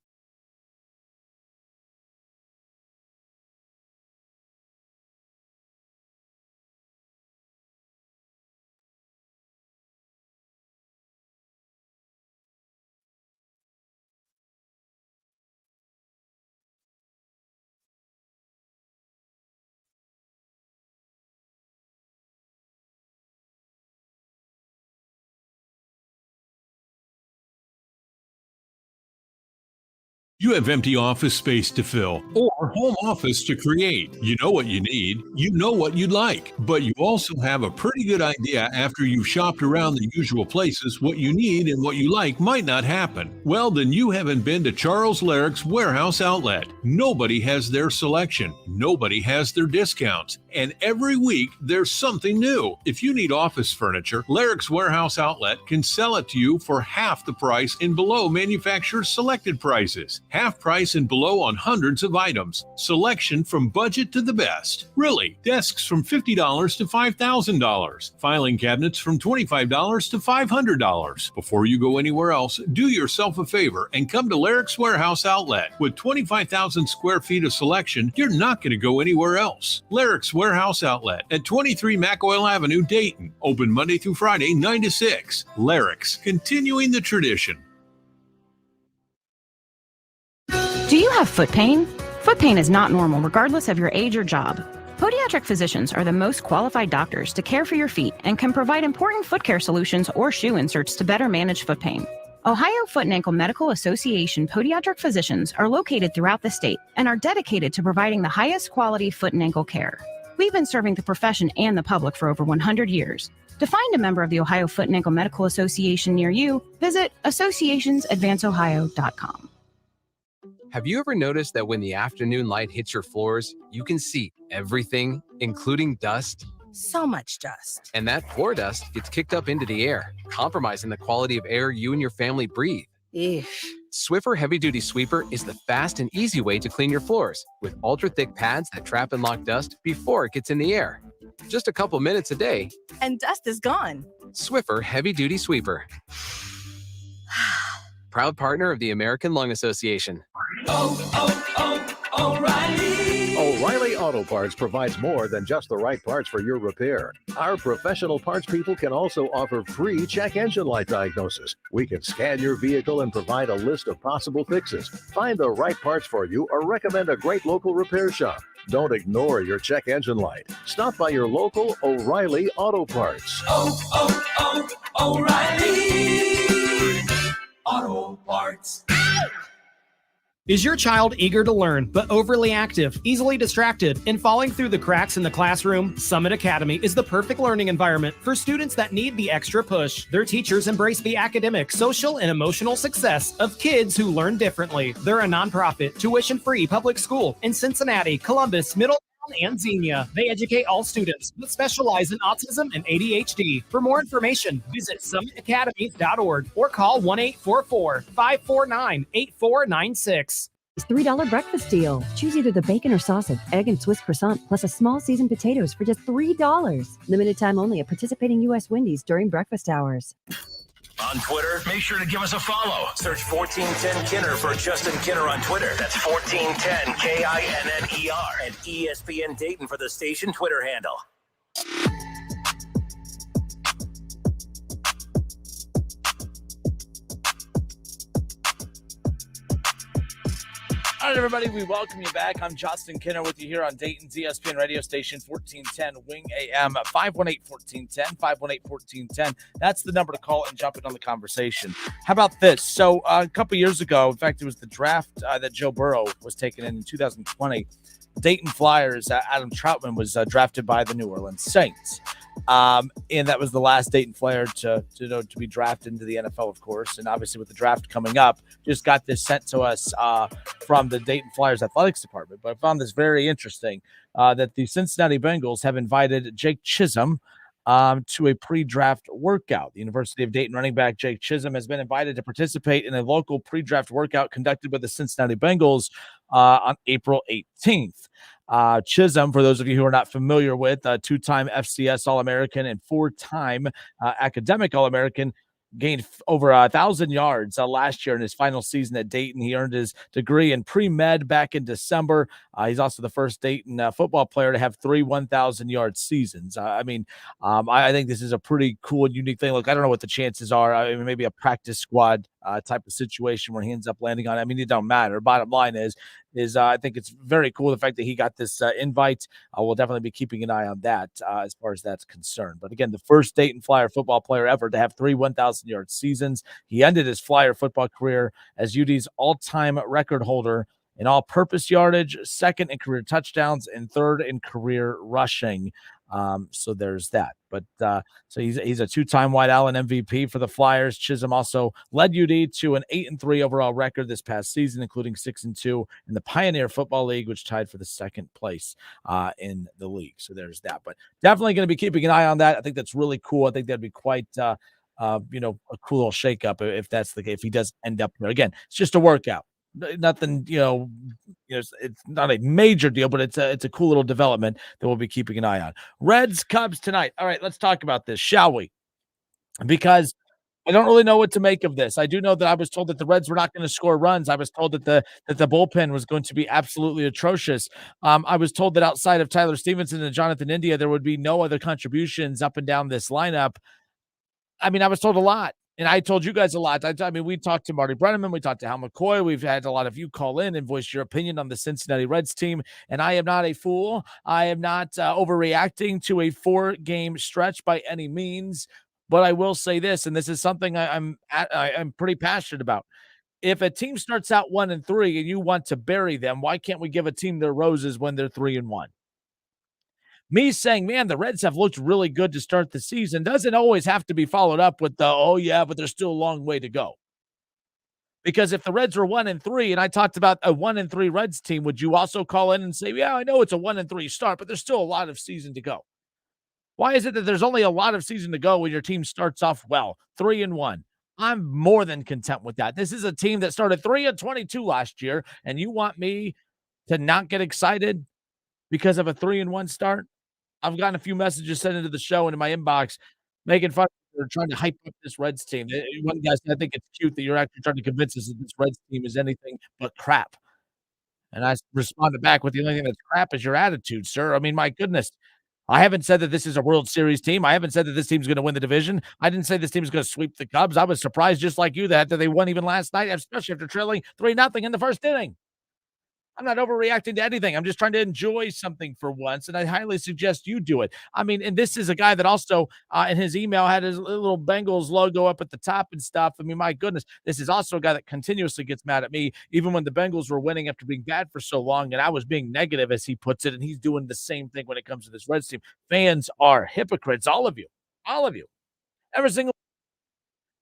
You have empty office space to fill or home office to create. You know what you need. You know what you'd like. But you also have a pretty good idea after you've shopped around the usual places what you need and what you like might not happen. Well, then you haven't been to Charles Larrick's Warehouse Outlet. Nobody has their selection. Nobody has their discounts. And every week there's something new. If you need office furniture, Larrick's Warehouse Outlet can sell it to you for half the price and below manufacturer's selected prices. Half price and below on hundreds of items. Selection from budget to the best. Really, desks from $50 to $5,000. Filing cabinets from $25 to $500. Before you go anywhere else, do yourself a favor and come to Larrick's Warehouse Outlet. With 25,000 square feet of selection, you're not going to go anywhere else. Larrick's Warehouse Outlet at 23 McOil Avenue, Dayton. Open Monday through Friday, 9 to 6. Larrick's, continuing the tradition. Do you have foot pain? Foot pain is not normal regardless of your age or job. Podiatric physicians are the most qualified doctors to care for your feet and can provide important foot care solutions or shoe inserts to better manage foot pain. Ohio Foot and Ankle Medical Association podiatric physicians are located throughout the state and are dedicated to providing the highest quality foot and ankle care. We've been serving the profession and the public for over 100 years. To find a member of the Ohio Foot and Ankle Medical Association near you, visit associationsadvanceohio.com. Have you ever noticed that when the afternoon light hits your floors, you can see everything, including dust? So much dust. And that floor dust gets kicked up into the air, compromising the quality of air you and your family breathe. Eesh. Swiffer Heavy Duty Sweeper is the fast and easy way to clean your floors with ultra-thick pads that trap and lock dust before it gets in the air. Just a couple minutes a day. And dust is gone. Swiffer Heavy Duty Sweeper. Proud partner of the American Lung Association. O'Reilly Auto Parts provides more than just the right parts for your repair. Our professional parts people can also offer free check engine light diagnosis. We can scan your vehicle and provide a list of possible fixes. Find the right parts for you or recommend a great local repair shop. Don't ignore your check engine light. Stop by your local O'Reilly Auto Parts. O'Reilly Auto Parts. Is your child eager to learn, but overly active, easily distracted, and falling through the cracks in the classroom? Summit Academy is the perfect learning environment for students that need the extra push. Their teachers embrace the academic, social, and emotional success of kids who learn differently. They're a nonprofit, tuition-free public school in Cincinnati, Columbus, Middletown, and Xenia. They educate all students, but specialize in autism and ADHD. For more information, visit summitacademy.org or call 1-844-549-8496. $3 breakfast deal. Choose either the bacon or sausage, egg and Swiss croissant, plus a small seasoned potatoes for just $3. Limited time only at participating U.S. Wendy's during breakfast hours. On Twitter, make sure to give us a follow. Search 1410 Kinner for Justin Kinner on Twitter. That's 1410 KINNER. And ESPN Dayton for the station Twitter handle. All right, everybody, we welcome you back. I'm Justin Kinner with you here on Dayton's ESPN radio station, 1410 Wing AM, 518-1410, 518-1410. That's the number to call and jump in on the conversation. How about this? So a couple years ago, in fact, it was the draft that Joe Burrow was taken in 2020. Dayton Flyers, Adam Troutman was drafted by the New Orleans Saints. And that was the last Dayton Flyer to be drafted into the NFL, of course. And obviously with the draft coming up, just got this sent to us from the Dayton Flyers athletics department. But I found this very interesting that the Cincinnati Bengals have invited Jake Chisholm to a pre-draft workout. The University of Dayton running back Jake Chisholm has been invited to participate in a local pre-draft workout conducted by the Cincinnati Bengals on April 18th. Chisholm, for those of you who are not familiar with, two-time FCS All-American and four-time academic All-American, gained over 1,000 yards last year in his final season at Dayton. He earned his degree in pre-med back in December. He's also the first Dayton football player to have 3 1,000-yard seasons. I think this is a pretty cool and unique thing. Look, I don't know what the chances are. I mean, maybe a practice squad type of situation where he ends up landing on. I mean, it don't matter. Bottom line is I think it's very cool the fact that he got this invite. We'll definitely be keeping an eye on that as far as that's concerned. But again, the first Dayton Flyer football player ever to have 3 1,000-yard seasons. He ended his Flyer football career as UD's all-time record holder in all-purpose yardage, second in career touchdowns, and third in career rushing. So there's that. But so he's a 2-time White Allen MVP for the Flyers. Chisholm also led UD to an 8-3 overall record this past season, including 6-2 in the Pioneer Football League, which tied for the second place in the league. So there's that. But definitely going to be keeping an eye on that. I think that's really cool. I think that'd be quite a cool little shakeup if that's the case. If he does end up there again, it's just a workout. Nothing, it's not a major deal, but it's a cool little development that we'll be keeping an eye on. Reds Cubs tonight. All right, let's talk about this, shall we? Because I don't really know what to make of this. I do know that I was told that the Reds were not going to score runs. I was told that the bullpen was going to be absolutely atrocious. I was told that outside of Tyler Stevenson and Jonathan India, there would be no other contributions up and down this lineup. I mean, I was told a lot. And I told you guys a lot. I mean, we talked to Marty Brenneman. We talked to Hal McCoy. We've had a lot of you call in and voice your opinion on the Cincinnati Reds team. And I am not a fool. I am not overreacting to a 4-game stretch by any means. But I will say this, and this is something I'm pretty passionate about. If a team starts out 1-3 and you want to bury them, why can't we give a team their roses when they're 3-1? Me saying, man, the Reds have looked really good to start the season doesn't always have to be followed up with the, oh, yeah, but there's still a long way to go. Because if the Reds were 1-3 and I talked about a 1-3 Reds team, would you also call in and say, yeah, I know it's a 1-3 start, but there's still a lot of season to go? Why is it that there's only a lot of season to go when your team starts off well, 3-1? I'm more than content with that. This is a team that started 3-22 last year, and you want me to not get excited because of a 3-1 start? I've gotten a few messages sent into the show and in my inbox making fun of trying to hype up this Reds team. One guy said, I think it's cute that you're actually trying to convince us that this Reds team is anything but crap. And I responded back with the only thing that's crap is your attitude, sir. I mean, my goodness. I haven't said that this is a World Series team. I haven't said that this team's going to win the division. I didn't say this team's going to sweep the Cubs. I was surprised just like you that they won even last night, especially after trailing 3-0 in the first inning. I'm not overreacting to anything. I'm just trying to enjoy something for once, and I highly suggest you do it. I mean, and this is a guy that also in his email had his little Bengals logo up at the top and stuff. I mean, my goodness, this is also a guy that continuously gets mad at me, even when the Bengals were winning after being bad for so long, and I was being negative, as he puts it, and he's doing the same thing when it comes to this Reds team. Fans are hypocrites, all of you, every single.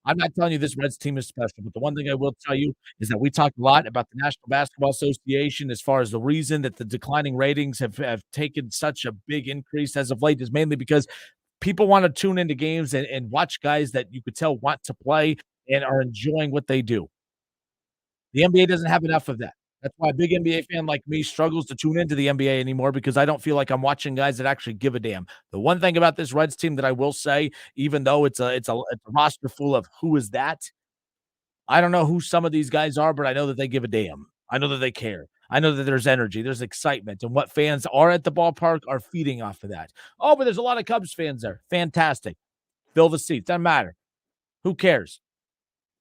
I'm not telling you this Reds team is special, but the one thing I will tell you is that we talked a lot about the National Basketball Association as far as the reason that the declining ratings have taken such a big increase as of late is mainly because people want to tune into games and watch guys that you could tell want to play and are enjoying what they do. The NBA doesn't have enough of that. That's why a big NBA fan like me struggles to tune into the NBA anymore because I don't feel like I'm watching guys that actually give a damn. The one thing about this Reds team that I will say, even though it's a roster full of who is that, I don't know who some of these guys are, but I know that they give a damn. I know that they care. I know that there's energy, there's excitement, and what fans are at the ballpark are feeding off of that. Oh, but there's a lot of Cubs fans there. Fantastic. Fill the seats. Doesn't matter. Who cares?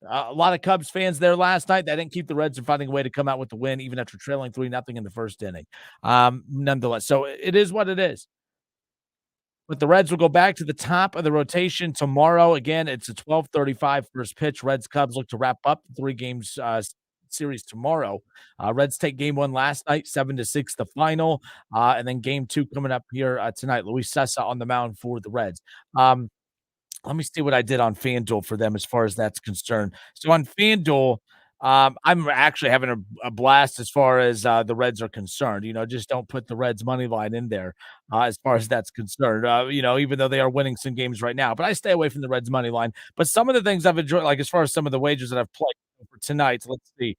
A lot of Cubs fans there last night. That didn't keep the Reds from finding a way to come out with the win, even after trailing 3-0 in the first inning. Nonetheless, so it is what it is. But the Reds will go back to the top of the rotation tomorrow. Again, it's a 12:35 first pitch. Reds-Cubs look to wrap up the 3 games series tomorrow. Reds take game 1 last night, 7-6 the final. And then game 2 coming up here tonight. Luis Sessa on the mound for the Reds. Let me see what I did on FanDuel for them as far as that's concerned. So on FanDuel, I'm actually having a blast as far as the Reds are concerned. Just don't put the Reds money line in there as far as that's concerned. Even though they are winning some games right now, but I stay away from the Reds money line. But some of the things I've enjoyed, like as far as some of the wagers that I've played for tonight, let's see.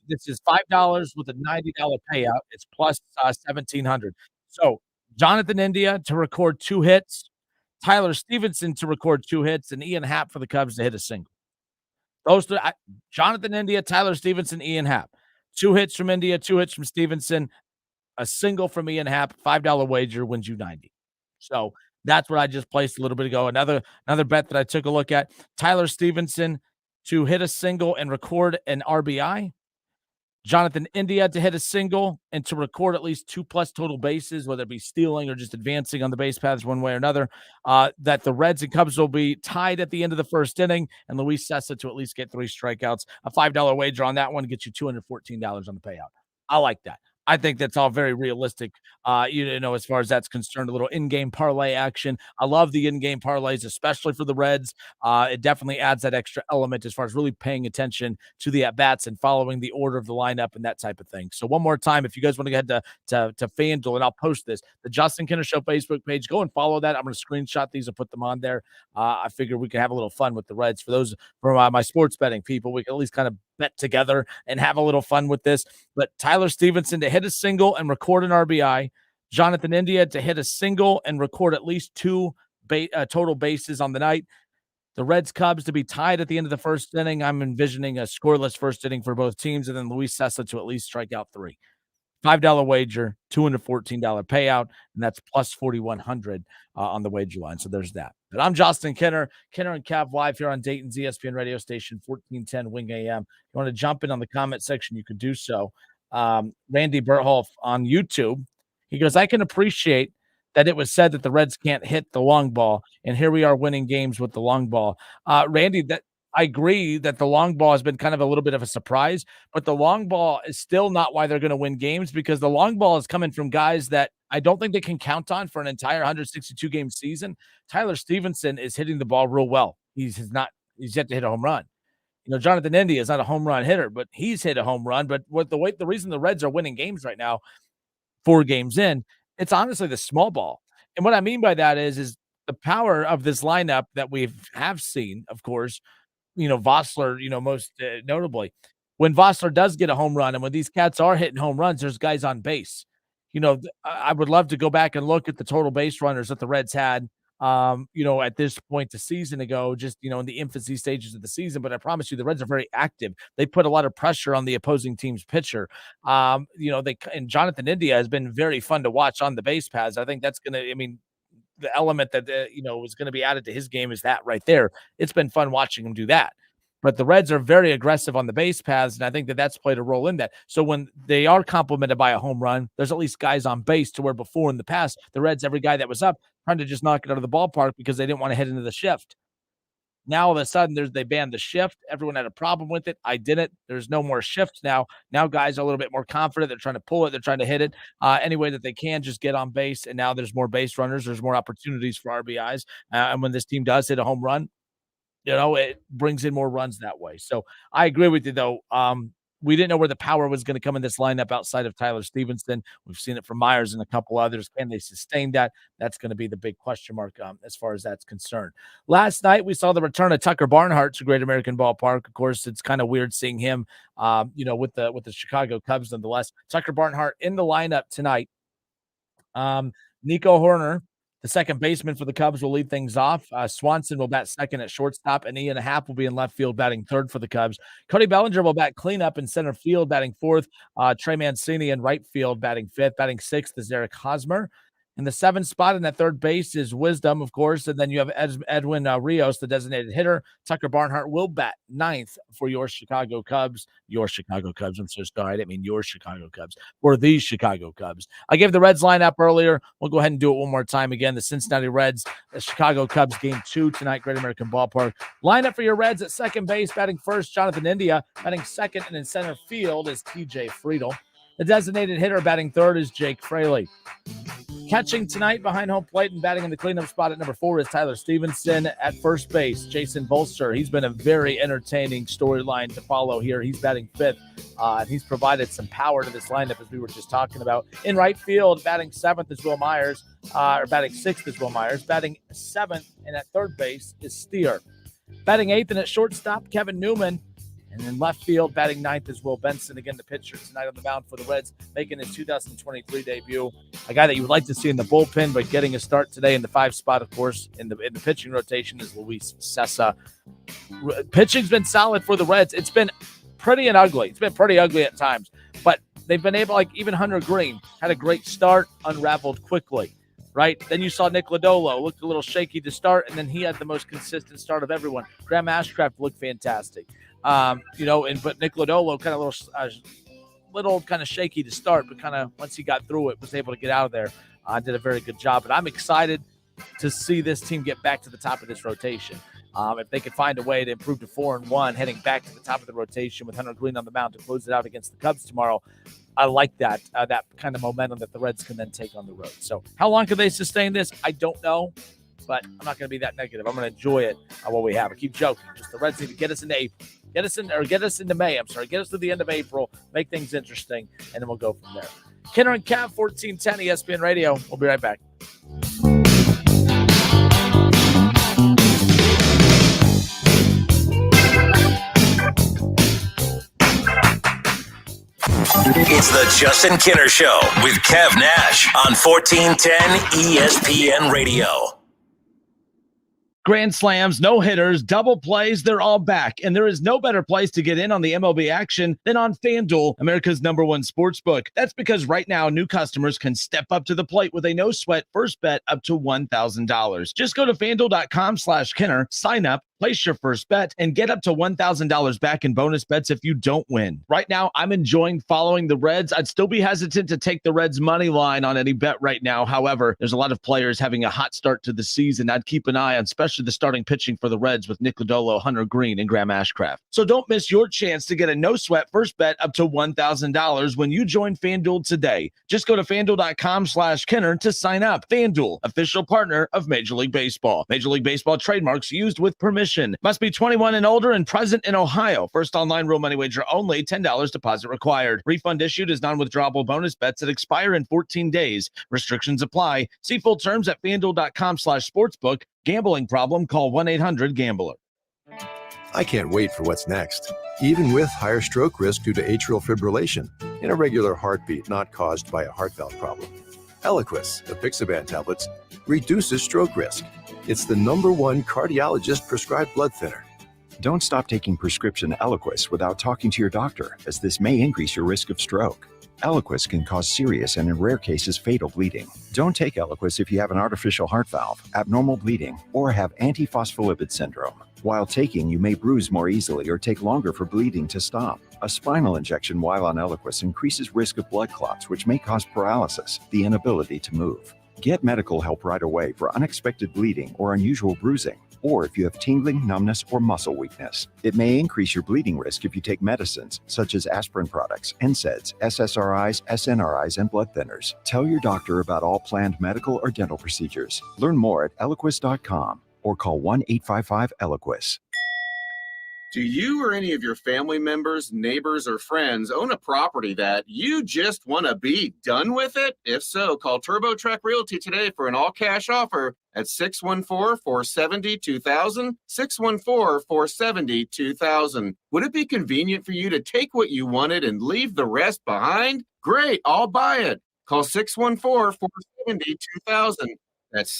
This is $5 with a $90 payout. It's plus 1,700. So Jonathan India to record 2 hits. Tyler Stevenson to record 2 hits, and Ian Happ for the Cubs to hit a single. Those 3, Jonathan India, Tyler Stevenson, Ian Happ. 2 hits from India, 2 hits from Stevenson, a single from Ian Happ, $5 wager wins you 90. So that's what I just placed a little bit ago. Another bet that I took a look at, Tyler Stevenson to hit a single and record an RBI. Jonathan India to hit a single and to record at least 2+ total bases, whether it be stealing or just advancing on the base paths one way or another. That the Reds and Cubs will be tied at the end of the first inning, and Luis Sessa to at least get 3 strikeouts. A $5 wager on that one gets you $214 on the payout. I like that. I think that's all very realistic, as far as that's concerned, a little in-game parlay action. I love the in-game parlays, especially for the Reds. It definitely adds that extra element as far as really paying attention to the at-bats and following the order of the lineup and that type of thing. So one more time, if you guys want to get to FanDuel, and I'll post this, the Justin Kinner Show Facebook page, go and follow that. I'm going to screenshot these and put them on there. I figure we can have a little fun with the Reds. For my sports betting people, we can at least kind of bet together and have a little fun with this. But Tyler Stevenson to hit a single and record an RBI, Jonathan India to hit a single and record at least 2 total bases on the night. The Reds Cubs to be tied at the end of the first inning. I'm envisioning a scoreless first inning for both teams, and then Luis Sessa to at least strike out 3. $5 wager, $214 payout, and that's plus 4,100 on the wager line. So there's that. But I'm Justin Kinner and Cav live here on Dayton's ESPN radio station, 1410 Wing AM. If you want to jump in on the comment section, you could do so. Randy Bertholf on YouTube, he goes, I can appreciate that it was said that the Reds can't hit the long ball, and here we are winning games with the long ball. Randy, I agree that the long ball has been kind of a little bit of a surprise, but the long ball is still not why they're going to win games, because the long ball is coming from guys that I don't think they can count on for an entire 162-game season. Tyler Stevenson is hitting the ball real well. He's yet to hit a home run. Jonathan India is not a home run hitter, but he's hit a home run. But the reason the Reds are winning games right now, 4 games in, it's honestly the small ball. And what I mean by that is the power of this lineup that we have seen, of course, Vossler, most notably, when Vossler does get a home run and when these cats are hitting home runs, there's guys on base. I would love to go back and look at the total base runners that the Reds had, at this point the season ago, just, in the infancy stages of the season. But I promise you, the Reds are very active. They put a lot of pressure on the opposing team's pitcher. And Jonathan India has been very fun to watch on the base paths. I think that's going to, the element that is going to be added to his game is that right there. It's been fun watching him do that. But the Reds are very aggressive on the base paths, and I think that's played a role in that. So when they are complemented by a home run, there's at least guys on base, to where before in the past, the Reds, every guy that was up, trying to just knock it out of the ballpark because they didn't want to head into the shift. Now all of a sudden they banned the shift. Everyone had a problem with it. I didn't. There's no more shifts now. Now guys are a little bit more confident. They're trying to pull it. They're trying to hit it any way that they can, just get on base. And now there's more base runners. There's more opportunities for RBIs. And when this team does hit a home run, it brings in more runs that way. So I agree with you, though. We didn't know where the power was going to come in this lineup outside of Tyler Stevenson. We've seen it from Myers and a couple others. Can they sustain that? That's going to be the big question mark as far as that's concerned. Last night, we saw the return of Tucker Barnhart to Great American Ballpark. Of course, it's kind of weird seeing him, with the Chicago Cubs nonetheless. Tucker Barnhart in the lineup tonight. Nico Horner, the second baseman for the Cubs, will lead things off. Swanson will bat second at shortstop, and Ian Happ will be in left field batting third for the Cubs. Cody Bellinger will bat cleanup in center field batting fourth. Trey Mancini in right field batting fifth. Batting sixth is Eric Hosmer. And the 7th spot in that third base is Wisdom, of course. And then you have Edwin Rios, the designated hitter. Tucker Barnhart will bat 9th for your Chicago Cubs. Your Chicago Cubs. I'm so sorry. I didn't mean your Chicago Cubs. For the Chicago Cubs. I gave the Reds lineup earlier. We'll go ahead and do it one more time again. The Cincinnati Reds, the Chicago Cubs, game 2 tonight, Great American Ballpark. Lineup for your Reds at second base, batting first, Jonathan India. Batting second and in center field is TJ Friedel. The designated hitter batting third is Jake Fraley. Catching tonight behind home plate and batting in the cleanup spot at number 4 is Tyler Stevenson. At first base, Jason Bolster. He's been a very entertaining storyline to follow here. He's batting 5th. And he's provided some power to this lineup, as we were just talking about. In right field, batting 7th is Will Myers. Batting 6th is Will Myers. Batting 7th and at third base is Steer. Batting 8th and at shortstop, Kevin Newman. And in left field, batting 9th is Will Benson. Again, the pitcher tonight on the mound for the Reds, making his 2023 debut. A guy that you would like to see in the bullpen, but getting a start today in the 5 spot, of course, in the pitching rotation is Luis Sessa. Pitching's been solid for the Reds. It's been pretty and ugly. It's been pretty ugly at times, but they've been able, like even Hunter Green had a great start, unraveled quickly. right? Then you saw Nick Lodolo looked a little shaky to start, and then he had the most consistent start of everyone. Graham Ashcraft looked fantastic. But Nick Lodolo kind of little kind of shaky to start, but kind of once he got through it, was able to get out of there. Did a very good job. But I'm excited to see this team get back to the top of this rotation. If they could find a way to improve to 4-1, heading back to the top of the rotation with Hunter Green on the mound to close it out against the Cubs tomorrow, I like that kind of momentum that the Reds can then take on the road. So how long can they sustain this? I don't know, but I'm not going to be that negative. I'm going to enjoy it what we have. I keep joking. Just the Reds need to get us into April. Get us into May. I'm sorry. Get us to the end of April. Make things interesting, and then we'll go from there. Kenner and Cav, 1410 ESPN Radio. We'll be right back. It's the Justin Kinner Show with Kev Nash on 1410 ESPN Radio. Grand slams, no hitters, double plays, they're all back. And there is no better place to get in on the MLB action than on FanDuel, America's #1 sportsbook. That's because right now, new customers can step up to the plate with a no-sweat first bet up to $1,000. Just go to FanDuel.com/Kinner, sign up, place your first bet, and get up to $1,000 back in bonus bets if you don't win. Right now, I'm enjoying following the Reds. I'd still be hesitant to take the Reds money line on any bet right now. However, there's a lot of players having a hot start to the season. I'd keep an eye on, especially the starting pitching for the Reds with Nick Lodolo, Hunter Green, and Graham Ashcraft. So don't miss your chance to get a no-sweat first bet up to $1,000 when you join FanDuel today. Just go to FanDuel.com/Kinner to sign up. FanDuel, official partner of Major League Baseball. Major League Baseball trademarks used with permission. Must be 21 and older and present in Ohio. First online real money wager only. $10 deposit required. Refund issued as non-withdrawable bonus bets that expire in 14 days. Restrictions apply. See full terms at FanDuel.com/sportsbook. Gambling problem? Call 1-800-GAMBLER. I can't wait for what's next. Even with higher stroke risk due to atrial fibrillation, an irregular heartbeat not caused by a heart valve problem. Eliquis, the Pixaban tablets, reduces stroke risk. It's the #1 cardiologist-prescribed blood thinner. Don't stop taking prescription Eliquis without talking to your doctor, as this may increase your risk of stroke. Eliquis can cause serious and, in rare cases, fatal bleeding. Don't take Eliquis if you have an artificial heart valve, abnormal bleeding, or have antiphospholipid syndrome. While taking, you may bruise more easily or take longer for bleeding to stop. A spinal injection while on Eliquis increases risk of blood clots, which may cause paralysis, the inability to move. Get medical help right away for unexpected bleeding or unusual bruising, or if you have tingling, numbness, or muscle weakness. It may increase your bleeding risk if you take medicines such as aspirin products, NSAIDs, SSRIs, SNRIs, and blood thinners. Tell your doctor about all planned medical or dental procedures. Learn more at Eliquis.com or call 1-855-ELIQUIS. Do you or any of your family members, neighbors, or friends own a property that you just want to be done with it? If so, call TurboTrack Realty today for an all-cash offer at 614-470-2000, 614-470-2000. Would it be convenient for you to take what you wanted and leave the rest behind? Great, I'll buy it. Call 614-470-2000. That's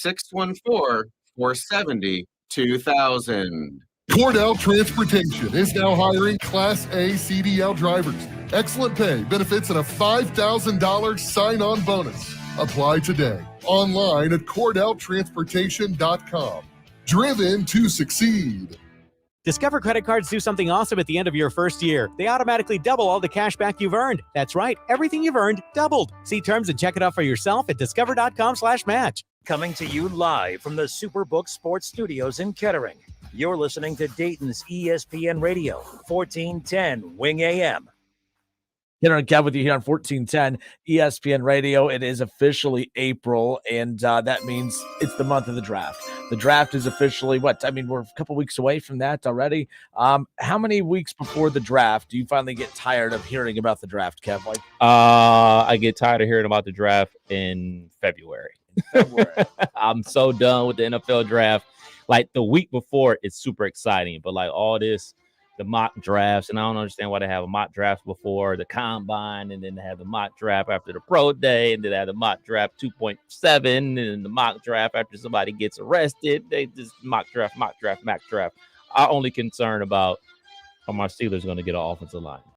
614-470-2000. Cordell Transportation is now hiring Class A CDL drivers. Excellent pay, benefits, and a $5,000 sign-on bonus. Apply today. Online at CordellTransportation.com. Driven to succeed. Discover credit cards do something awesome at the end of your first year. They automatically double all the cash back you've earned. That's right. Everything you've earned doubled. See terms and check it out for yourself at discover.com/match. Coming to you live from the Superbook Sports Studios in Kettering. You're listening to Dayton's ESPN Radio, 1410 Wing AM. Kenner and Kev with you here on 1410 ESPN Radio. It is officially April, and that means it's the month of the draft. The draft is officially we're a couple weeks away from that already. How many weeks before the draft do you finally get tired of hearing about the draft, Kev? I get tired of hearing about the draft in February. I'm so done with the NFL draft. Like the week before, it's super exciting, but like all this, the mock drafts, and I don't understand why they have a mock draft before the combine, and then they have the mock draft after the pro day, and then they have the mock draft 2.7, and then the mock draft after somebody gets arrested. They just mock draft. Our only concern about are my Steelers going to get an offensive line.